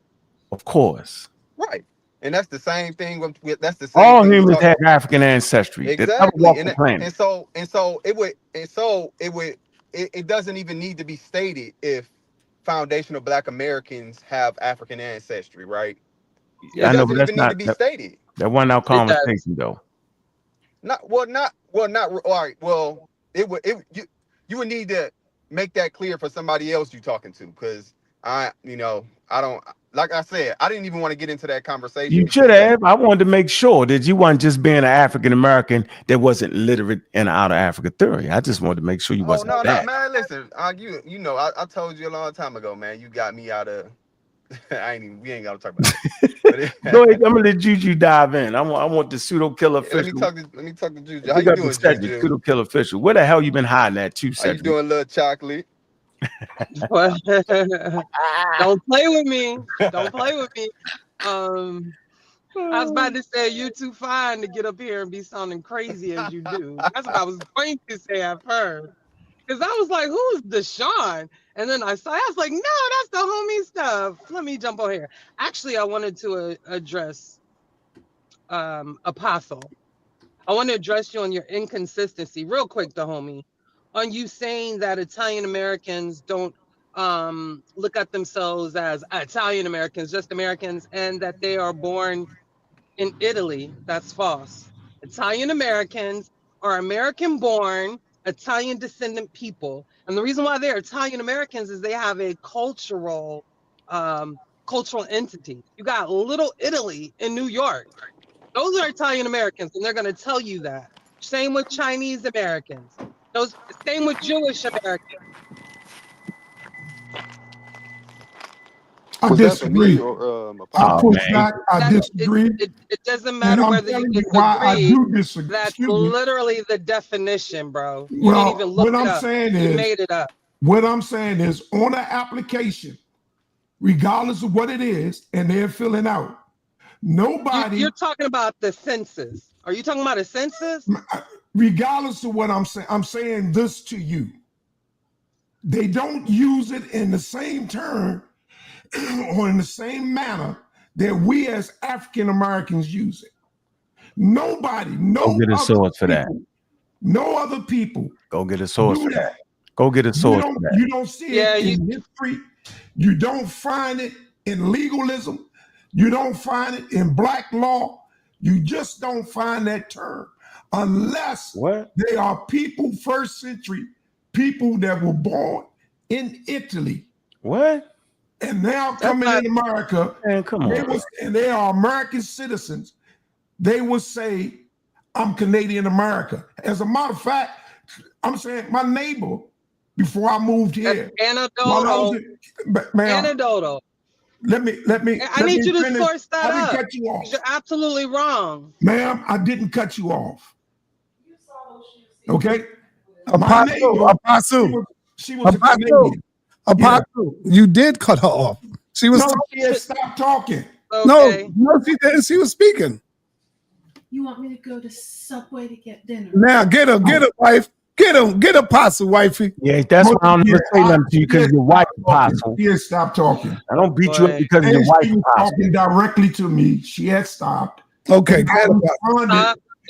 Speaker 1: Of course.
Speaker 12: Right. And that's the same thing with that's the same
Speaker 1: All
Speaker 12: thing we
Speaker 1: humans
Speaker 12: talk
Speaker 1: have African ancestry that never
Speaker 12: exactly.
Speaker 1: walked the planet.
Speaker 12: It doesn't even need to be stated if foundational Black Americans have African ancestry, right? It
Speaker 1: I know, but
Speaker 12: doesn't
Speaker 1: that's
Speaker 12: even need to
Speaker 1: not
Speaker 12: be stated.
Speaker 1: that wasn't our
Speaker 6: It does.
Speaker 1: conversation though.
Speaker 12: Not all right. Well, you would need to make that clear for somebody else you're talking to, because I don't, like I said, I didn't even want to get into that conversation.
Speaker 1: You should have. I wanted to make sure that you weren't just being an African American that wasn't literate in out of Africa theory. I just wanted to make sure you wasn't
Speaker 12: no,
Speaker 1: that.
Speaker 12: man. Listen, I told you a long time ago, man. You got me out of. We ain't gotta talk about that.
Speaker 1: Go ahead, I'm gonna let Juju dive in. I want the pseudo killer official.
Speaker 12: Let me talk to Juju. How you doing, Juju?
Speaker 1: Pseudo killer official. Where the hell you been hiding at 2
Speaker 12: How you
Speaker 1: seconds?
Speaker 12: doing, little chocolate?
Speaker 13: Well, don't play with me. Don't play with me. I was about to say you're too fine to get up here and be sounding crazy as you do. That's what I was going to say at first. Because I was like, who's Deshaun? And then I was like, no, that's the homie stuff. Let me jump on here. Actually, I wanted to address Apostle. I want to address you on your inconsistency real quick, the homie, on you saying that Italian Americans don't look at themselves as Italian Americans, just Americans, and that they are born in Italy. That's false. Italian Americans are American born, Italian descendant people. And the reason why they're Italian Americans is they have a cultural entity. You got Little Italy in New York. Those are Italian Americans, and they're going to tell you that. Same with Chinese Americans. Same with Jewish Americans.
Speaker 2: I disagree. I push back. I disagree.
Speaker 13: It doesn't matter whether you disagree.
Speaker 2: Why I do disagree.
Speaker 13: That's literally the definition, bro. You
Speaker 2: Well,
Speaker 13: didn't even look
Speaker 2: what
Speaker 13: it
Speaker 2: I'm
Speaker 13: up.
Speaker 2: saying
Speaker 13: You
Speaker 2: is,
Speaker 13: made it up.
Speaker 2: What I'm saying is, on an application, regardless of what it is, and they're filling out, nobody.
Speaker 13: You're talking about the census. Are you talking about a census?
Speaker 2: Regardless of what I'm saying this to you. They don't use it in the same term or in the same manner that we as African Americans use it. Nobody,
Speaker 1: Go get a source for that.
Speaker 2: No other people.
Speaker 1: Go get a source for that. Go get a source for that.
Speaker 2: You don't see it in history. You don't find it in legalism. You don't find it in black law. You just don't find that term unless they are people, first century people that were born in Italy.
Speaker 1: What?
Speaker 2: And now coming in America,
Speaker 1: man, come on.
Speaker 2: And they are American citizens. They will say, I'm Canadian America. As a matter of fact, I'm saying my neighbor, before I moved here.
Speaker 13: Anecdotal.
Speaker 2: Let me.
Speaker 13: I need you to source that
Speaker 2: up. I didn't cut you off.
Speaker 13: You're absolutely wrong.
Speaker 2: Ma'am, I didn't cut you off. Okay? Apostle. She was a Canadian. Apostle,
Speaker 14: you did cut her off. She was.
Speaker 2: No, she had stopped talking.
Speaker 13: Okay.
Speaker 14: No, she didn't. She was speaking.
Speaker 15: You want me to go to Subway to get dinner?
Speaker 14: Now get her, wife. Get Apostle, wifey.
Speaker 1: Yeah, that's why I don't never say nothing to you because your wife Apostle.
Speaker 2: She had stopped talking.
Speaker 1: I don't beat you up because of your wife
Speaker 2: Apostle. Talking directly to me. She had stopped.
Speaker 14: Okay,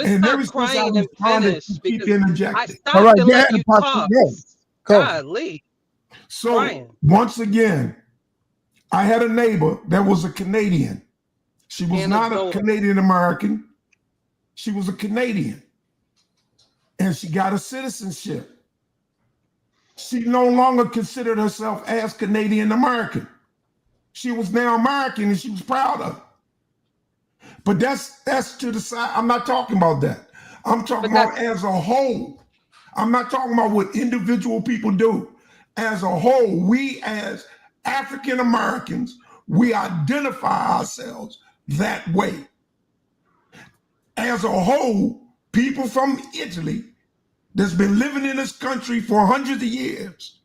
Speaker 2: and ever since I responded, she keep interjecting.
Speaker 14: All right, get Apostle. Go.
Speaker 13: Golly.
Speaker 2: So once again, I had a neighbor that was a Canadian. She was not a Canadian American. She was a Canadian. And she got a citizenship. She no longer considered herself as Canadian American. She was now American and she was proud of it. But that's to the side. I'm not talking about that. I'm talking about as a whole. I'm not talking about what individual people do. As a whole, we as African Americans, we identify ourselves that way. As a whole, people from Italy that's been living in this country for hundreds of years,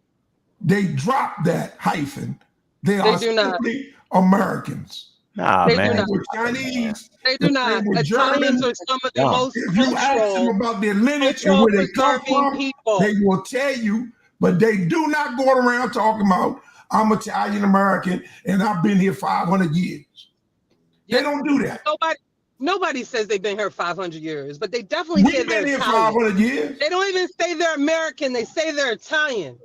Speaker 2: they dropped that hyphen. They are simply Americans.
Speaker 1: Nah,
Speaker 2: they
Speaker 1: man.
Speaker 2: were Chinese.
Speaker 13: They do not. Italians are some of the most
Speaker 2: if you ask them about their lineage and where they come from, they will tell you
Speaker 9: But they do not go around talking about I'm Italian American and I've been here 500 years. They don't do that.
Speaker 13: Nobody says they've been here 500 years, but they definitely say
Speaker 9: We've
Speaker 13: they're
Speaker 9: been here
Speaker 13: Italian.
Speaker 9: 500 years.
Speaker 13: They don't even say they're American. They say they're Italian.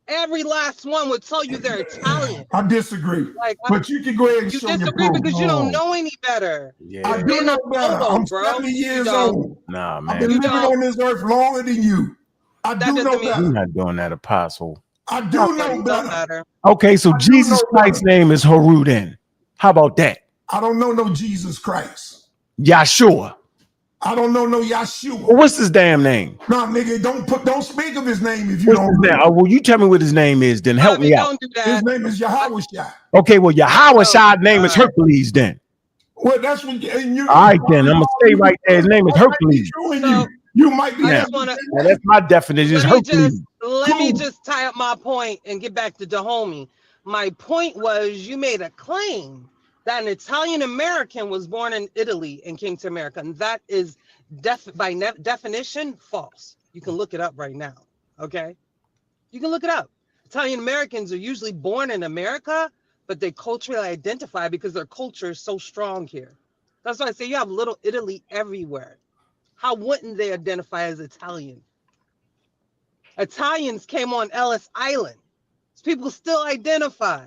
Speaker 13: Every last one would tell you they're Italian.
Speaker 9: I disagree.
Speaker 13: Like,
Speaker 9: but you can go ahead and
Speaker 13: you
Speaker 9: show your
Speaker 13: disagree
Speaker 9: proof.
Speaker 13: because you don't know any better.
Speaker 1: Yeah.
Speaker 9: I do know better. I'm
Speaker 13: bro.
Speaker 9: 70 years
Speaker 13: You don't.
Speaker 9: old.
Speaker 1: Nah,
Speaker 9: I've
Speaker 1: man.
Speaker 9: been living on this earth longer than you. I do know
Speaker 1: You're
Speaker 9: better.
Speaker 1: not doing that, Apostle.
Speaker 9: I do know better.
Speaker 1: Okay, so Jesus Christ's name is Haru then. How about that?
Speaker 9: I don't know no Jesus Christ.
Speaker 1: Yahshua.
Speaker 9: I don't know no Yahshua.
Speaker 1: Well, what's his damn name?
Speaker 9: No, nigga, don't speak of his name if you
Speaker 1: What's his
Speaker 9: don't.
Speaker 1: name? Oh, well, you tell me what his name is, then help me out.
Speaker 13: Don't do that.
Speaker 9: His name is Yahweh.
Speaker 1: Okay, well, Yahweh's name is Hercules then.
Speaker 9: Well, that's what you.
Speaker 1: All right, then I'm gonna stay right there. His name is Hercules.
Speaker 9: You might be.
Speaker 1: Now, that's my definition. Is Hercules.
Speaker 13: Let me just tie up my point and get back to Dahomey. My point was you made a claim that an Italian American was born in Italy and came to America, and that is by definition false. You can look it up right now. Okay, you can look it up. Italian Americans are usually born in America, but they culturally identify because their culture is so strong here. That's why I say you have little Italy everywhere. How wouldn't they identify as Italian? Italians came on Ellis Island. People still identify.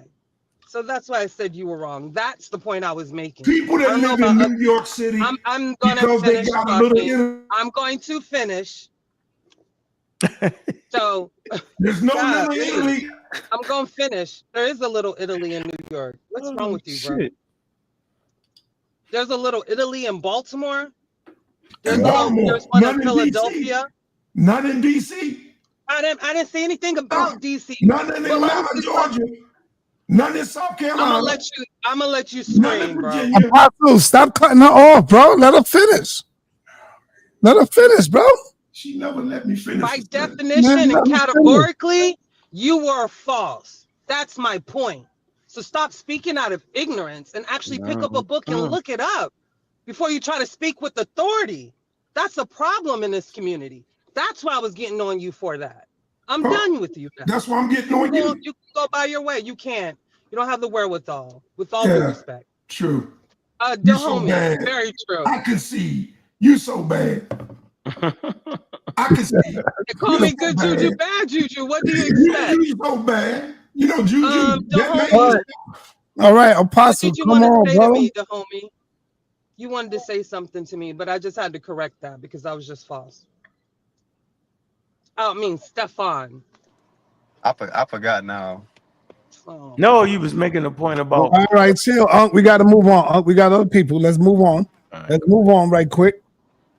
Speaker 13: So that's why I said you were wrong. That's the point I was making.
Speaker 9: People that live in New York City,
Speaker 13: I'm going to finish talking. I'm going to finish. So
Speaker 9: there's no little Italy.
Speaker 13: I'm going to finish. There is a little Italy in New York. What's wrong with you, bro? There's a little Italy in Baltimore. There's one in Philadelphia.
Speaker 9: None in DC.
Speaker 13: I didn't say anything about DC.
Speaker 9: None in Atlanta, Georgia. None in South Carolina.
Speaker 13: I'm gonna let you scream, bro.
Speaker 2: Apostle, stop cutting her off, bro. Let her finish. Let her finish, bro.
Speaker 9: She never let me finish.
Speaker 13: By definition and categorically, you were false. That's my point. So stop speaking out of ignorance and actually pick up a book and look it up before you try to speak with authority. That's a problem in this community. That's why I was getting on you for that. I'm done with you now.
Speaker 9: That's why I'm getting on you.
Speaker 13: You can go by your way. You can't. You don't have the wherewithal. With all due respect.
Speaker 9: True.
Speaker 13: You so bad. Very true.
Speaker 9: I can see you so bad. I can see.
Speaker 13: They call me good juju, bad juju. What do you expect?
Speaker 9: You so bad. You know, juju.
Speaker 2: All right, Apostle, come on, bro.
Speaker 13: Homie? You wanted to say something to me, but I just had to correct that because that was just false. I mean, Stefan.
Speaker 12: I forgot now.
Speaker 13: Oh.
Speaker 1: No, you was making a point about.
Speaker 2: All right, chill. We got to move on. We got other people. Let's move on. Let's move on right quick.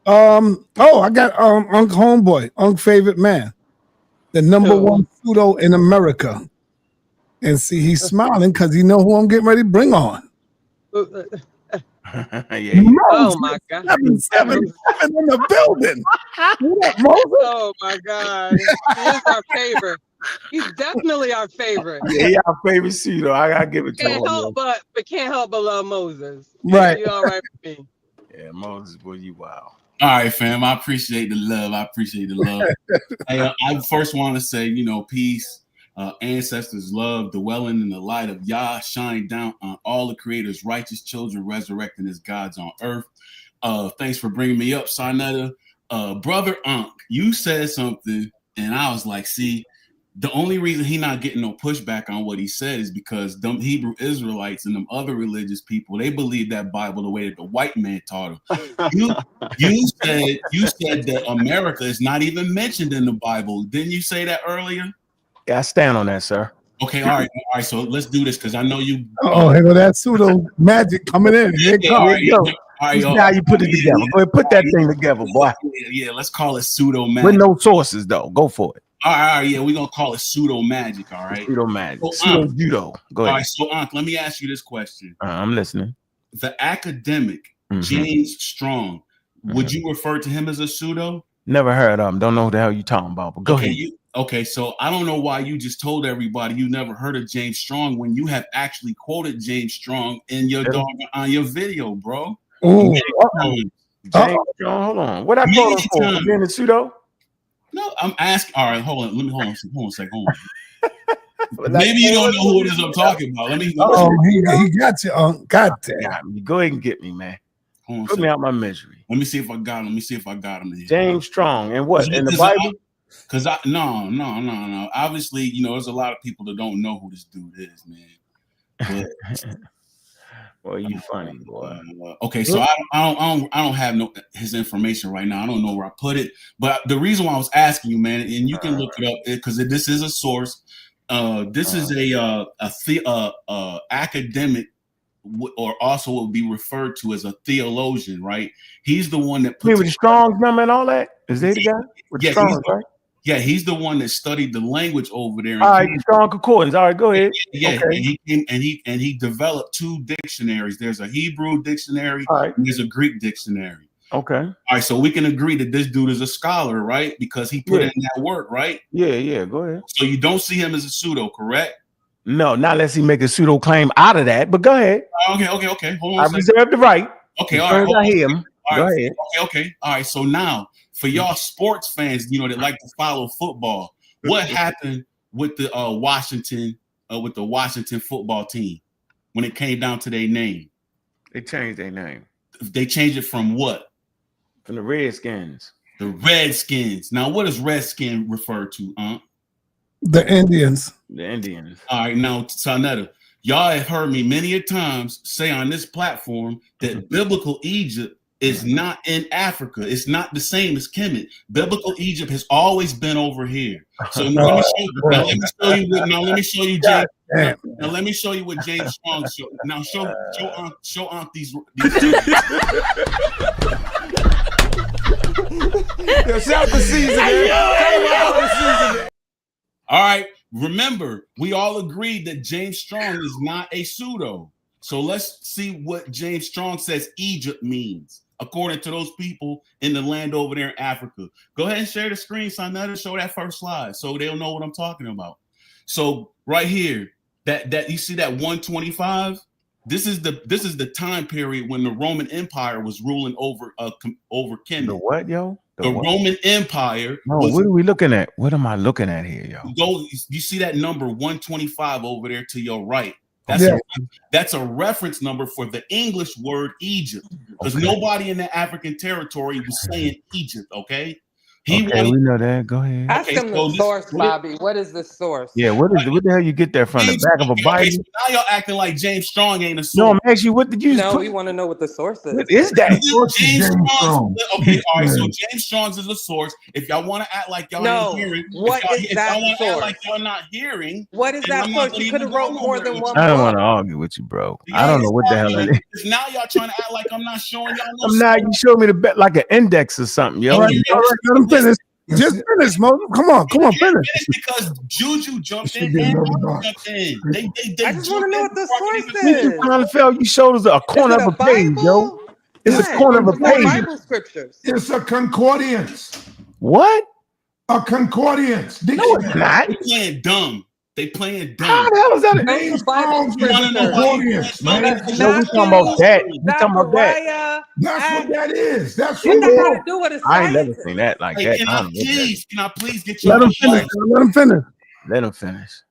Speaker 2: I got Unc Homeboy, Unc Favorite Man, the number one pseudo in America. And see, he's smiling because he know who I'm getting ready to bring on.
Speaker 1: Yeah.
Speaker 13: Oh my God!
Speaker 2: 777 in the building. What up, Moses?
Speaker 13: Oh my God! He is our favorite. He's definitely our favorite.
Speaker 1: Yeah, our favorite pseudo. I gotta give it to him.
Speaker 13: Can't help but love Moses.
Speaker 2: Right.
Speaker 13: You all right with me?
Speaker 1: Yeah, Moses, boy, you wow.
Speaker 16: All right, fam. I appreciate the love. Hey, I first want to say, peace. Ancestors' love, dwelling in the light of Yah, shine down on all the Creator's righteous children, resurrecting as gods on earth. Thanks for bringing me up, Sarnetta. Brother Unc, you said something, and I was like, see, the only reason he not getting no pushback on what he said is because them Hebrew Israelites and them other religious people, they believe that Bible the way that the white man taught them. You said that America is not even mentioned in the Bible. Didn't you say that earlier?
Speaker 1: Yeah, I stand on that, sir.
Speaker 16: Okay, all right. So let's do this because I know you.
Speaker 2: Oh, here go that pseudo magic coming in.
Speaker 16: All right,
Speaker 1: now you put it together. Go ahead, put that thing together, boy.
Speaker 16: Yeah, let's call it pseudo magic.
Speaker 1: With no sources, though. Go for it.
Speaker 16: All right, yeah, we're gonna call it pseudo magic. All right,
Speaker 1: pseudo magic,
Speaker 16: so,
Speaker 1: pseudo judo. Go ahead.
Speaker 16: All right, so Unc, let me ask you this question.
Speaker 1: I'm listening.
Speaker 16: The academic James Strong, would you refer to him as a pseudo?
Speaker 1: Never heard of him. Don't know who the hell you talking about. But go ahead.
Speaker 16: Okay, so I don't know why you just told everybody you never heard of James Strong when you have actually quoted James Strong in your on your video, bro.
Speaker 1: James Strong, hold on. What I quote him for? Being a pseudo?
Speaker 16: No, I'm asking. All right, hold on. Let me hold on a second. Maybe you don't know who it is I'm talking about. Let me.
Speaker 2: He got you. God damn.
Speaker 1: Go ahead and get me, man. Put me out my misery.
Speaker 16: Let me see if I got him. Let me see if I got him in here.
Speaker 1: James Strong. And what? In the Bible?
Speaker 16: Because no. Obviously, you know, there's a lot of people that don't know who this dude is, man. But,
Speaker 1: well, you funny, boy.
Speaker 16: Okay, so I don't have his information right now. I don't know where I put it. But the reason why I was asking you, man, and you can look it up because this is a source. This is a academic, or also will be referred to as a theologian, right? He's the one that
Speaker 1: with the Strong's number and all that. Is they the guy with the Strong's, right?
Speaker 16: Yeah, he's the one that studied the language over there.
Speaker 1: All right, Strong Concordance. All right, go ahead.
Speaker 16: Yeah,
Speaker 1: okay.
Speaker 16: and he developed 2 dictionaries. There's a Hebrew dictionary, and there's a Greek dictionary.
Speaker 1: Okay.
Speaker 16: All right, so we can agree that this dude is a scholar, right? Because he put in that work, right?
Speaker 1: Yeah. Go ahead.
Speaker 16: So you don't see him as a pseudo, correct?
Speaker 1: No, not unless he make a pseudo claim out of that. But go ahead.
Speaker 16: Okay. Hold on.
Speaker 1: I reserve the right.
Speaker 16: Okay, all right.
Speaker 1: I hear him.
Speaker 16: All
Speaker 1: go
Speaker 16: right.
Speaker 1: ahead.
Speaker 16: Okay. All right. So now, for y'all sports fans, you know, that like to follow football, what happened with the Washington football team when it came down to their name?
Speaker 1: They changed their name.
Speaker 16: They changed it from what?
Speaker 1: From the Redskins.
Speaker 16: The Redskins. Now, what does Redskin refer to,
Speaker 2: The Indians.
Speaker 1: The Indians.
Speaker 16: All right. Now, Sanetta, y'all have heard me many a times say on this platform that biblical Egypt is not in Africa. It's not the same as Kemet. Biblical Egypt has always been over here. So let me show you James. Now let me show you what James Strong showed. Now show Aunt these.
Speaker 3: Shout the season.
Speaker 16: All right. Remember, we all agreed that James Strong is not a pseudo. So let's see what James Strong says Egypt means, according to those people in the land over there in Africa. Go ahead and share the screen, son. Let us show that first slide so they'll know what I'm talking about. So right here, that you see that 125. This is the time period when the Roman Empire was ruling over Kemet.
Speaker 1: The what, yo?
Speaker 16: The Roman Empire.
Speaker 1: No, what are we looking at? What am I looking at here, yo?
Speaker 16: You see that number 125 over there to your right. That's a reference number for the English word Egypt, because nobody in the African territory was saying Egypt. Okay.
Speaker 1: We know that. Go ahead.
Speaker 13: Ask him the source, Bobby. What is the source?
Speaker 1: Yeah, what the hell you get that from? The back of a Bible?
Speaker 16: So now y'all acting like James Strong ain't a source.
Speaker 1: No, I'm asking you, what did you?
Speaker 13: No, we want to know what the source is.
Speaker 1: What is that?
Speaker 16: James Strong. Okay, all right. So James Strong's is a source. If y'all want to act like y'all ain't hearing,
Speaker 13: what is that source?
Speaker 16: Act like y'all not hearing.
Speaker 13: What is that source? You could have wrote more than one.
Speaker 1: I don't want to argue with you, bro. I don't know what the hell it is.
Speaker 16: Because now y'all trying to act like I'm not showing y'all.
Speaker 1: I'm not. You showed me the bet like an index or something, yo.
Speaker 2: All right, let him finish. Just finish, Mo. Come on, finish.
Speaker 16: Because Juju jumped in and jumped in.
Speaker 13: I just want to know what the source is.
Speaker 1: You showed us a corner of a page, yo. It's a corner of a page.
Speaker 13: Bible scriptures.
Speaker 9: It's a concordance.
Speaker 1: What?
Speaker 9: A concordance.
Speaker 1: No, it's not.
Speaker 16: They playing dumb. They playing dumb.
Speaker 1: How the hell is that?
Speaker 9: James Strong's concordance, man.
Speaker 1: No, we talking about that. We talking about that.
Speaker 9: That's what that is. That's
Speaker 13: what
Speaker 9: what
Speaker 13: got to do with it.
Speaker 1: I ain't never seen that like that.
Speaker 16: Can I please get you?
Speaker 2: Let him finish. Let him finish.
Speaker 1: Let him finish.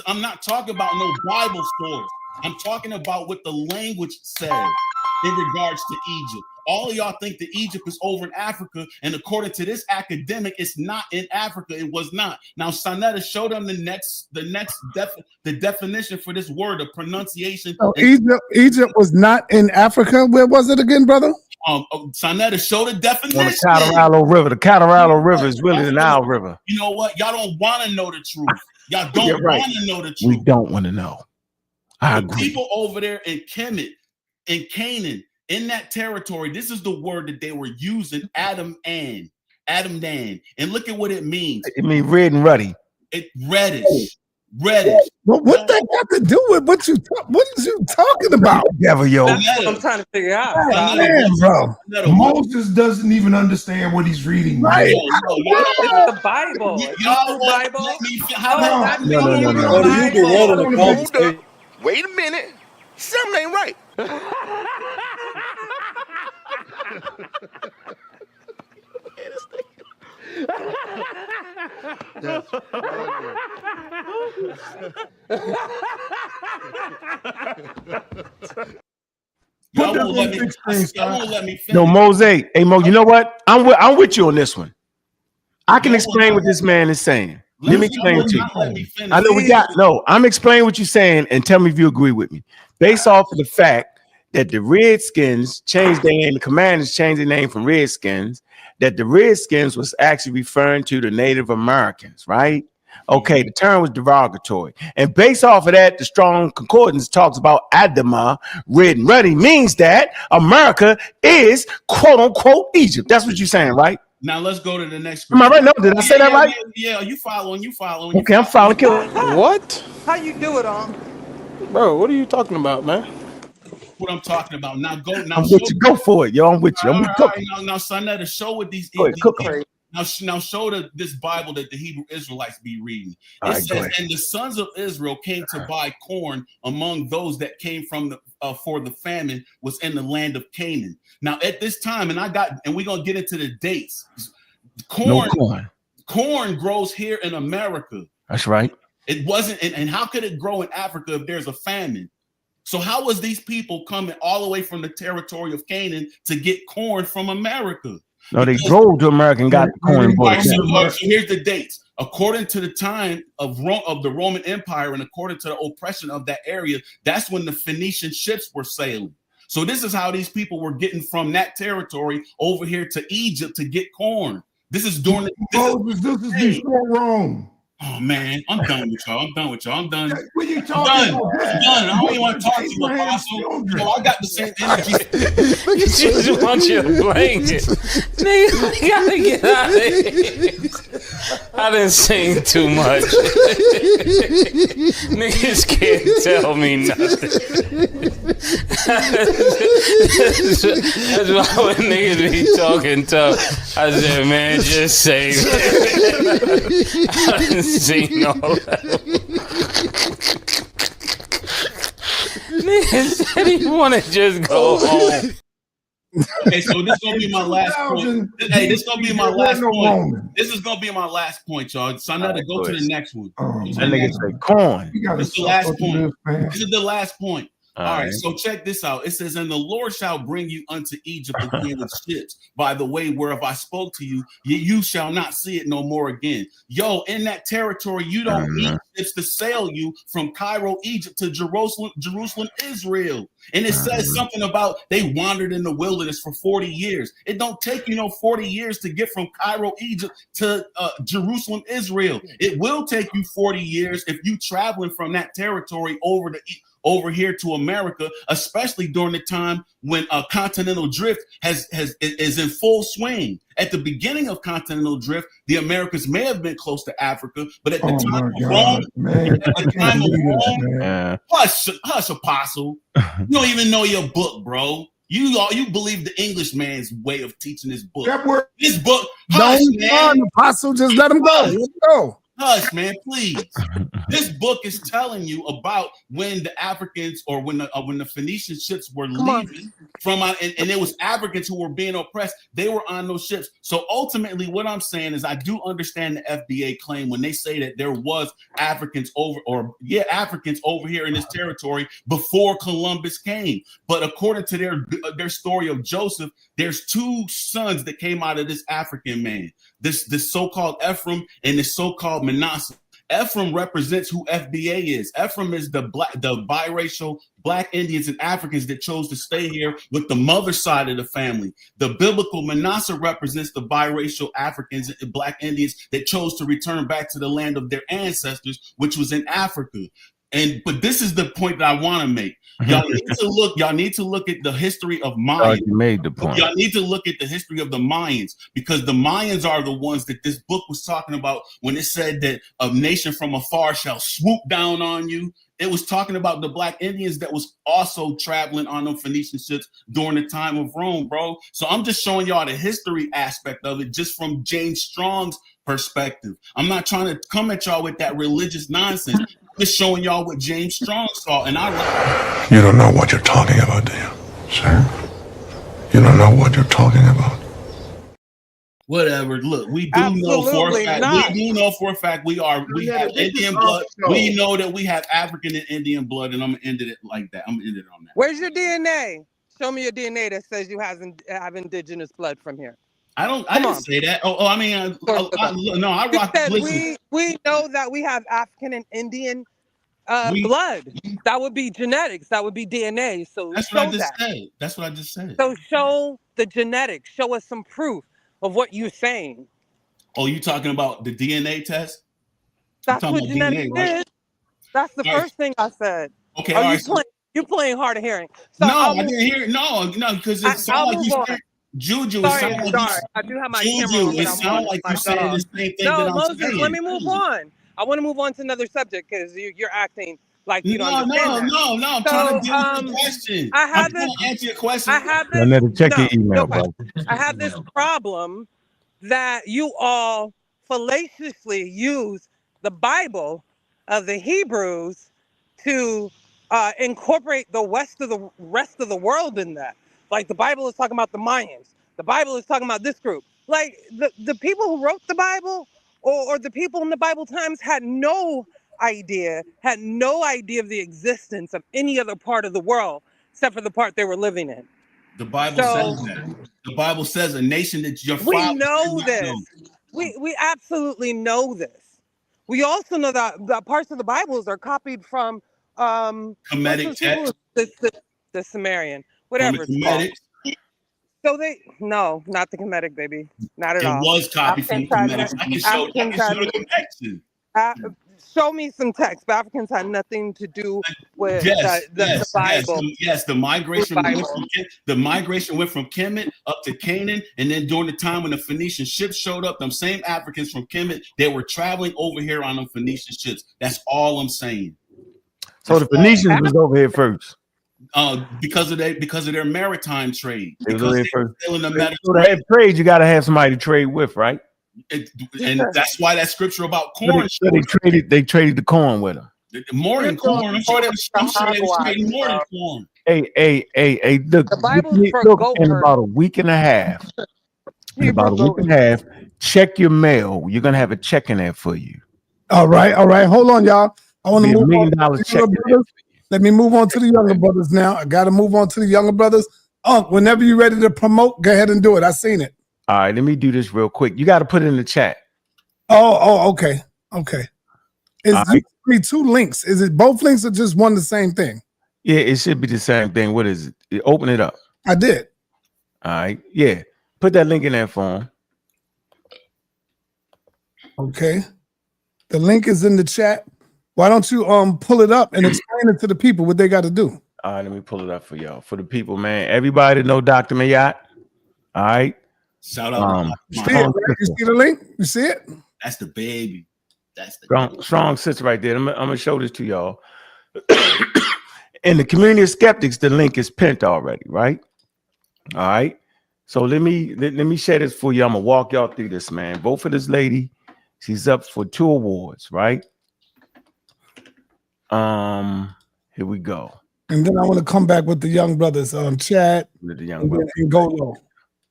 Speaker 16: I'm not talking about no Bible source. I'm talking about what the language says in regards to Egypt. All of y'all think that Egypt is over in Africa, and according to this academic, it's not in Africa. It was not. Now, Sanetta showed them the definition for this word, the pronunciation.
Speaker 2: So Egypt was not in Africa. Where was it again, brother?
Speaker 16: Sanetta showed the definition.
Speaker 1: On the Colorado River. The Colorado River is really the Nile River.
Speaker 16: You know what? Y'all don't want to know the truth. Y'all don't want to know the truth.
Speaker 1: We don't want to know. I agree.
Speaker 16: People over there in Kemet, in Canaan, in that territory, this is the word that they were using, Adam Dan. And look at what it means.
Speaker 1: It means red and ruddy.
Speaker 16: Reddish.
Speaker 2: Well, what that got to do with what is you talking about?
Speaker 1: Devil, yo.
Speaker 13: That's what I'm trying to figure out.
Speaker 2: Man, bro.
Speaker 9: Moses doesn't even understand what he's reading.
Speaker 2: Right.
Speaker 13: This is the Bible.
Speaker 16: Y'all
Speaker 13: Bible.
Speaker 5: No. Wait a minute. Something ain't right.
Speaker 3: That's funny.
Speaker 16: Y'all won't let me. Y'all won't let me finish.
Speaker 1: No, Mosaic. Hey, Mo, you know what? I'm with you on this one. I can explain what this man is saying. Let me explain to you. I know we got I'm explaining what you're saying, and tell me if you agree with me. Based off of the fact that the Redskins changed their name, the Commanders changed their name from Redskins, that the Redskins was actually referring to the Native Americans, right? Okay, the term was derogatory. And based off of that, the Strong Concordance talks about Adama, red and ruddy, means that America is quote unquote Egypt. That's what you're saying, right?
Speaker 16: Now let's go to the next.
Speaker 1: Am I right? No, did I say that right?
Speaker 16: Yeah, you following.
Speaker 1: Okay, I'm following.
Speaker 17: What?
Speaker 6: How you do it,
Speaker 17: Bro, what are you talking about, man?
Speaker 16: What I'm talking about. Now go. Now
Speaker 1: I'm with you. Go for it, yo. I'm with you. I'm with
Speaker 16: all right, now, son, to show what these. Now show this Bible that the Hebrew Israelites be reading. It says, and the sons of Israel came to buy corn among those that came from the for the famine was in the land of Canaan. Now at this time, and we're gonna get into the dates. Corn grows here in America.
Speaker 1: That's right.
Speaker 16: It wasn't, and how could it grow in Africa if there's a famine? So how was these people coming all the way from the territory of Canaan to get corn from America?
Speaker 1: No, they drove to America and got the corn.
Speaker 16: So here's the dates. According to the time of the Roman Empire and according to the oppression of that area, that's when the Phoenician ships were sailing. So this is how these people were getting from that territory over here to Egypt to get corn. This is during
Speaker 9: this is before Rome.
Speaker 16: Oh man, I'm done with y'all. I'm done.
Speaker 9: What are you
Speaker 16: I'm
Speaker 9: talking
Speaker 16: done.
Speaker 9: about?
Speaker 16: I'm done. I don't even want to talk to you, Apostle. Yo, I got the same energy.
Speaker 17: Look at you. Just want you to blanket. Nigga, we gotta get out of here. I didn't sing too much. Niggas can't tell me nothing. That's why when niggas be talking tough, I said, man, just say it. I didn't sing all that. Niggas said he want to just go home.
Speaker 16: Okay, so this is gonna be my last point. Hey, this is gonna be my last point. This is gonna be my last point, y'all. So I know to go to the next one.
Speaker 1: That nigga say corn.
Speaker 16: This is the last point. This is the last point. All right, so check this out. It says, and the Lord shall bring you unto Egypt again with ships, by the way whereof I spoke to you, you shall not see it no more again. Yo, in that territory, you don't need ships to sail you from Cairo, Egypt to Jerusalem, Israel. And it says something about they wandered in the wilderness for 40 years. It don't take 40 years to get from Cairo, Egypt to Jerusalem, Israel. It will take you 40 years if you traveling from that territory over here to America, especially during the time when continental drift is in full swing. At the beginning of continental drift, the Americas may have been close to Africa, but at the time of Rome, hush, Apostle. You don't even know your book, bro. You believe the Englishman's way of teaching this book. This book, hush, man.
Speaker 2: Apostle, just let him go. Let him go.
Speaker 16: Hush, man, please. This book is telling you about when the Africans or when the Phoenician ships were leaving from, and it was Africans who were being oppressed. They were on those ships. So ultimately, what I'm saying is, I do understand the FBA claim when they say that there was Africans over here in this territory before Columbus came. But according to their story of Joseph, there's two sons that came out of this African man. This so-called Ephraim and this so-called Manasseh. Ephraim represents who FBA is. Ephraim is the biracial Black Indians and Africans that chose to stay here with the mother side of the family. The biblical Manasseh represents the biracial Africans and Black Indians that chose to return back to the land of their ancestors, which was in Africa. But this is the point that I want to make. Y'all need to look at the history of Mayans.
Speaker 1: You made the point.
Speaker 16: Y'all need to look at the history of the Mayans, because the Mayans are the ones that this book was talking about when it said that a nation from afar shall swoop down on you. It was talking about the Black Indians that was also traveling on them Phoenician ships during the time of Rome, bro. So I'm just showing y'all the history aspect of it just from James Strong's perspective. I'm not trying to come at y'all with that religious nonsense. Just showing y'all what James Strong saw, and
Speaker 9: You don't know what you're talking about, do you, sir? You don't know what you're talking about.
Speaker 16: Whatever. Look, we do know for a
Speaker 13: Absolutely
Speaker 16: fact.
Speaker 13: not.
Speaker 16: We do know for a fact we have
Speaker 11: this is
Speaker 16: Indian
Speaker 11: our
Speaker 16: blood.
Speaker 11: show.
Speaker 16: We know that we have African and Indian blood, and I'm gonna end it like that. I'm gonna end it on that.
Speaker 13: Where's your DNA? Show me your DNA that says you have indigenous blood from here.
Speaker 16: I didn't say that. I mean, no, I rock.
Speaker 13: Said
Speaker 16: Listen,
Speaker 13: we know that we have African and Indian
Speaker 16: We-
Speaker 13: blood. That would be genetics. That would be DNA. So
Speaker 16: that's
Speaker 13: show
Speaker 16: what I just
Speaker 13: that.
Speaker 16: said. That's what I just said.
Speaker 13: So show the genetics. Show us some proof of what you're saying.
Speaker 16: Oh, you talking about the DNA test?
Speaker 13: That's what genetics is. That's the first thing I said.
Speaker 16: Okay,
Speaker 13: Are
Speaker 16: all
Speaker 13: you
Speaker 16: right.
Speaker 13: playing? You playing hard of hearing? So
Speaker 16: No, I didn't hear it. No, because it sounded like you said Juju.
Speaker 13: Sorry, I do have my camera on.
Speaker 16: It sounded like you saying the same thing that I'm
Speaker 13: Moses,
Speaker 16: saying.
Speaker 13: let me move on. I want to move on to another subject because you're acting like you don't
Speaker 16: No.
Speaker 13: understand.
Speaker 16: I'm trying to deal with the question.
Speaker 13: I'm
Speaker 16: trying to answer your question.
Speaker 13: I have this.
Speaker 1: Annetta, check your
Speaker 13: no
Speaker 1: email, bro.
Speaker 13: question. I have this problem that you all fallaciously use the Bible of the Hebrews to incorporate the rest of the world in that. Like the Bible is talking about the Mayans. The Bible is talking about this group. Like the people who wrote the Bible or the people in the Bible times had no idea of the existence of any other part of the world except for the part they were living in.
Speaker 16: The Bible says that. The Bible says a nation that your
Speaker 13: We
Speaker 16: father
Speaker 13: know this. We absolutely know this. We also know that the parts of the Bibles are copied from
Speaker 16: Kemetic text.
Speaker 13: The Sumerian, whatever it's called. So not the Kemetic, baby, not at all.
Speaker 16: It was copied from the Kemetic. I can show the connection.
Speaker 13: Show me some text. But Africans had nothing to do with the Bible.
Speaker 16: Yes, the migration went from Kemet up to Canaan, and then during the time when the Phoenician ships showed up, them same Africans from Kemet, they were traveling over here on them Phoenician ships. That's all I'm saying.
Speaker 1: So the Phoenicians was over here first.
Speaker 16: Because of their maritime trade.
Speaker 1: They
Speaker 16: Because
Speaker 1: was
Speaker 16: they were still in the Mediterranean.
Speaker 1: So to have trade, you got to have somebody to trade with, right?
Speaker 16: And that's why that scripture about corn.
Speaker 1: So they traded the corn with them.
Speaker 16: More than corn. I'm sure they was trading more than corn.
Speaker 1: Hey, look,
Speaker 13: The Bible's for
Speaker 1: look,
Speaker 13: goat
Speaker 1: in
Speaker 13: herd.
Speaker 1: about a week and a half. Check your mail. You're gonna have a check in there for you.
Speaker 2: All right. Hold on, y'all. I want to move on.
Speaker 1: $1 million check.
Speaker 2: Let me move on to the younger brothers now. I got to move on to the younger brothers. Whenever you're ready to promote, go ahead and do it. I seen it.
Speaker 1: All right, let me do this real quick. You got to put it in the chat.
Speaker 2: Okay. Is
Speaker 1: Right.
Speaker 2: two links? Is it both links or just one the same thing?
Speaker 1: Yeah, it should be the same thing. What is it? Open it up.
Speaker 2: I did.
Speaker 1: All right. Yeah. Put that link in there for him.
Speaker 2: Okay. The link is in the chat. Why don't you pull it up and explain it to the people what they got to do?
Speaker 1: All right, let me pull it up for y'all. For the people, man. Everybody know Dr. Mayat. All right.
Speaker 16: Shout out.
Speaker 2: You see it, right? You see the link? You see it?
Speaker 16: That's the baby. That's the
Speaker 1: strong sister right there. I'm gonna show this to y'all. In the community of skeptics, the link is pinned already, right? All right. So let me share this for you. I'm gonna walk y'all through this, man. Vote for this lady. She's up for 2 awards, right? Here we go.
Speaker 2: And then I want to come back with the young brothers, Chad and Golo.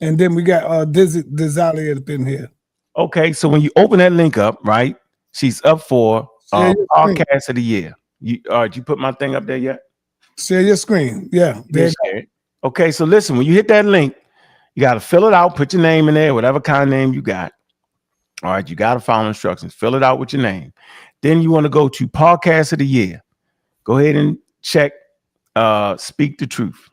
Speaker 2: And then we got Dizali up in here.
Speaker 1: Okay, so when you open that link up, right? She's up for podcast of the year. Did you put my thing up there yet?
Speaker 2: Share your screen. Yeah.
Speaker 1: Okay, so listen, when you hit that link, you got to fill it out, put your name in there, whatever kind of name you got. All right, you got to follow instructions. Fill it out with your name. Then you want to go to podcast of the year. Go ahead and check Speak the Truth.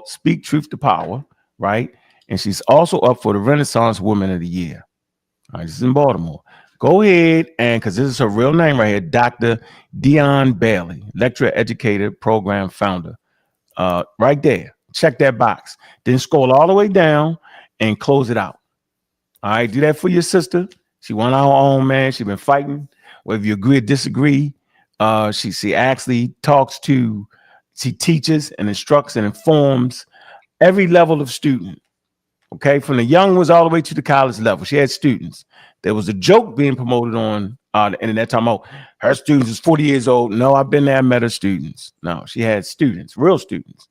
Speaker 1: Speak Truth to Power, right? And she's also up for the Renaissance Woman of the Year. All right, this is in Baltimore. Go ahead and, because this is her real name right here, Dr. Dion Bailey, lecturer, educator, program founder. Right there. Check that box. Then scroll all the way down and close it out. All right, do that for your sister. She won our own, man. She's been fighting, whether you agree or disagree. She actually she teaches and instructs and informs every level of student. Okay, from the young ones all the way to the college level. She had students. There was a joke being promoted on the internet talking about her students is 40 years old. No, I've been there, I met her students. No, she had students, real students.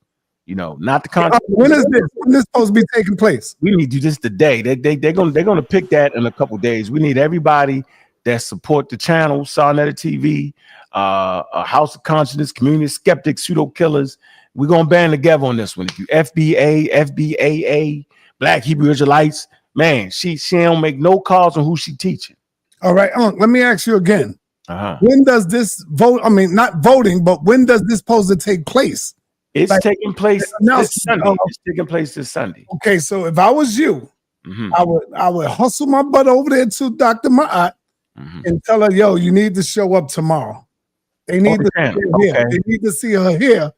Speaker 1: You know, not the
Speaker 2: Yeah,
Speaker 1: content.
Speaker 2: when is this? When this supposed to be taking place?
Speaker 1: We need you just today. They're gonna pick that in a couple days. We need everybody that support the channel, Sarnetta TV, a House of Consciousness, Community Skeptics, Pseudo Killers. We're gonna band together on this one. If you FBAA, Black Hebrew Israelites, man, she don't make no calls on who she teaching.
Speaker 2: All right, let me ask you again.
Speaker 1: Uh-huh.
Speaker 2: When does this vote? I mean, not voting, but when does this supposed to take place?
Speaker 1: It's
Speaker 2: Like,
Speaker 1: taking place this Sunday. It's taking place this Sunday.
Speaker 2: Okay, so if I was you,
Speaker 1: Mhm.
Speaker 2: I would hustle my butt over there to Dr. Ma'at and tell her, yo, you need to show up tomorrow. They need to see her here.
Speaker 1: Okay.
Speaker 2: They need to see her here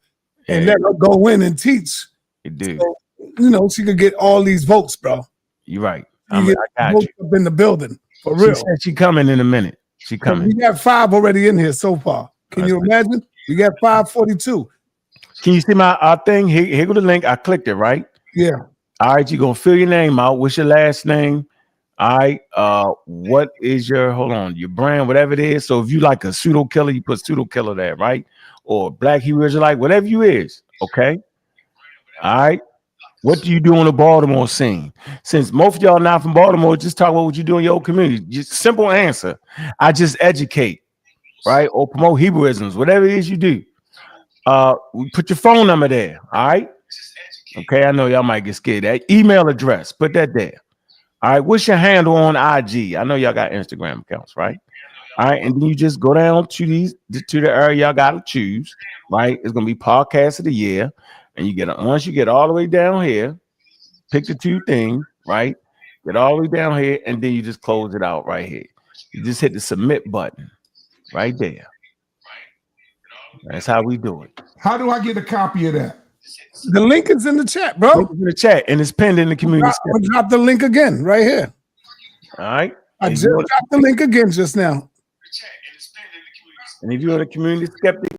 Speaker 2: and
Speaker 1: Yeah.
Speaker 2: let her go in and teach.
Speaker 1: You do.
Speaker 2: So, you know, she could get all these votes, bro.
Speaker 1: You're right.
Speaker 2: You get
Speaker 1: I got
Speaker 2: votes
Speaker 1: you.
Speaker 2: up in the building for
Speaker 1: She
Speaker 2: real.
Speaker 1: said she coming in a minute. She
Speaker 2: So
Speaker 1: coming.
Speaker 2: we got 5 already in here so far. Can you imagine? We got 542.
Speaker 1: Can you see my thing? Here go the link. I clicked it, right?
Speaker 2: Yeah.
Speaker 1: All right, you're gonna fill your name out. What's your last name? All right. What is your brand, whatever it is. So if you like a pseudo killer, you put pseudo killer there, right? Or Black Hebrew Israelite, whatever you is. Okay. All right. What do you do on the Baltimore scene? Since most of y'all not from Baltimore, just talk about what you do in your community. Just simple answer. I just educate, right? Or promote Hebrewisms, whatever it is you do. Put your phone number there. All right. Okay. I know y'all might get scared. That email address, put that there. All right. What's your handle on IG? I know y'all got Instagram accounts, right? All right. And then you just go down to the area y'all gotta choose, right? It's gonna be podcast of the year. And you get once you get all the way down here, pick the 2 things, right? Get all the way down here, and then you just close it out right here. You just hit the submit button right there. That's how we do it.
Speaker 9: How do I get a copy of that?
Speaker 2: The link is in the chat, bro.
Speaker 1: Link is in the chat, and it's pinned in the community.
Speaker 2: I'm gonna drop the link again right here.
Speaker 1: All right.
Speaker 2: I just dropped the link again just now.
Speaker 1: And if you're in the Community Skeptic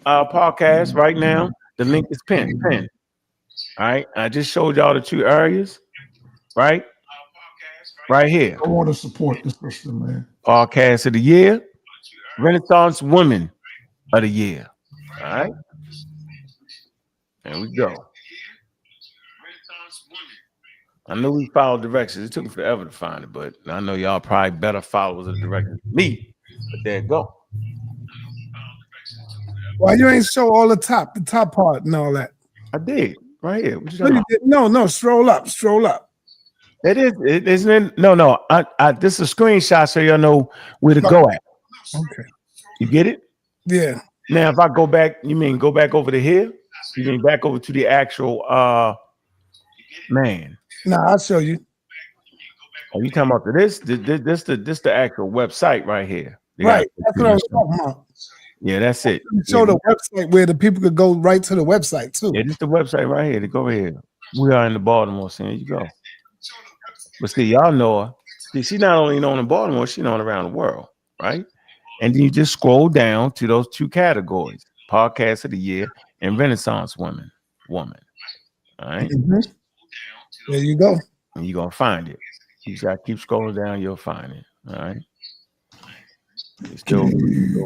Speaker 1: podcast right now, the link is pinned. All right. I just showed y'all the 2 areas, right? Right here.
Speaker 9: I want to support the system, man.
Speaker 1: Podcast of the year, Renaissance Women of the Year. All right. There we go. I know we followed directions. It took me forever to find it, but I know y'all probably better followers of the directions than me. But there you go.
Speaker 2: Why you ain't show all the top part and all that?
Speaker 1: I did right here. What you
Speaker 2: No,
Speaker 1: talking
Speaker 2: you
Speaker 1: about?
Speaker 2: didn't. No, scroll up.
Speaker 1: It is. It isn't. No. This is a screenshot so y'all know where to go at.
Speaker 2: Okay.
Speaker 1: You get it?
Speaker 2: Yeah.
Speaker 1: Now, if I go back, you mean go back over to here? You mean back over to the actual man?
Speaker 2: Nah, I'll show you.
Speaker 1: Are you talking about this the actual website right here? They
Speaker 2: Right.
Speaker 1: got-
Speaker 2: That's what I was talking about.
Speaker 1: Yeah, that's it.
Speaker 2: Show the website where the people could go right to the website too.
Speaker 1: Yeah, this is the website right here. To go here. We are in the Baltimore scene. You go. But see, y'all know her. See, she's not only known in Baltimore, she's known around the world, right? And then you just scroll down to those 2 categories: podcast of the year and Renaissance woman. All right.
Speaker 2: There you go.
Speaker 1: And you're gonna find it. You just gotta keep scrolling down, you'll find it. All right. It's still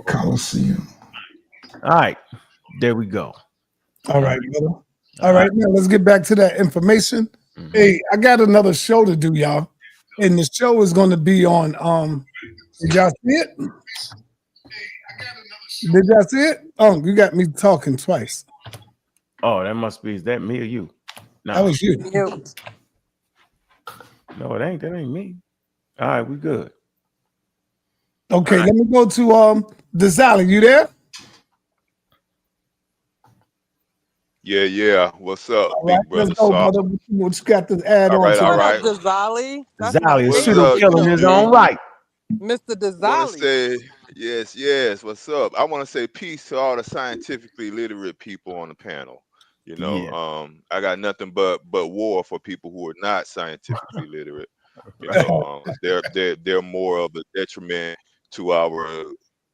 Speaker 9: Coliseum.
Speaker 1: all right. There we go.
Speaker 2: All right, brother. All right, now let's get back to that information. Hey, I got another show to do, y'all. And the show is going to be on did y'all see it? Did y'all see it? Oh, you got me talking twice.
Speaker 1: Oh, that must be, is that me or you? No,
Speaker 2: That was you.
Speaker 1: no, it ain't. That ain't me. All right, we good.
Speaker 2: Okay, let me go to Desali. You there?
Speaker 11: Yeah. What's up,
Speaker 2: All
Speaker 11: big
Speaker 2: right,
Speaker 11: brother?
Speaker 2: let's go,
Speaker 11: Saul?
Speaker 2: brother. What you got to add
Speaker 11: All
Speaker 2: on
Speaker 11: right,
Speaker 2: to
Speaker 11: all
Speaker 2: that?
Speaker 11: right.
Speaker 13: Dizali.
Speaker 1: Zali is
Speaker 11: What's
Speaker 1: pseudo
Speaker 11: up,
Speaker 1: killing his own
Speaker 11: dude?
Speaker 1: right.
Speaker 13: Mr.
Speaker 11: Want
Speaker 13: Dizali.
Speaker 11: to say yes. What's up? I want to say peace to all the scientifically literate people on the panel. You know,
Speaker 1: Yeah.
Speaker 11: I got nothing but war for people who are not scientifically literate. You know, they're more of a detriment to our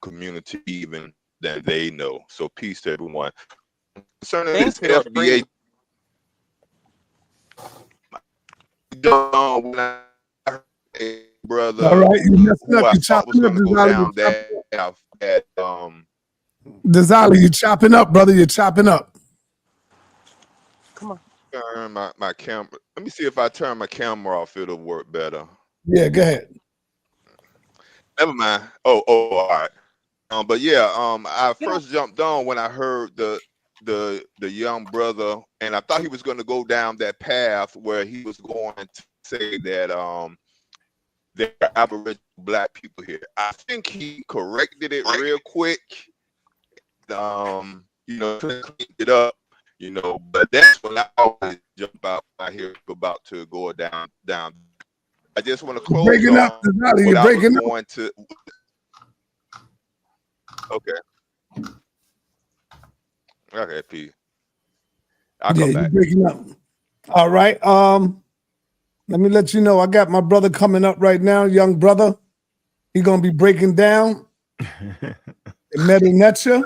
Speaker 11: community even than they know. So peace to everyone. Concerning this FBA, when I heard a brother
Speaker 2: All right, you messing
Speaker 11: who
Speaker 2: up.
Speaker 11: I
Speaker 2: You
Speaker 11: thought was
Speaker 2: chopping up,
Speaker 11: going to go
Speaker 2: Desali.
Speaker 11: down that
Speaker 2: Desali, you chopping up, brother. You're chopping up.
Speaker 11: turn my camera. Let me see if I turn my camera off, it'll work better.
Speaker 2: Yeah, go ahead.
Speaker 11: Never mind. Oh, all right. But yeah, I first jumped on when I heard the young brother, and I thought he was going to go down that path where he was going to say that there are Aboriginal black people here. I think he corrected it real quick. Cleaned it up. But that's when I always jump out. I hear people about to go down. I just want to
Speaker 2: You're
Speaker 11: close
Speaker 2: breaking up,
Speaker 11: on
Speaker 2: Denali.
Speaker 11: what
Speaker 2: You're
Speaker 11: I was
Speaker 2: breaking up.
Speaker 11: going to. Okay, P. I'll
Speaker 2: Yeah,
Speaker 11: come
Speaker 2: you're
Speaker 11: back.
Speaker 2: breaking up. All right. Let me let you know. I got my brother coming up right now, young brother. He's gonna be breaking down Metanetia,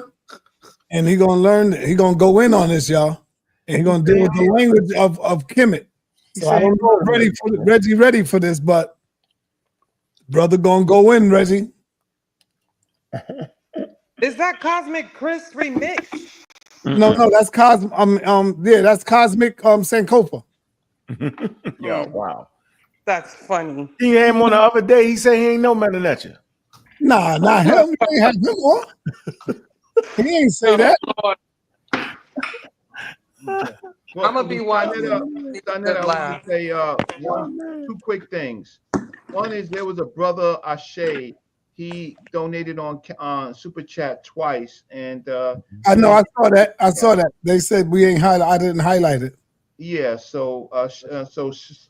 Speaker 2: and he gonna learn. He gonna go in on this, y'all, and he gonna deal with the language of Kemet. So I don't know if Reggie ready for this, but brother gonna go in, Reggie.
Speaker 18: Is that Cosmic Chris remix?
Speaker 2: No, that's that's Cosmic Sankofa.
Speaker 1: Yo, wow.
Speaker 18: That's funny.
Speaker 1: He had him on the other day. He said he ain't no Metanetia.
Speaker 2: Nah, hell, we ain't have him on. He ain't say that.
Speaker 11: Well,
Speaker 18: I'm gonna be watching.
Speaker 11: Sanetta, I want to say two quick things. One is there was a brother Ashe. He donated on Super Chat twice, and
Speaker 2: I know. I saw that. They said we ain't highlight. I didn't highlight it.
Speaker 11: yeah. So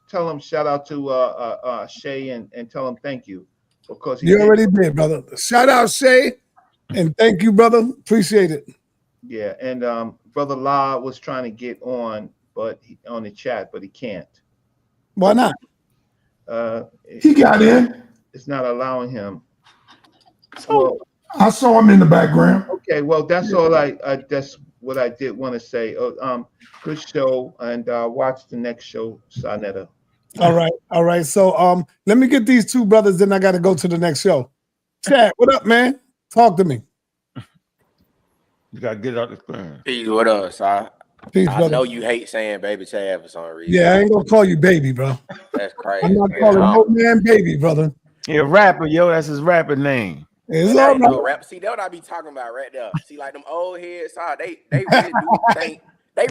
Speaker 11: tell him shout out to Shay and tell him thank you because he
Speaker 2: You already did, brother. Shout out Shay, and thank you, brother. Appreciate it.
Speaker 11: Yeah, and brother La was trying to get on, on the chat, but he can't.
Speaker 2: Why not?
Speaker 9: He got in.
Speaker 11: It's not allowing him.
Speaker 9: So I saw him in the background.
Speaker 11: Okay, well that's all that's what I did want to say. Good show, and watch the next show, Sanetta.
Speaker 2: All right. So let me get these two brothers, then I gotta go to the next show. Chad, what up, man? Talk to me.
Speaker 1: You gotta get out the screen.
Speaker 19: Peace, what up, Si?
Speaker 2: Peace,
Speaker 19: I
Speaker 2: brother.
Speaker 19: know you hate saying baby Chad for some reason.
Speaker 2: Yeah, I ain't gonna call you baby, bro.
Speaker 19: That's crazy.
Speaker 2: I'm not calling no man baby, brother.
Speaker 1: He a rapper, yo. That's his rapper name.
Speaker 2: It's
Speaker 19: That
Speaker 2: all
Speaker 19: ain't no
Speaker 2: right.
Speaker 19: rap. See, that's what I be talking about right there. See, like them old heads, they really do think think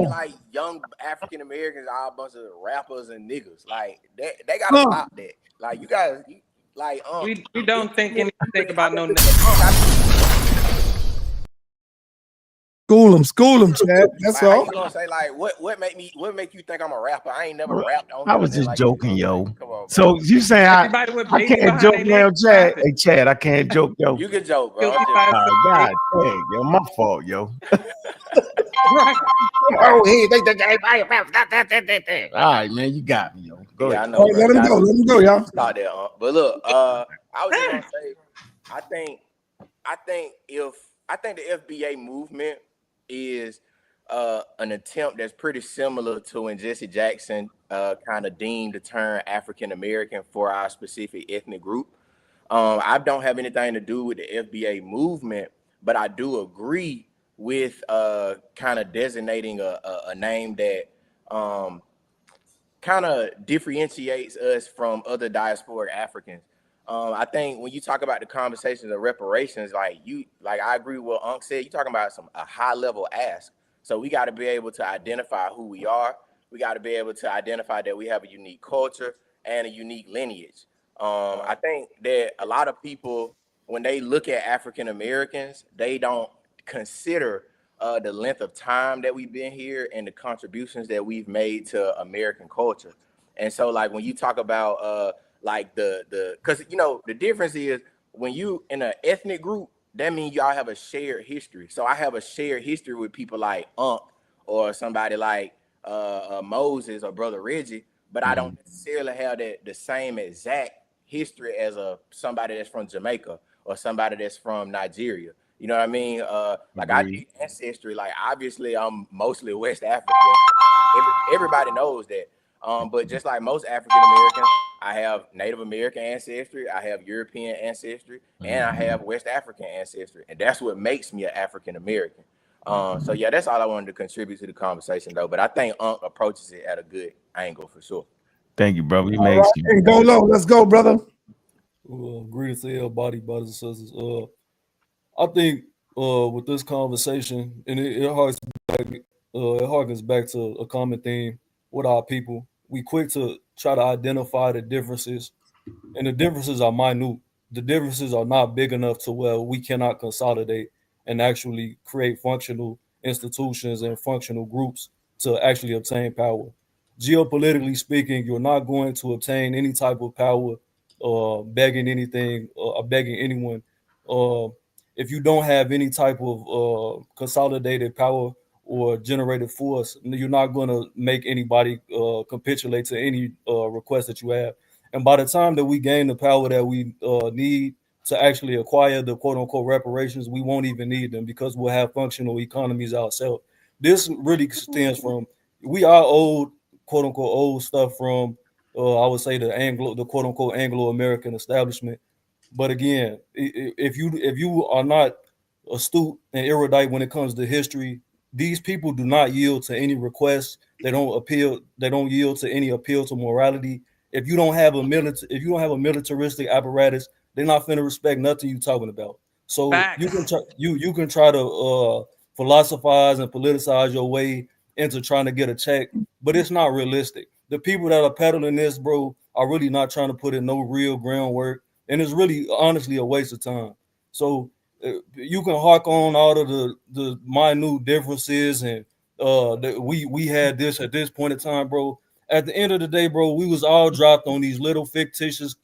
Speaker 19: like young African Americans are a bunch of rappers and niggas. Like they gotta stop that. Like you guys,
Speaker 18: we don't think anything about no niggas.
Speaker 2: School him, Chad. That's
Speaker 19: like,
Speaker 2: all.
Speaker 19: how you gonna say like what make you think I'm a rapper? I ain't never rapped on.
Speaker 1: I was just
Speaker 19: like,
Speaker 1: joking, yo.
Speaker 19: Come on,
Speaker 1: So you saying I can't joke now, Chad? Hey, Chad, I can't joke, yo.
Speaker 19: You can joke, bro.
Speaker 1: God dang, yo, my fault, yo.
Speaker 18: Right.
Speaker 1: Oh, hey, all right, man, you got me, yo. Go
Speaker 19: yeah,
Speaker 1: ahead.
Speaker 19: I know.
Speaker 2: Let him go, y'all.
Speaker 19: Start there, but look, I was just gonna say, I think the FBA movement is an attempt that's pretty similar to when Jesse Jackson kind of deemed the term African American for our specific ethnic group. I don't have anything to do with the FBA movement, but I do agree with kind of designating a name that kind of differentiates us from other diasporic Africans. I think when you talk about the conversations of reparations, like I agree with what Unc said, you're talking about a high level ask. So we got to be able to identify who we are. We got to be able to identify that we have a unique culture and a unique lineage. I think that a lot of people, when they look at African Americans, they don't consider the length of time that we've been here and the contributions that we've made to American culture. And so, like, when you talk about because the difference is when you in an ethnic group, that means y'all have a shared history. So I have a shared history with people like Unc or somebody like Moses or Brother Reggie, but I don't necessarily have the same exact history as somebody that's from Jamaica or somebody that's from Nigeria. You know what I mean? Like I did ancestry. Like obviously, I'm mostly West African. Everybody knows that. But just like most African Americans, I have Native American ancestry, I have European ancestry, and I have West African ancestry, and that's what makes me an African American. So yeah, that's all I wanted to contribute to the conversation though. But I think Unc approaches it at a good angle for sure.
Speaker 1: Thank you, brother. You
Speaker 2: All
Speaker 1: may
Speaker 2: right,
Speaker 1: excuse
Speaker 2: hey,
Speaker 1: me.
Speaker 2: go low. Let's go, brother.
Speaker 20: Greetings to everybody, brothers and sisters. I think with this conversation, and it harkens back to a common theme with our people. We quick to try to identify the differences, and the differences are minute. The differences are not big enough to where we cannot consolidate and actually create functional institutions and functional groups to actually obtain power. Geopolitically speaking, you're not going to obtain any type of power begging anything or begging anyone. Uh, if you don't have any type of consolidated power or generated force, you're not going to make anybody capitulate to any request that you have. And by the time that we gain the power that we need to actually acquire the quote unquote reparations, we won't even need them because we'll have functional economies ourselves. This really stems from we are old, quote unquote, old stuff from I would say the quote unquote Anglo American establishment. But again, if you are not astute and erudite when it comes to history, these people do not yield to any requests. They don't appeal. They don't yield to any appeal to morality. If you don't have a militaristic apparatus, they're not finna respect nothing you talking about. So
Speaker 18: Facts.
Speaker 20: you can try to philosophize and politicize your way into trying to get a check, but it's not realistic. The people that are peddling this, bro, are really not trying to put in no real groundwork, and it's really honestly a waste of time. So you can hark on all of the minute differences and that we had this at this point in time, bro. At the end of the day, bro, we was all dropped on these little fictitious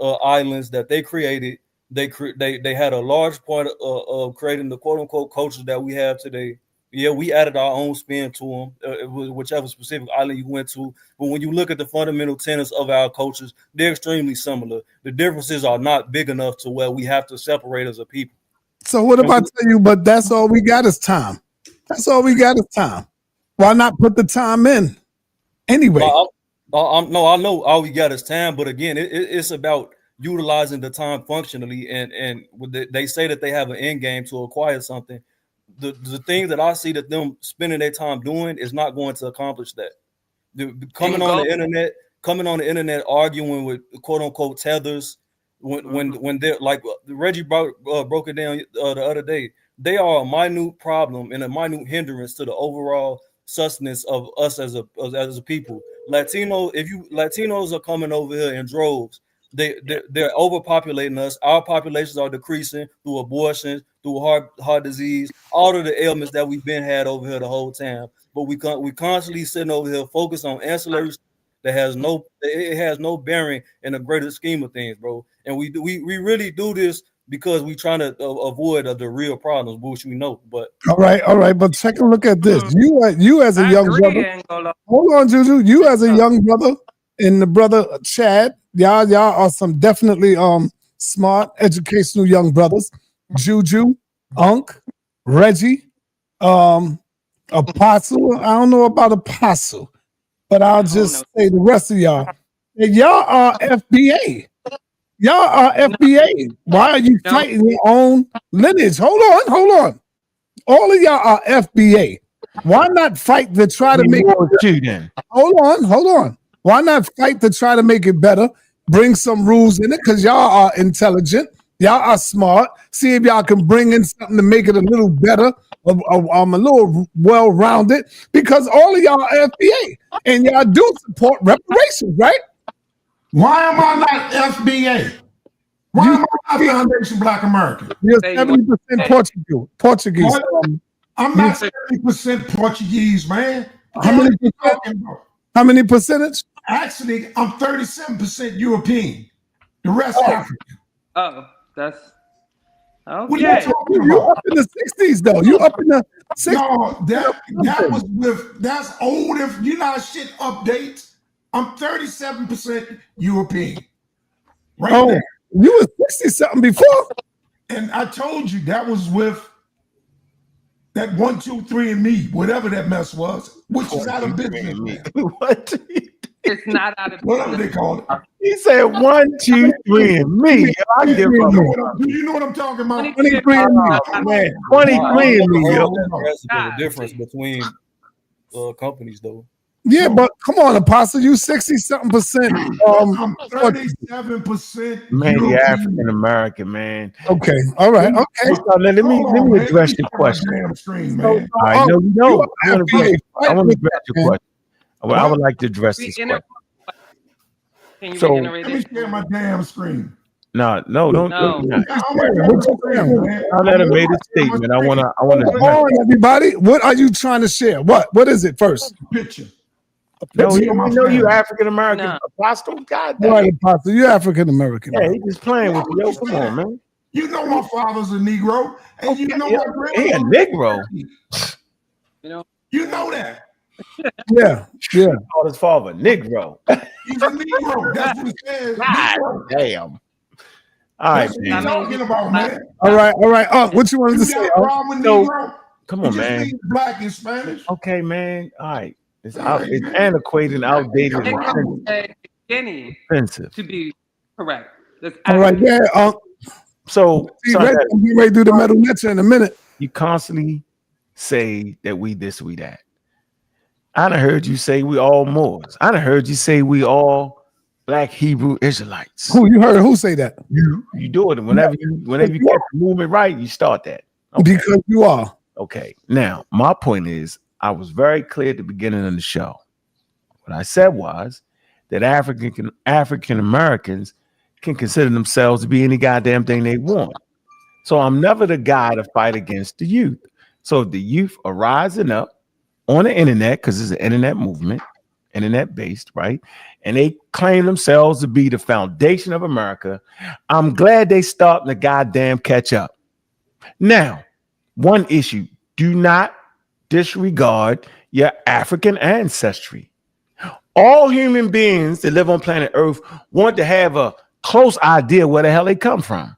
Speaker 20: islands that they created. They had a large part of creating the quote unquote culture that we have today. Yeah, we added our own spin to them, whichever specific island you went to. But when you look at the fundamental tenets of our cultures, they're extremely similar. The differences are not big enough to where we have to separate as a people.
Speaker 2: So what if I tell you, but that's all we got is time? That's all we got is time. Why not put the time in? Anyway.
Speaker 20: No, I know all we got is time, but again, it's about utilizing the time functionally. And they say that they have an end game to acquire something. The thing that I see that them spending their time doing is not going to accomplish that. Coming on the internet arguing with quote unquote tethers when they're like Reggie broke it down the other day. They are a minute problem and a minute hindrance to the overall sustenance of us as a people. Latinos are coming over here in droves. They're overpopulating us. Our populations are decreasing through abortions, through heart disease, all of the ailments that we've been had over here the whole time. But we constantly sitting over here focused on ancillary that has no bearing in the greater scheme of things, bro. And we really do this because we trying to avoid the real problems, which we know. But
Speaker 2: all right. But take a look at this. You as a young brother. Hold on, Juju. You as a young brother and the brother Chad. Y'all are some definitely smart, educational young brothers. Juju, Unc, Reggie, Apostle. I don't know about Apostle, but I'll just say the rest of y'all. And y'all are FBA. Y'all are FBA. Why are you fighting your own lineage? Hold on. All of y'all are FBA. Why not fight to try to make it? Hold on. Why not fight to try to make it better? Bring some rules in it because y'all are intelligent. Y'all are smart. See if y'all can bring in something to make it a little better, a little well-rounded. Because all of y'all are FBA and y'all do support reparations, right?
Speaker 9: Why am I not FBA? Why am I not Foundation Black American?
Speaker 2: You're 70% Portuguese.
Speaker 9: I'm not 70% Portuguese, man.
Speaker 2: How many percentage?
Speaker 9: Actually, I'm 37% European. The rest African.
Speaker 18: Oh, that's okay.
Speaker 9: What are you talking about?
Speaker 2: You up in the 60s, though. You up in the 60s.
Speaker 9: No, that was that's old. If you not shit updates, I'm 37% European. Right there.
Speaker 2: You was 60 something before.
Speaker 9: And I told you that was with that 1, 2, 3 and me, whatever that mess was, which is out of business.
Speaker 1: What?
Speaker 18: It's not out of
Speaker 9: What do they call it?
Speaker 1: He said 1, 2, 3, and me. I give
Speaker 9: Do
Speaker 1: up.
Speaker 9: you know what I'm talking about?
Speaker 2: 23 and me.
Speaker 1: Man, 23 and me, yo.
Speaker 20: There has to be a difference between companies, though.
Speaker 2: Yeah, but come on, Apostle, you 60-something%.
Speaker 9: I'm 37%.
Speaker 1: Man, you're African American, man.
Speaker 2: Okay, all right, okay.
Speaker 1: So let me address your question.
Speaker 9: Damn screen,
Speaker 1: All
Speaker 9: man.
Speaker 1: right, no. I want to address your question. I would like to address this question.
Speaker 18: Can you
Speaker 1: So-
Speaker 18: reiterate
Speaker 9: Let me
Speaker 18: it?
Speaker 9: share my damn screen.
Speaker 1: No, don't.
Speaker 18: No.
Speaker 1: I'll let him make a statement. I want to.
Speaker 2: Hold on, everybody. What are you trying to share? What is it first?
Speaker 9: Picture.
Speaker 1: No,
Speaker 2: picture
Speaker 1: we
Speaker 2: of my
Speaker 1: know you
Speaker 2: family.
Speaker 1: African American
Speaker 18: No.
Speaker 1: apostle. God
Speaker 2: All right,
Speaker 1: damn.
Speaker 2: Apostle, you African American.
Speaker 1: Yeah, he just playing with you. Yo, come on, man.
Speaker 9: You know my father's a Negro, and you know my
Speaker 1: He a
Speaker 9: grandfather.
Speaker 1: Negro.
Speaker 9: You know that.
Speaker 2: Yeah.
Speaker 1: Called his father Negro.
Speaker 9: He's a Negro. That's what it says.
Speaker 1: God
Speaker 9: Negro.
Speaker 1: damn. All right,
Speaker 9: That's what
Speaker 1: man.
Speaker 9: you're talking about, man.
Speaker 2: All right. What you wanted to
Speaker 9: You
Speaker 2: say?
Speaker 9: got a problem with
Speaker 1: So-
Speaker 9: Negro?
Speaker 1: Come
Speaker 9: You
Speaker 1: on,
Speaker 9: just
Speaker 1: man.
Speaker 9: mean black in Spanish.
Speaker 1: Okay, man. All right. It's antiquated and outdated
Speaker 18: It
Speaker 1: and
Speaker 18: is a beginning
Speaker 1: offensive.
Speaker 18: to be correct. That's
Speaker 2: All right,
Speaker 18: actually-
Speaker 2: yeah.
Speaker 1: So,
Speaker 2: See,
Speaker 1: son,
Speaker 2: Red, we ready to do the metal lecture in a minute.
Speaker 1: you constantly say that we this, we that. I done heard you say we all Moors. I done heard you say we all Black Hebrew Israelites.
Speaker 2: Who you heard? Who say that?
Speaker 1: You do it whenever you get the movement right. You start that. Okay.
Speaker 2: Because you are.
Speaker 1: Okay. Now, my point is, I was very clear at the beginning of the show. What I said was that African Americans can consider themselves to be any goddamn thing they want. So I'm never the guy to fight against the youth. So if the youth are rising up on the internet, because it's an internet movement, internet based, right? And they claim themselves to be the foundation of America. I'm glad they starting to goddamn catch up. Now, one issue, do not disregard your African ancestry. All human beings that live on planet Earth want to have a close idea where the hell they come from.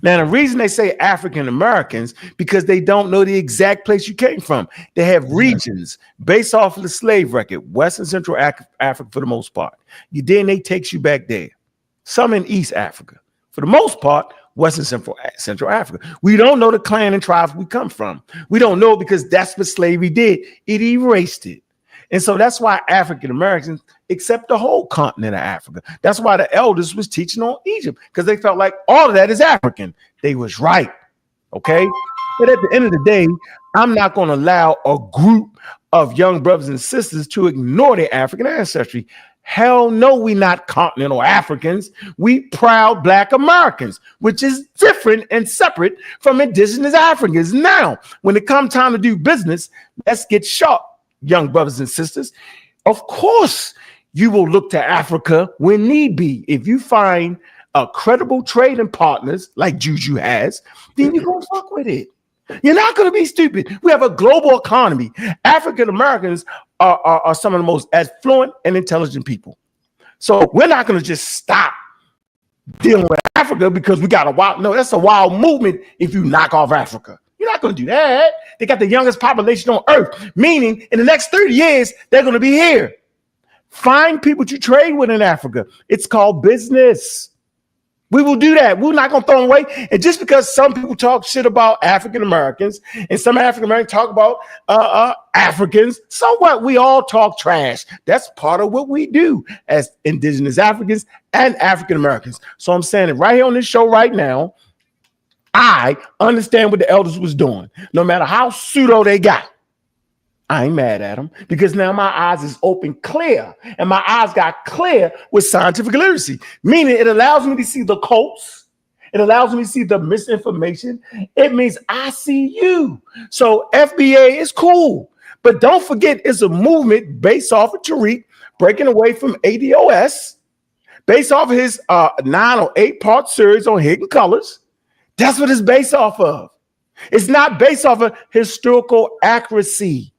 Speaker 1: Now, the reason they say African Americans, because they don't know the exact place you came from. They have regions based off of the slave record, West and Central Africa for the most part. Your DNA takes you back there. Some in East Africa. For the most part, West and Central Africa. We don't know the clan and tribes we come from. We don't know because that's what slavery did. It erased it. And so that's why African Americans accept the whole continent of Africa. That's why the elders was teaching on Egypt, because they felt like all of that is African. They was right. Okay. But at the end of the day, I'm not going to allow a group of young brothers and sisters to ignore their African ancestry. Hell no, we not continental Africans. We proud Black Americans, which is different and separate from indigenous Africans. Now, when it comes time to do business, let's get sharp, young brothers and sisters. Of course, you will look to Africa when need be. If you find a credible trading partners like Juju has, then you're going to fuck with it. You're not going to be stupid. We have a global economy. African Americans are some of the most affluent and intelligent people. So we're not going to just stop dealing with Africa because we got a wild. No, that's a wild movement if you knock off Africa. You're not going to do that. They got the youngest population on earth, meaning in the next 30 years, they're going to be here. Find people to trade with in Africa. It's called business. We will do that. We're not going to throw them away. And just because some people talk shit about African Americans and some African Americans talk about Africans, so what? We all talk trash. That's part of what we do as indigenous Africans and African Americans. So I'm saying it right here on this show right now. I understand what the elders was doing. No matter how pseudo they got, I ain't mad at them because now my eyes is open clear, and my eyes got clear with scientific literacy, meaning it allows me to see the cults. It allows me to see the misinformation. It means I see you. So FBA is cool, but don't forget it's a movement based off of Tariq breaking away from ADOS, based off of his 9 or 8 part series on Hidden Colors. That's what it's based off of. It's not based off of historical accuracy.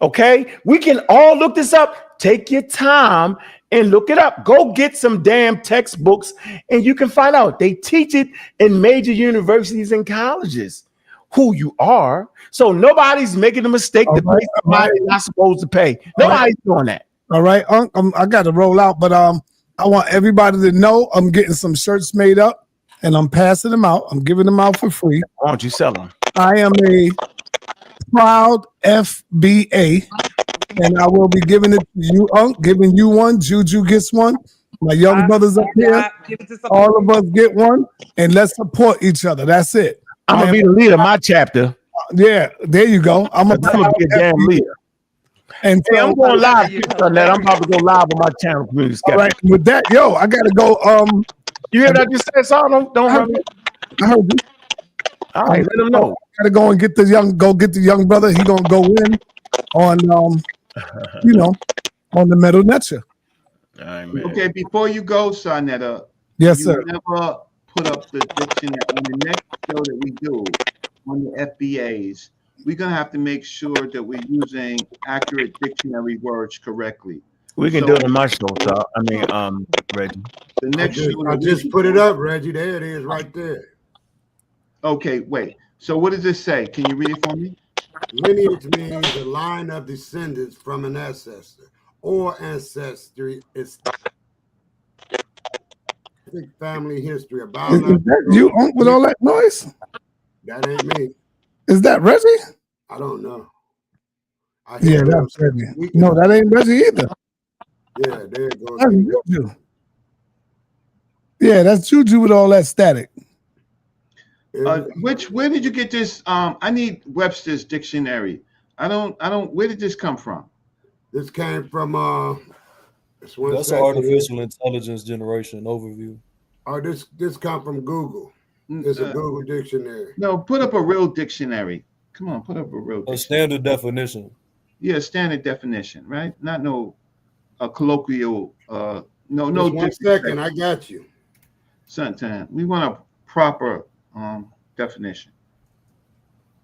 Speaker 1: Okay, we can all look this up. Take your time and look it up. Go get some damn textbooks and you can find out. They teach it in major universities and colleges who you are. So nobody's making a mistake to pay somebody they're not supposed to pay. Nobody's doing that.
Speaker 2: All right, I got to roll out, but I want everybody to know I'm getting some shirts made up, and I'm passing them out. I'm giving them out for free.
Speaker 1: Why don't you sell them?
Speaker 2: I am a proud FBA, and I will be giving it to you, giving you one. Juju gets one. My young brothers up here, all of us get one, and let's support each other. That's it.
Speaker 1: I'm gonna be the leader of my chapter.
Speaker 2: Yeah, there you go. I'm
Speaker 1: gonna be a damn leader.
Speaker 2: And
Speaker 1: hey,
Speaker 2: so,
Speaker 1: I'm going live on that. I'm about to go live on my channel, Community Skeptic.
Speaker 2: All right, with that, yo, I gotta go.
Speaker 1: You hear that? Just said something. Don't run me.
Speaker 2: I heard you.
Speaker 1: All right, let him know.
Speaker 2: Gotta go and get the young brother. He gonna go in on on the metal netcher.
Speaker 1: All right, man.
Speaker 10: Okay, before you go, Sarnetta.
Speaker 2: Yes,
Speaker 10: you
Speaker 2: sir.
Speaker 10: Never put up the dictionary on the next show that we do on the FBAs. We're gonna have to make sure that we're using accurate dictionary words correctly.
Speaker 1: We can do it in my show, so Reggie.
Speaker 10: The next show
Speaker 3: I just put it up, Reggie. There it is, right there.
Speaker 10: Okay, wait. So what does this say? Can you read it for me?
Speaker 3: Lineage means a line of descendants from an ancestor or ancestry. It's family history about
Speaker 2: Is that you with all that noise?
Speaker 3: That ain't me.
Speaker 2: Is that Reggie?
Speaker 3: I don't know.
Speaker 2: Yeah, that's Reggie. No, that ain't Reggie either.
Speaker 3: Yeah, there it goes.
Speaker 2: That's Juju. Yeah, that's Juju with all that static.
Speaker 10: Where did you get this? I need Webster's dictionary. I don't, where did this come from?
Speaker 3: This came from,
Speaker 20: That's an artificial intelligence generation overview.
Speaker 3: Oh, this come from Google. It's a Google dictionary.
Speaker 10: No, put up a real dictionary. Come on, put up a real dictionary.
Speaker 20: A standard definition.
Speaker 10: Yeah, standard definition, right? Not no colloquial, no.
Speaker 3: Just 1 second, I got you.
Speaker 10: Sometime. We want a proper definition.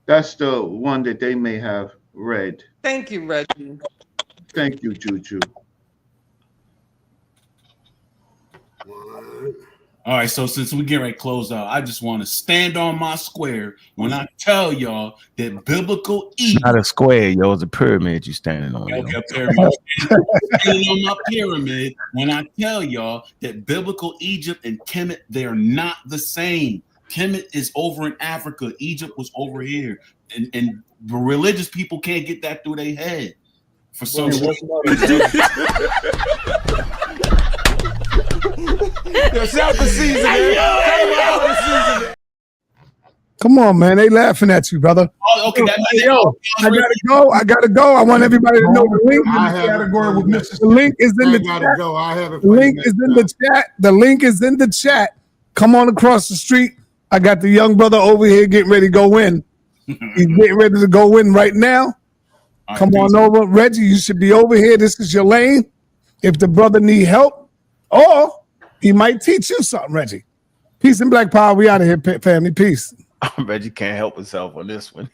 Speaker 10: That's the one that they may have read.
Speaker 13: Thank you, Reggie.
Speaker 10: Thank you, Juju.
Speaker 16: All right, so since we get ready to close out, I just want to stand on my square when I tell y'all that biblical Egypt.
Speaker 1: Not a square, yo. It's a pyramid you standing on.
Speaker 16: Okay, a pyramid. Standing on my pyramid when I tell y'all that biblical Egypt and Kemet, they're not the same. Kemet is over in Africa. Egypt was over here. And the religious people can't get that through their head. For some reason.
Speaker 9: Yo, shout the season, man.
Speaker 2: Come on, man. They laughing at you, brother.
Speaker 16: Oh, okay,
Speaker 2: I gotta go. I want everybody to know the link. The link is in the chat.
Speaker 3: I have it.
Speaker 2: The link is in the chat. The link is in the chat. Come on across the street. I got the young brother over here getting ready to go in. He's getting ready to go in right now. Come on over. Reggie, you should be over here. This is your lane. If the brother need help, or he might teach you something, Reggie. Peace and Black Power. We out of here, family. Peace.
Speaker 1: Reggie can't help himself on this one.